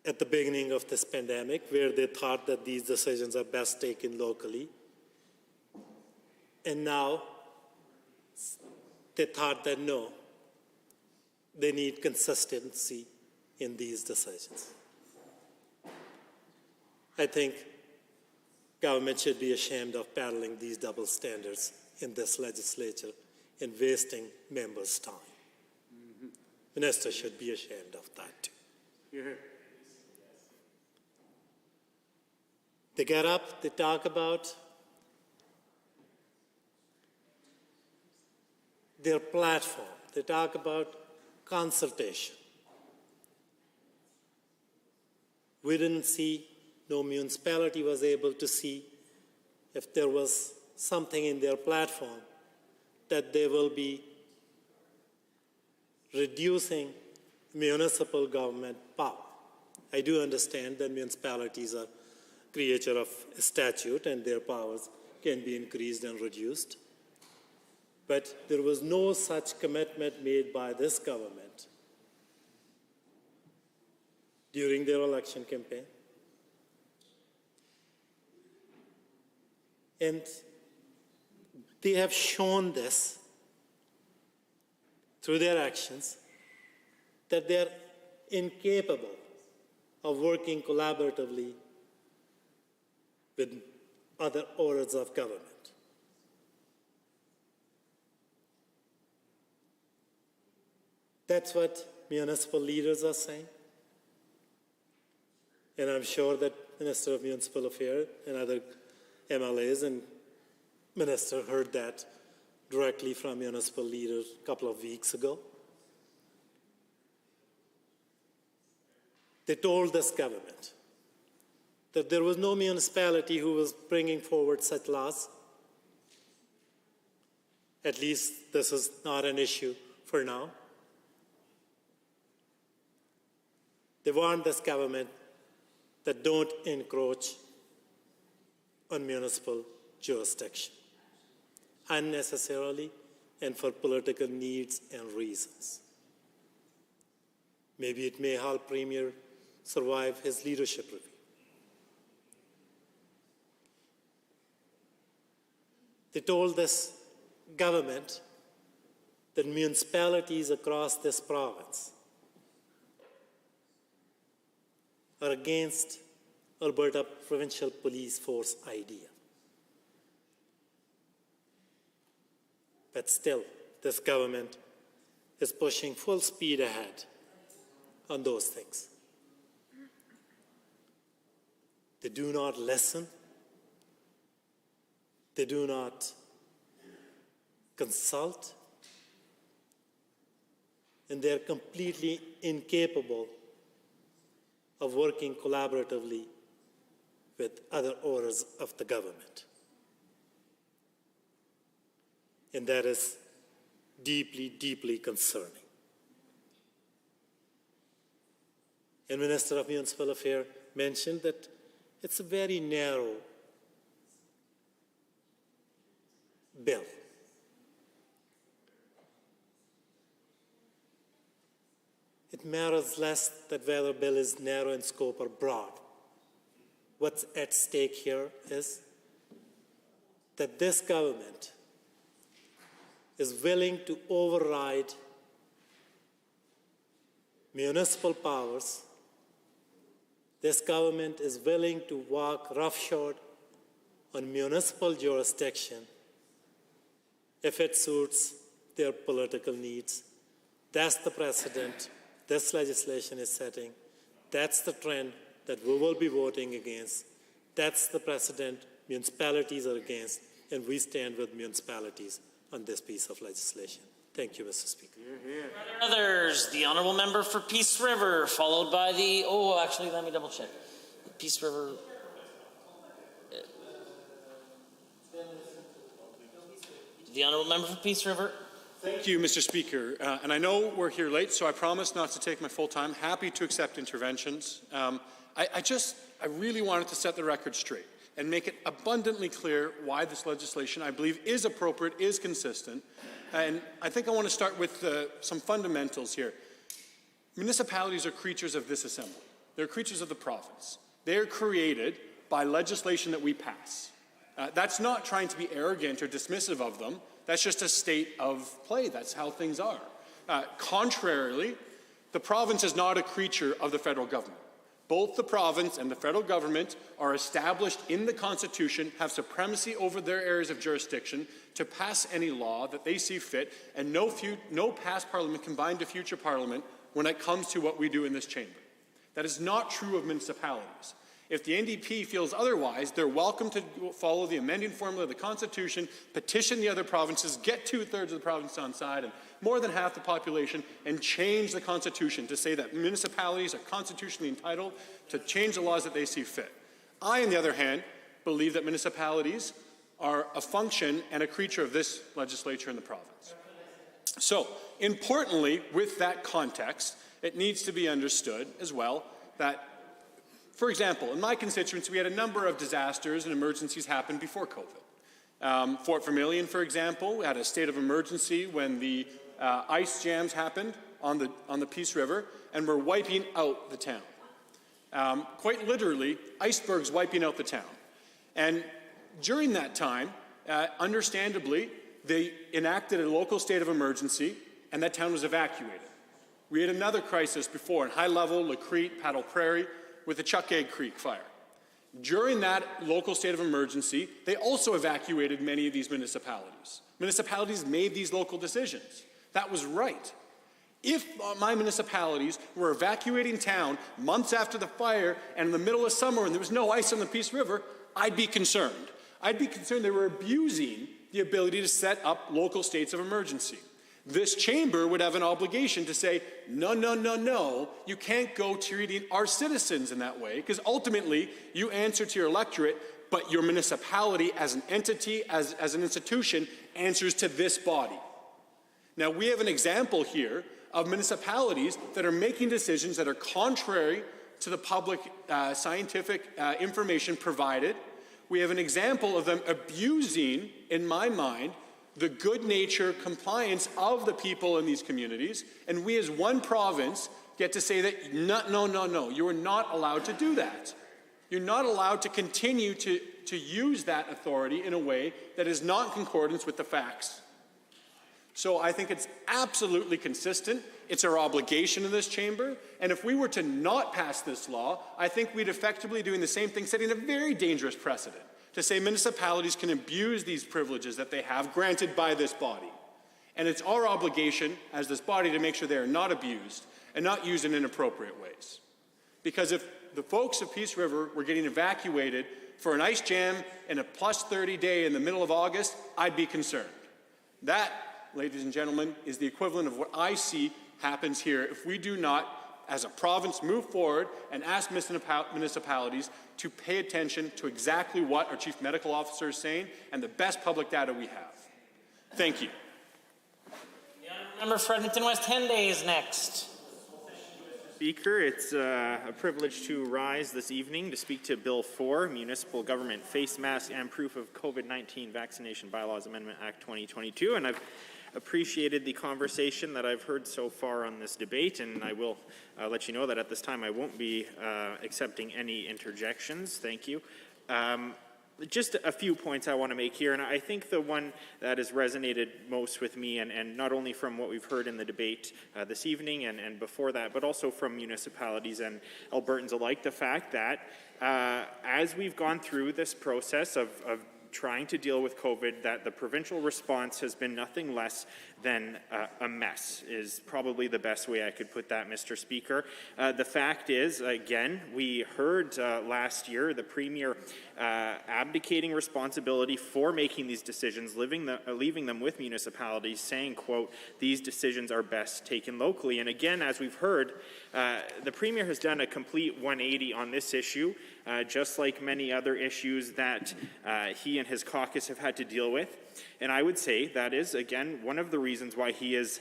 at the beginning of this pandemic, where they thought that these decisions are best taken locally. And now they thought that no, they need consistency in these decisions. I think government should be ashamed of peddling these double standards in this legislature and wasting members' time. Minister should be ashamed of that too. They get up, they talk about their platform, they talk about consultation. We didn't see, no municipality was able to see if there was something in their platform that they will be reducing municipal government power. I do understand that municipalities are creature of a statute and their powers can be increased and reduced. But there was no such commitment made by this government during their election campaign. And they have shown this through their actions that they're incapable of working collaboratively with other orders of government. That's what municipal leaders are saying. And I'm sure that Minister of Municipal Affairs and other MLAs and Minister heard that directly from municipal leaders a couple of weeks ago. They told this government that there was no municipality who was bringing forward such laws. At least this is not an issue for now. They warned this government that don't encroach on municipal jurisdiction unnecessarily and for political needs and reasons. Maybe it may help Premier survive his leadership review. They told this government that municipalities across this province are against Alberta Provincial Police Force idea. But still, this government is pushing full speed ahead on those things. They do not listen. They do not consult. And they're completely incapable of working collaboratively with other orders of the government. And that is deeply, deeply concerning. And Minister of Municipal Affairs mentioned that it's a very narrow bill. It matters less that whether a bill is narrow in scope or broad. What's at stake here is that this government is willing to override municipal powers. This government is willing to walk roughshod on municipal jurisdiction if it suits their political needs. That's the precedent this legislation is setting. That's the trend that we will be voting against. That's the precedent municipalities are against, and we stand with municipalities on this piece of legislation. Thank you, Mr. Speaker. Others, the Honourable Member for Peace River, followed by the, actually, let me double check. Peace River. The Honourable Member for Peace River. Thank you, Mr. Speaker. And I know we're here late, so I promise not to take my full time. Happy to accept interventions. I really wanted to set the record straight and make it abundantly clear why this legislation, I believe, is appropriate, is consistent. And I think I want to start with some fundamentals here. Municipalities are creatures of this assembly. They're creatures of the province. They're created by legislation that we pass. That's not trying to be arrogant or dismissive of them. That's just a state of play. That's how things are. Contrarily, the province is not a creature of the federal government. Both the province and the federal government are established in the Constitution, have supremacy over their areas of jurisdiction to pass any law that they see fit, and no past parliament can bind a future parliament when it comes to what we do in this chamber. That is not true of municipalities. If the NDP feels otherwise, they're welcome to follow the amending formula of the Constitution, petition the other provinces, get 2/3 of the province on side and more than half the population, and change the Constitution to say that municipalities are constitutionally entitled to change the laws that they see fit. I, on the other hand, believe that municipalities are a function and a creature of this legislature and the province. So, importantly, with that context, it needs to be understood as well that, for example, in my constituency, we had a number of disasters and emergencies happen before COVID. Fort Vermilion, for example, we had a state of emergency when the ice jams happened on the Peace River and were wiping out the town. Quite literally, icebergs wiping out the town. And during that time, understandably, they enacted a local state of emergency and that town was evacuated. We had another crisis before in High Level, Lacrete, Paddle Prairie, with the Chuckegg Creek fire. During that local state of emergency, they also evacuated many of these municipalities. Municipalities made these local decisions. That was right. If my municipalities were evacuating town months after the fire and in the middle of summer and there was no ice on the Peace River, I'd be concerned. I'd be concerned they were abusing the ability to set up local states of emergency. This chamber would have an obligation to say, no, no, no, no, you can't go treating our citizens in that way, because ultimately you answer to your electorate, but your municipality as an entity, as an institution, answers to this body. Now, we have an example here of municipalities that are making decisions that are contrary to the public scientific information provided. We have an example of them abusing, in my mind, the good nature compliance of the people in these communities, and we as one province get to say that no, you are not allowed to do that. You're not allowed to continue to use that authority in a way that is not in concordance with the facts. So I think it's absolutely consistent. It's our obligation in this chamber, and if we were to not pass this law, I think we'd effectively doing the same thing, setting a very dangerous precedent to say municipalities can abuse these privileges that they have granted by this body. And it's our obligation as this body to make sure they are not abused and not used in inappropriate ways. Because if the folks of Peace River were getting evacuated for an ice jam in a +30 day in the middle of August, I'd be concerned. That, ladies and gentlemen, is the equivalent of what I see happens here if we do not, as a province, move forward and ask municipalities to pay attention to exactly what our Chief Medical Officer is saying and the best public data we have. Thank you. Member for Edmonton West Henday is next. Speaker, it's a privilege to rise this evening to speak to Bill 4, Municipal Government Face Mask and Proof of COVID-19 Vaccination Bylaws Amendment Act 2022, and I've appreciated the conversation that I've heard so far on this debate, and I will let you know that at this time I won't be accepting any interjections. Thank you. Just a few points I want to make here, and I think the one that has resonated most with me, and not only from what we've heard in the debate this evening and before that, but also from municipalities and Albertans alike, the fact that as we've gone through this process of trying to deal with COVID, that the provincial response has been nothing less than a mess, is probably the best way I could put that, Mr. Speaker. The fact is, again, we heard last year the Premier abdicating responsibility for making these decisions, leaving them with municipalities, saying, quote, these decisions are best taken locally. And again, as we've heard, the Premier has done a complete 180 on this issue, just like many other issues that he and his caucus have had to deal with. And I would say that is, again, one of the reasons why he is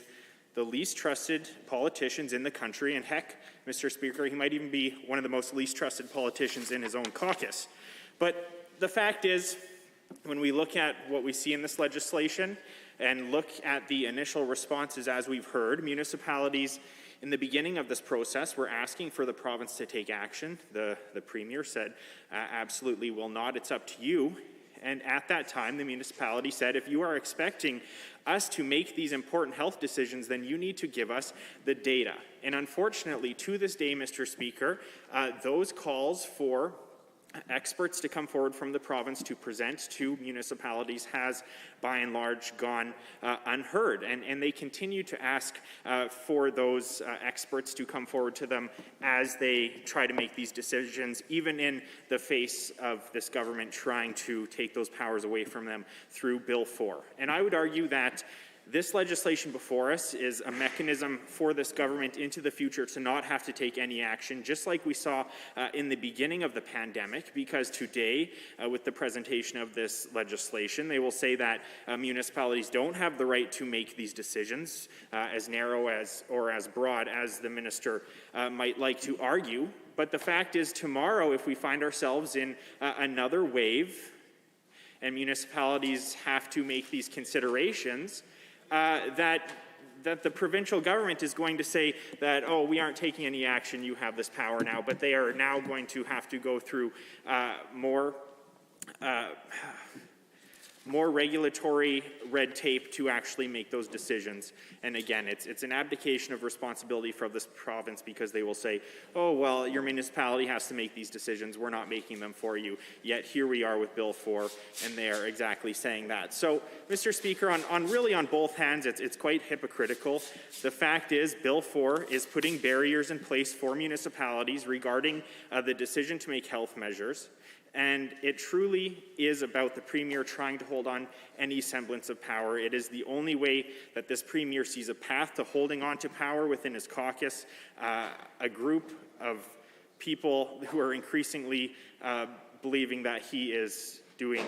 the least trusted politicians in the country. And heck, Mr. Speaker, he might even be one of the most least trusted politicians in his own caucus. But the fact is, when we look at what we see in this legislation and look at the initial responses as we've heard, municipalities in the beginning of this process were asking for the province to take action. The Premier said, absolutely will not, it's up to you. And at that time, the municipality said, if you are expecting us to make these important health decisions, then you need to give us the data. And unfortunately, to this day, Mr. Speaker, those calls for experts to come forward from the province to present to municipalities has, by and large, gone unheard. And they continue to ask for those experts to come forward to them as they try to make these decisions, even in the face of this government trying to take those powers away from them through Bill 4. And I would argue that this legislation before us is a mechanism for this government into the future to not have to take any action, just like we saw in the beginning of the pandemic, because today, with the presentation of this legislation, they will say that municipalities don't have the right to make these decisions, as narrow as or as broad as the minister might like to argue. But the fact is, tomorrow, if we find ourselves in another wave and municipalities have to make these considerations, that the provincial government is going to say that, oh, we aren't taking any action, you have this power now, but they are now going to have to go through more regulatory red tape to actually make those decisions. And again, it's an abdication of responsibility for this province, because they will say, oh, well, your municipality has to make these decisions, we're not making them for you. Yet here we are with Bill 4, and they are exactly saying that. So, Mr. Speaker, on both hands, it's quite hypocritical. The fact is, Bill 4 is putting barriers in place for municipalities regarding the decision to make health measures. And it truly is about the Premier trying to hold on any semblance of power. It is the only way that this Premier sees a path to holding on to power within his caucus, a group of people who are increasingly believing that he is doing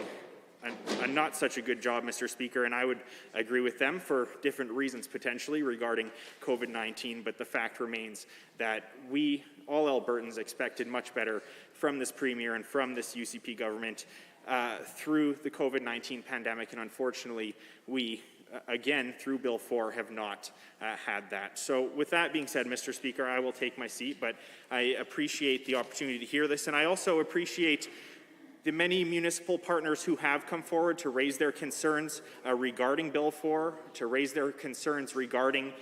a not such a good job, Mr. Speaker, and I would agree with them for different reasons potentially regarding COVID-19, but the fact remains that we, all Albertans, expected much better from this Premier and from this UCP government through the COVID-19 pandemic, and unfortunately, we, again, through Bill 4, have not had that. So with that being said, Mr. Speaker, I will take my seat, but I appreciate the opportunity to hear this, and I also appreciate the many municipal partners who have come forward to raise their concerns regarding Bill 4, to raise their concerns regarding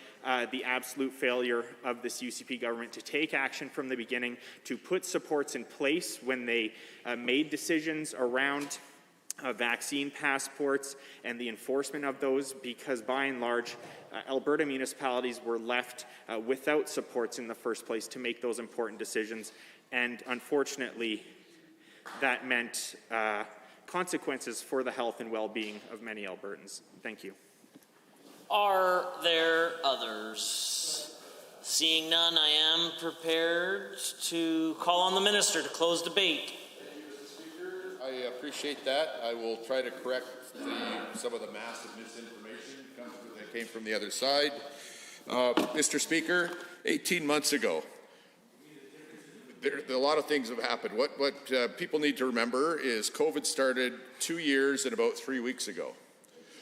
the absolute failure of this UCP government to take action from the beginning, to put supports in place when they made decisions around vaccine passports and the enforcement of those, because by and large, Alberta municipalities were left without supports in the first place to make those important decisions. And unfortunately, that meant consequences for the health and well-being of many Albertans. Thank you. Are there others? Seeing none, I am prepared to call on the minister to close debate. I appreciate that. I will try to correct some of the massive misinformation that came from the other side. Mr. Speaker, 18 months ago, a lot of things have happened. What people need to remember is COVID started 2 years and about 3 weeks ago.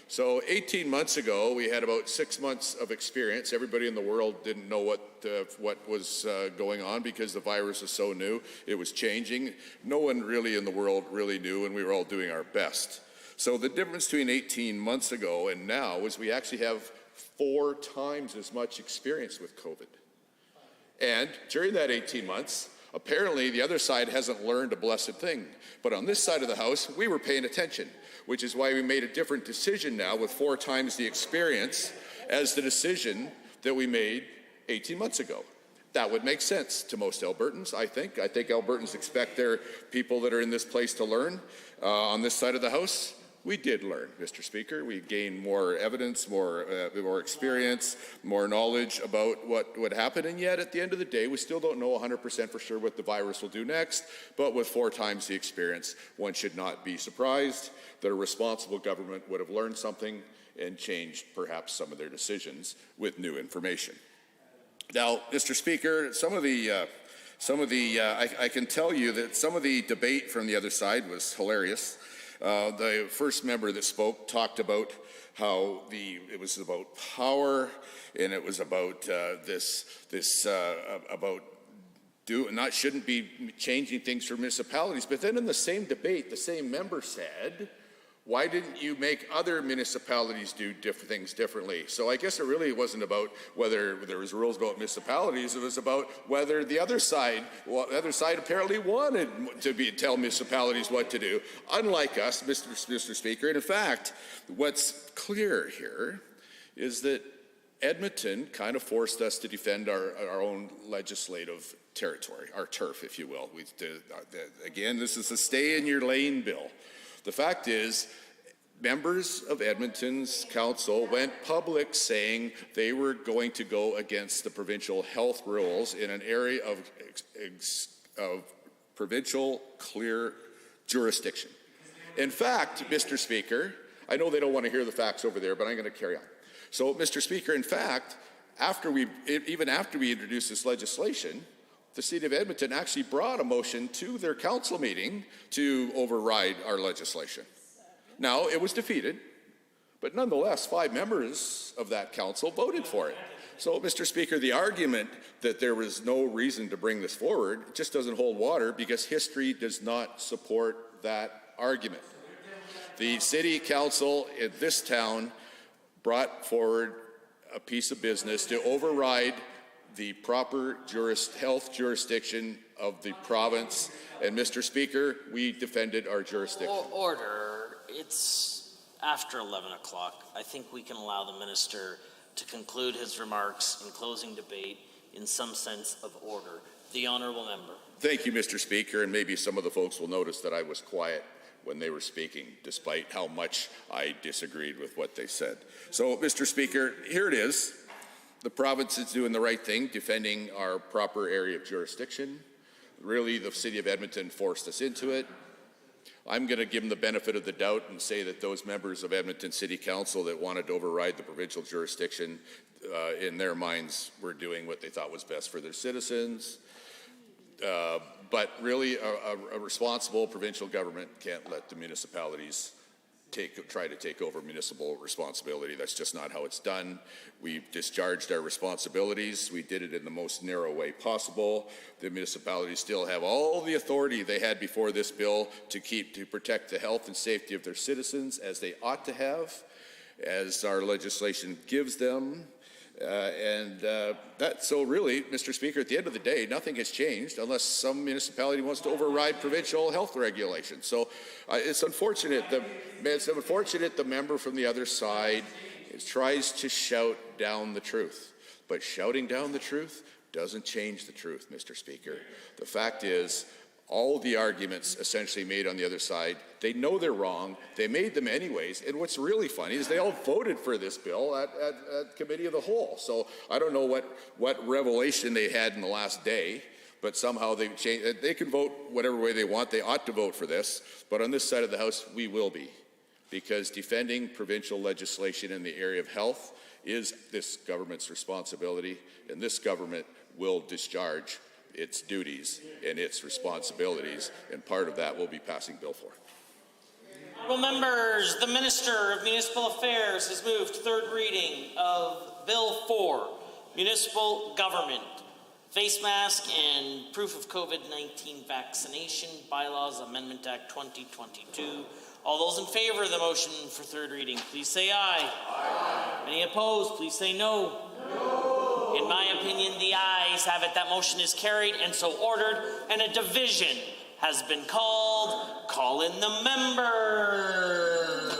So 18 months ago, we had about 6 months of experience. Everybody in the world didn't know what was going on because the virus is so new. It was changing. No one really in the world really knew, and we were all doing our best. So the difference between 18 months ago and now is we actually have 4 times as much experience with COVID. And during that 18 months, apparently the other side hasn't learned a blessed thing. But on this side of the house, we were paying attention, which is why we made a different decision now with 4 times the experience as the decision that we made 18 months ago. That would make sense to most Albertans, I think. I think Albertans expect their people that are in this place to learn. On this side of the house, we did learn, Mr. Speaker. We gained more evidence, more experience, more knowledge about what would happen, and yet at the end of the day, we still don't know 100% for sure what the virus will do next, but with 4 times the experience, one should not be surprised that a responsible government would have learned something and changed perhaps some of their decisions with new information. Now, Mr. Speaker, I can tell you that some of the debate from the other side was hilarious. The first member that spoke talked about how it was about power, and it was about about shouldn't be changing things for municipalities. But then in the same debate, the same member said, why didn't you make other municipalities do things differently? So I guess it really wasn't about whether there was rules about municipalities. It was about whether the other side apparently wanted to tell municipalities what to do, unlike us, Mr. Speaker. And in fact, what's clear here is that Edmonton kind of forced us to defend our own legislative territory, our turf, if you will. Again, this is a stay in your lane bill. The fact is, members of Edmonton's council went public saying they were going to go against the provincial health rules in an area of provincial clear jurisdiction. In fact, Mr. Speaker, I know they don't want to hear the facts over there, but I'm going to carry on. So, Mr. Speaker, in fact, even after we introduced this legislation, the City of Edmonton actually brought a motion to their council meeting to override our legislation. Now, it was defeated, but nonetheless, 5 members of that council voted for it. So, Mr. Speaker, the argument that there was no reason to bring this forward just doesn't hold water because history does not support that argument. The City Council in this town brought forward a piece of business to override the proper health jurisdiction of the province. And Mr. Speaker, we defended our jurisdiction. Order. It's after 11 o'clock. I think we can allow the minister to conclude his remarks in closing debate in some sense of order. The honourable member. Thank you, Mr. Speaker, and maybe some of the folks will notice that I was quiet when they were speaking, despite how much I disagreed with what they said. So, Mr. Speaker, here it is. The province is doing the right thing, defending our proper area of jurisdiction. Really, the City of Edmonton forced us into it. I'm going to give them the benefit of the doubt and say that those members of Edmonton City Council that wanted to override the provincial jurisdiction, in their minds, were doing what they thought was best for their citizens. But really, a responsible provincial government can't let the municipalities try to take over municipal responsibility. That's just not how it's done. We've discharged our responsibilities. We did it in the most narrow way possible. The municipalities still have all the authority they had before this bill to protect the health and safety of their citizens, as they ought to have, as our legislation gives them. So really, Mr. Speaker, at the end of the day, nothing has changed unless some municipality wants to override provincial health regulations. So it's unfortunate the member from the other side tries to shout down the truth. But shouting down the truth doesn't change the truth, Mr. Speaker. The fact is, all the arguments essentially made on the other side, they know they're wrong, they made them anyways, and what's really funny is they all voted for this bill at Committee of the Whole. So I don't know what revelation they had in the last day, but somehow they changed. They can vote whatever way they want, they ought to vote for this, but on this side of the House, we will be, because defending provincial legislation in the area of health is this government's responsibility, and this government will discharge its duties and its responsibilities, and part of that will be passing Bill 4. Honourable members, the Minister of Municipal Affairs has moved third reading of Bill 4, Municipal Government, Face Mask and Proof of COVID-19 Vaccination Bylaws Amendment Act 2022. All those in favour of the motion for third reading, please say aye. Aye. Any opposed, please say no. No. In my opinion, the ayes have it. That motion is carried and so ordered, and a division has been called. Call in the member.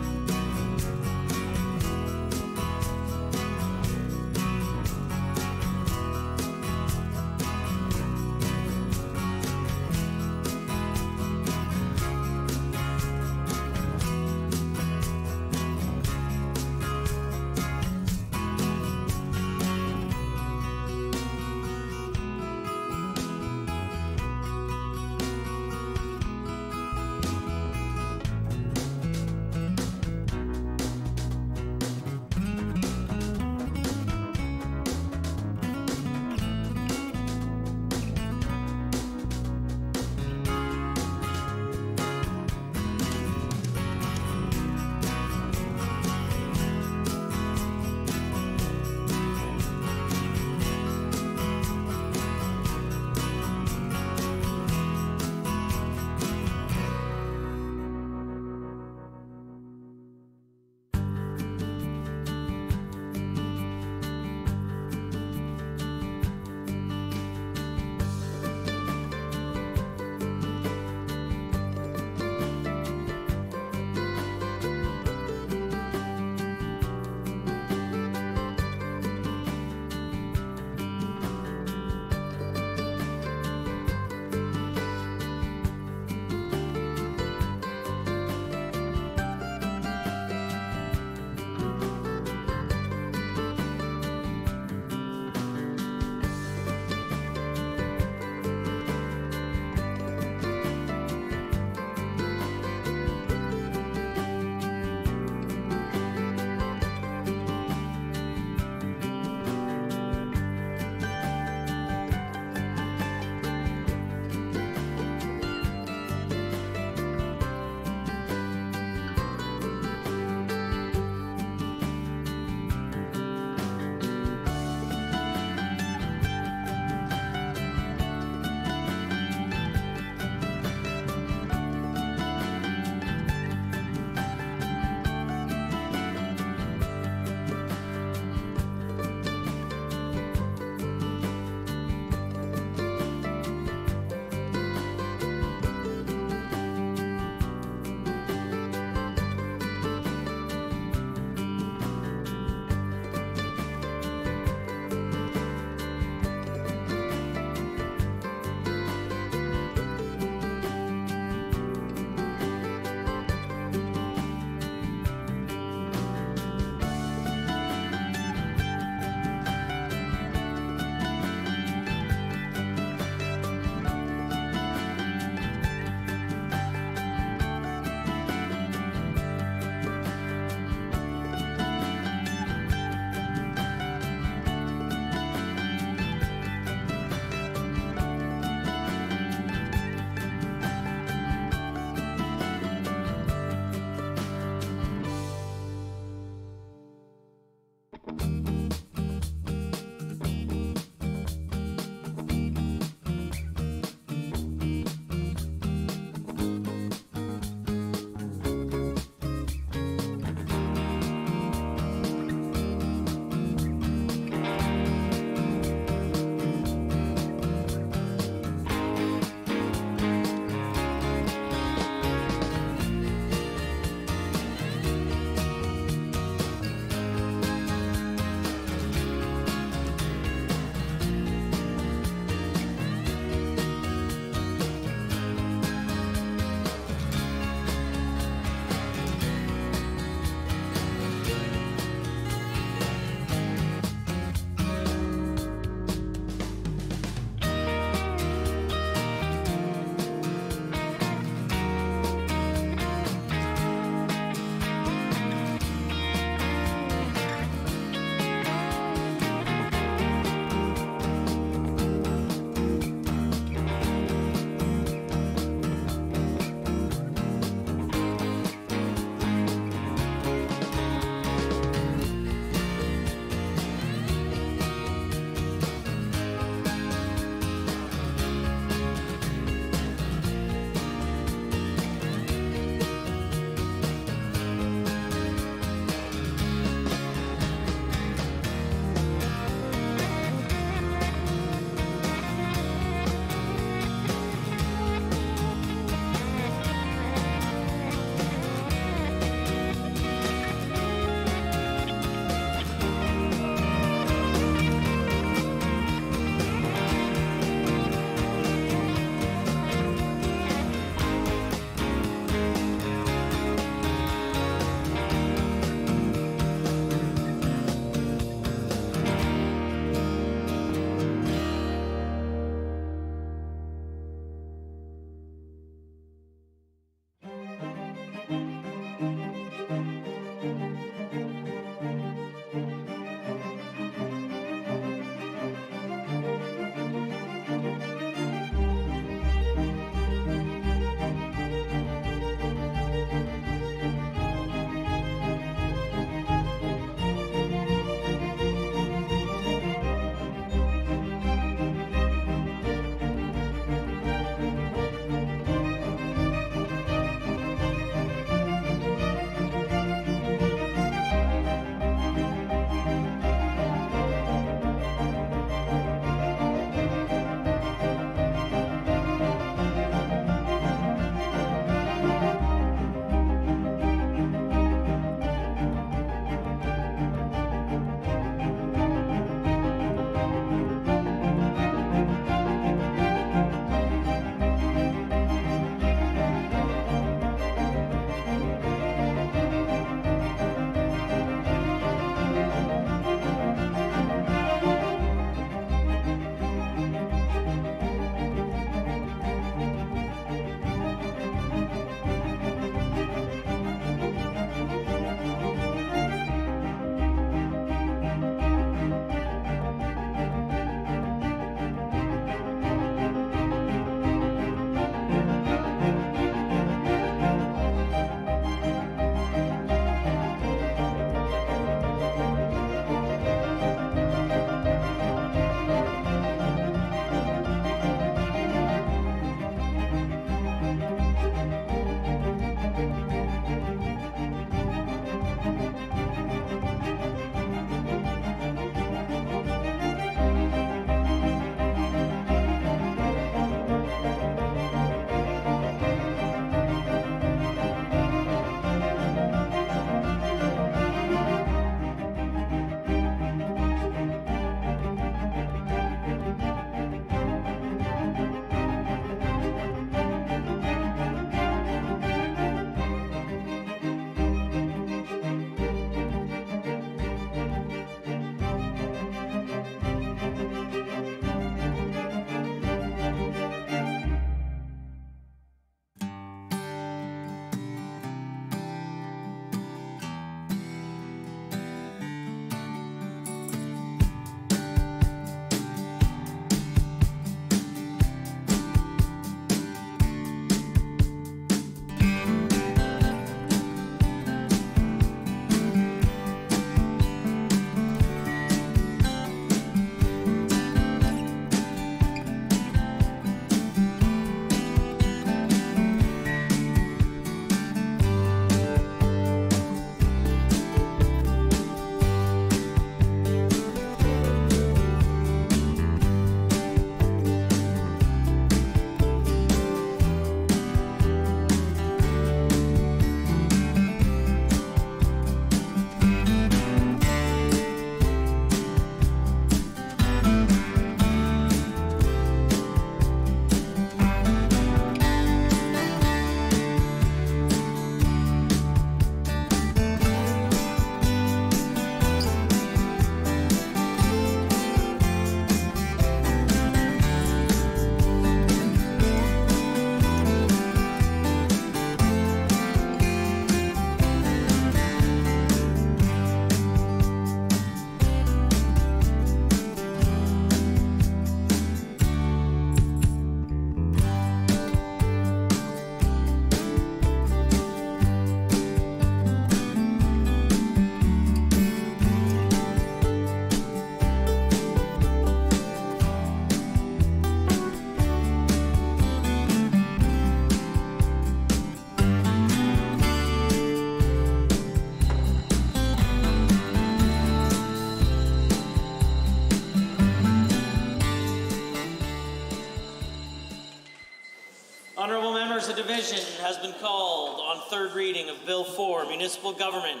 members, a division has been called on third reading of Bill 4, Municipal Government,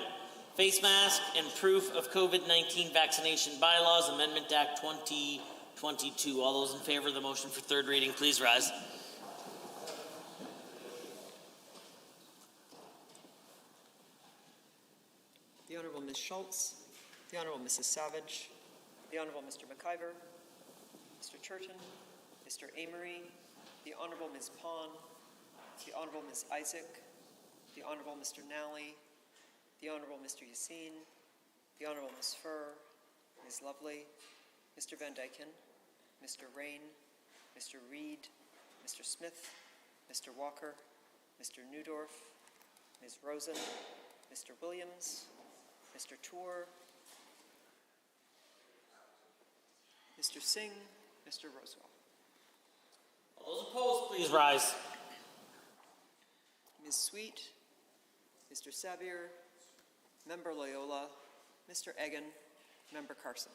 Face Mask and Proof of COVID-19 Vaccination Bylaws, Amendment Act 2022. All those in favor of the motion for third reading, please rise. The Honourable Ms. Schultz, the Honourable Mrs. Savage, the Honourable Mr. McIver, Mr. Churton, Mr. Amory, the Honourable Ms. Pond, the Honourable Ms. Isaac, the Honourable Mr. Nally, the Honourable Mr. Yassine, the Honourable Ms. Furr, Ms. Lovely, Mr. Van Dyken, Mr. Rain, Mr. Reid, Mr. Smith, Mr. Walker, Mr. Newdorf, Ms. Rosen, Mr. Williams, Mr. Tour, Mr. Singh, Mr. Roswell. All those opposed, please rise. Ms. Sweet, Mr. Sabir, Member Loyola, Mr. Egan, Member Carson.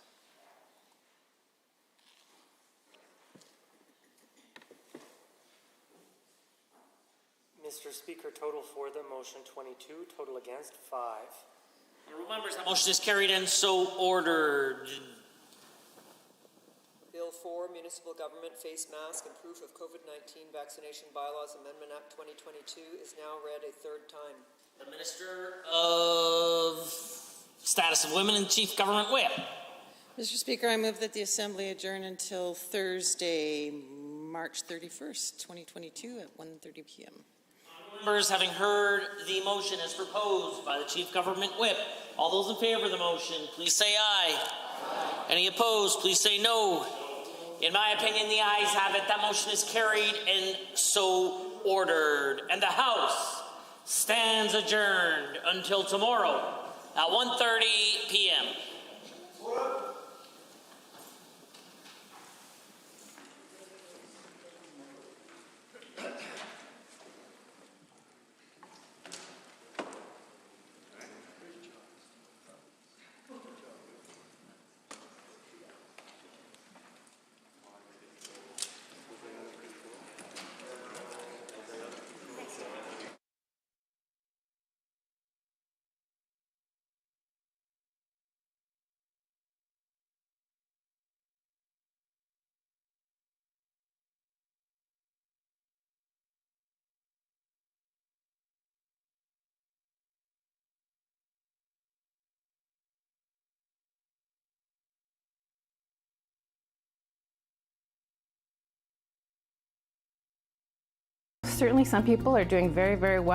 Mr. Speaker, total for the motion 22, total against 5. Honourable members, that motion is carried and so ordered. Bill 4, Municipal Government Face Mask and Proof of COVID-19 Vaccination Bylaws Amendment Act 2022 is now read a third time. The Minister of Status of Women and Chief Government Whip. Mr. Speaker, I move that the Assembly adjourn until Thursday, March 31st, 2022 at 1:30 p.m. Members, having heard the motion as proposed by the Chief Government Whip, all those in favor of the motion, please say aye. Aye. Any opposed, please say no. In my opinion, the ayes have it. That motion is carried and so ordered. And the House stands adjourned until tomorrow at 1:30 p.m. Certainly some people are doing very, very well.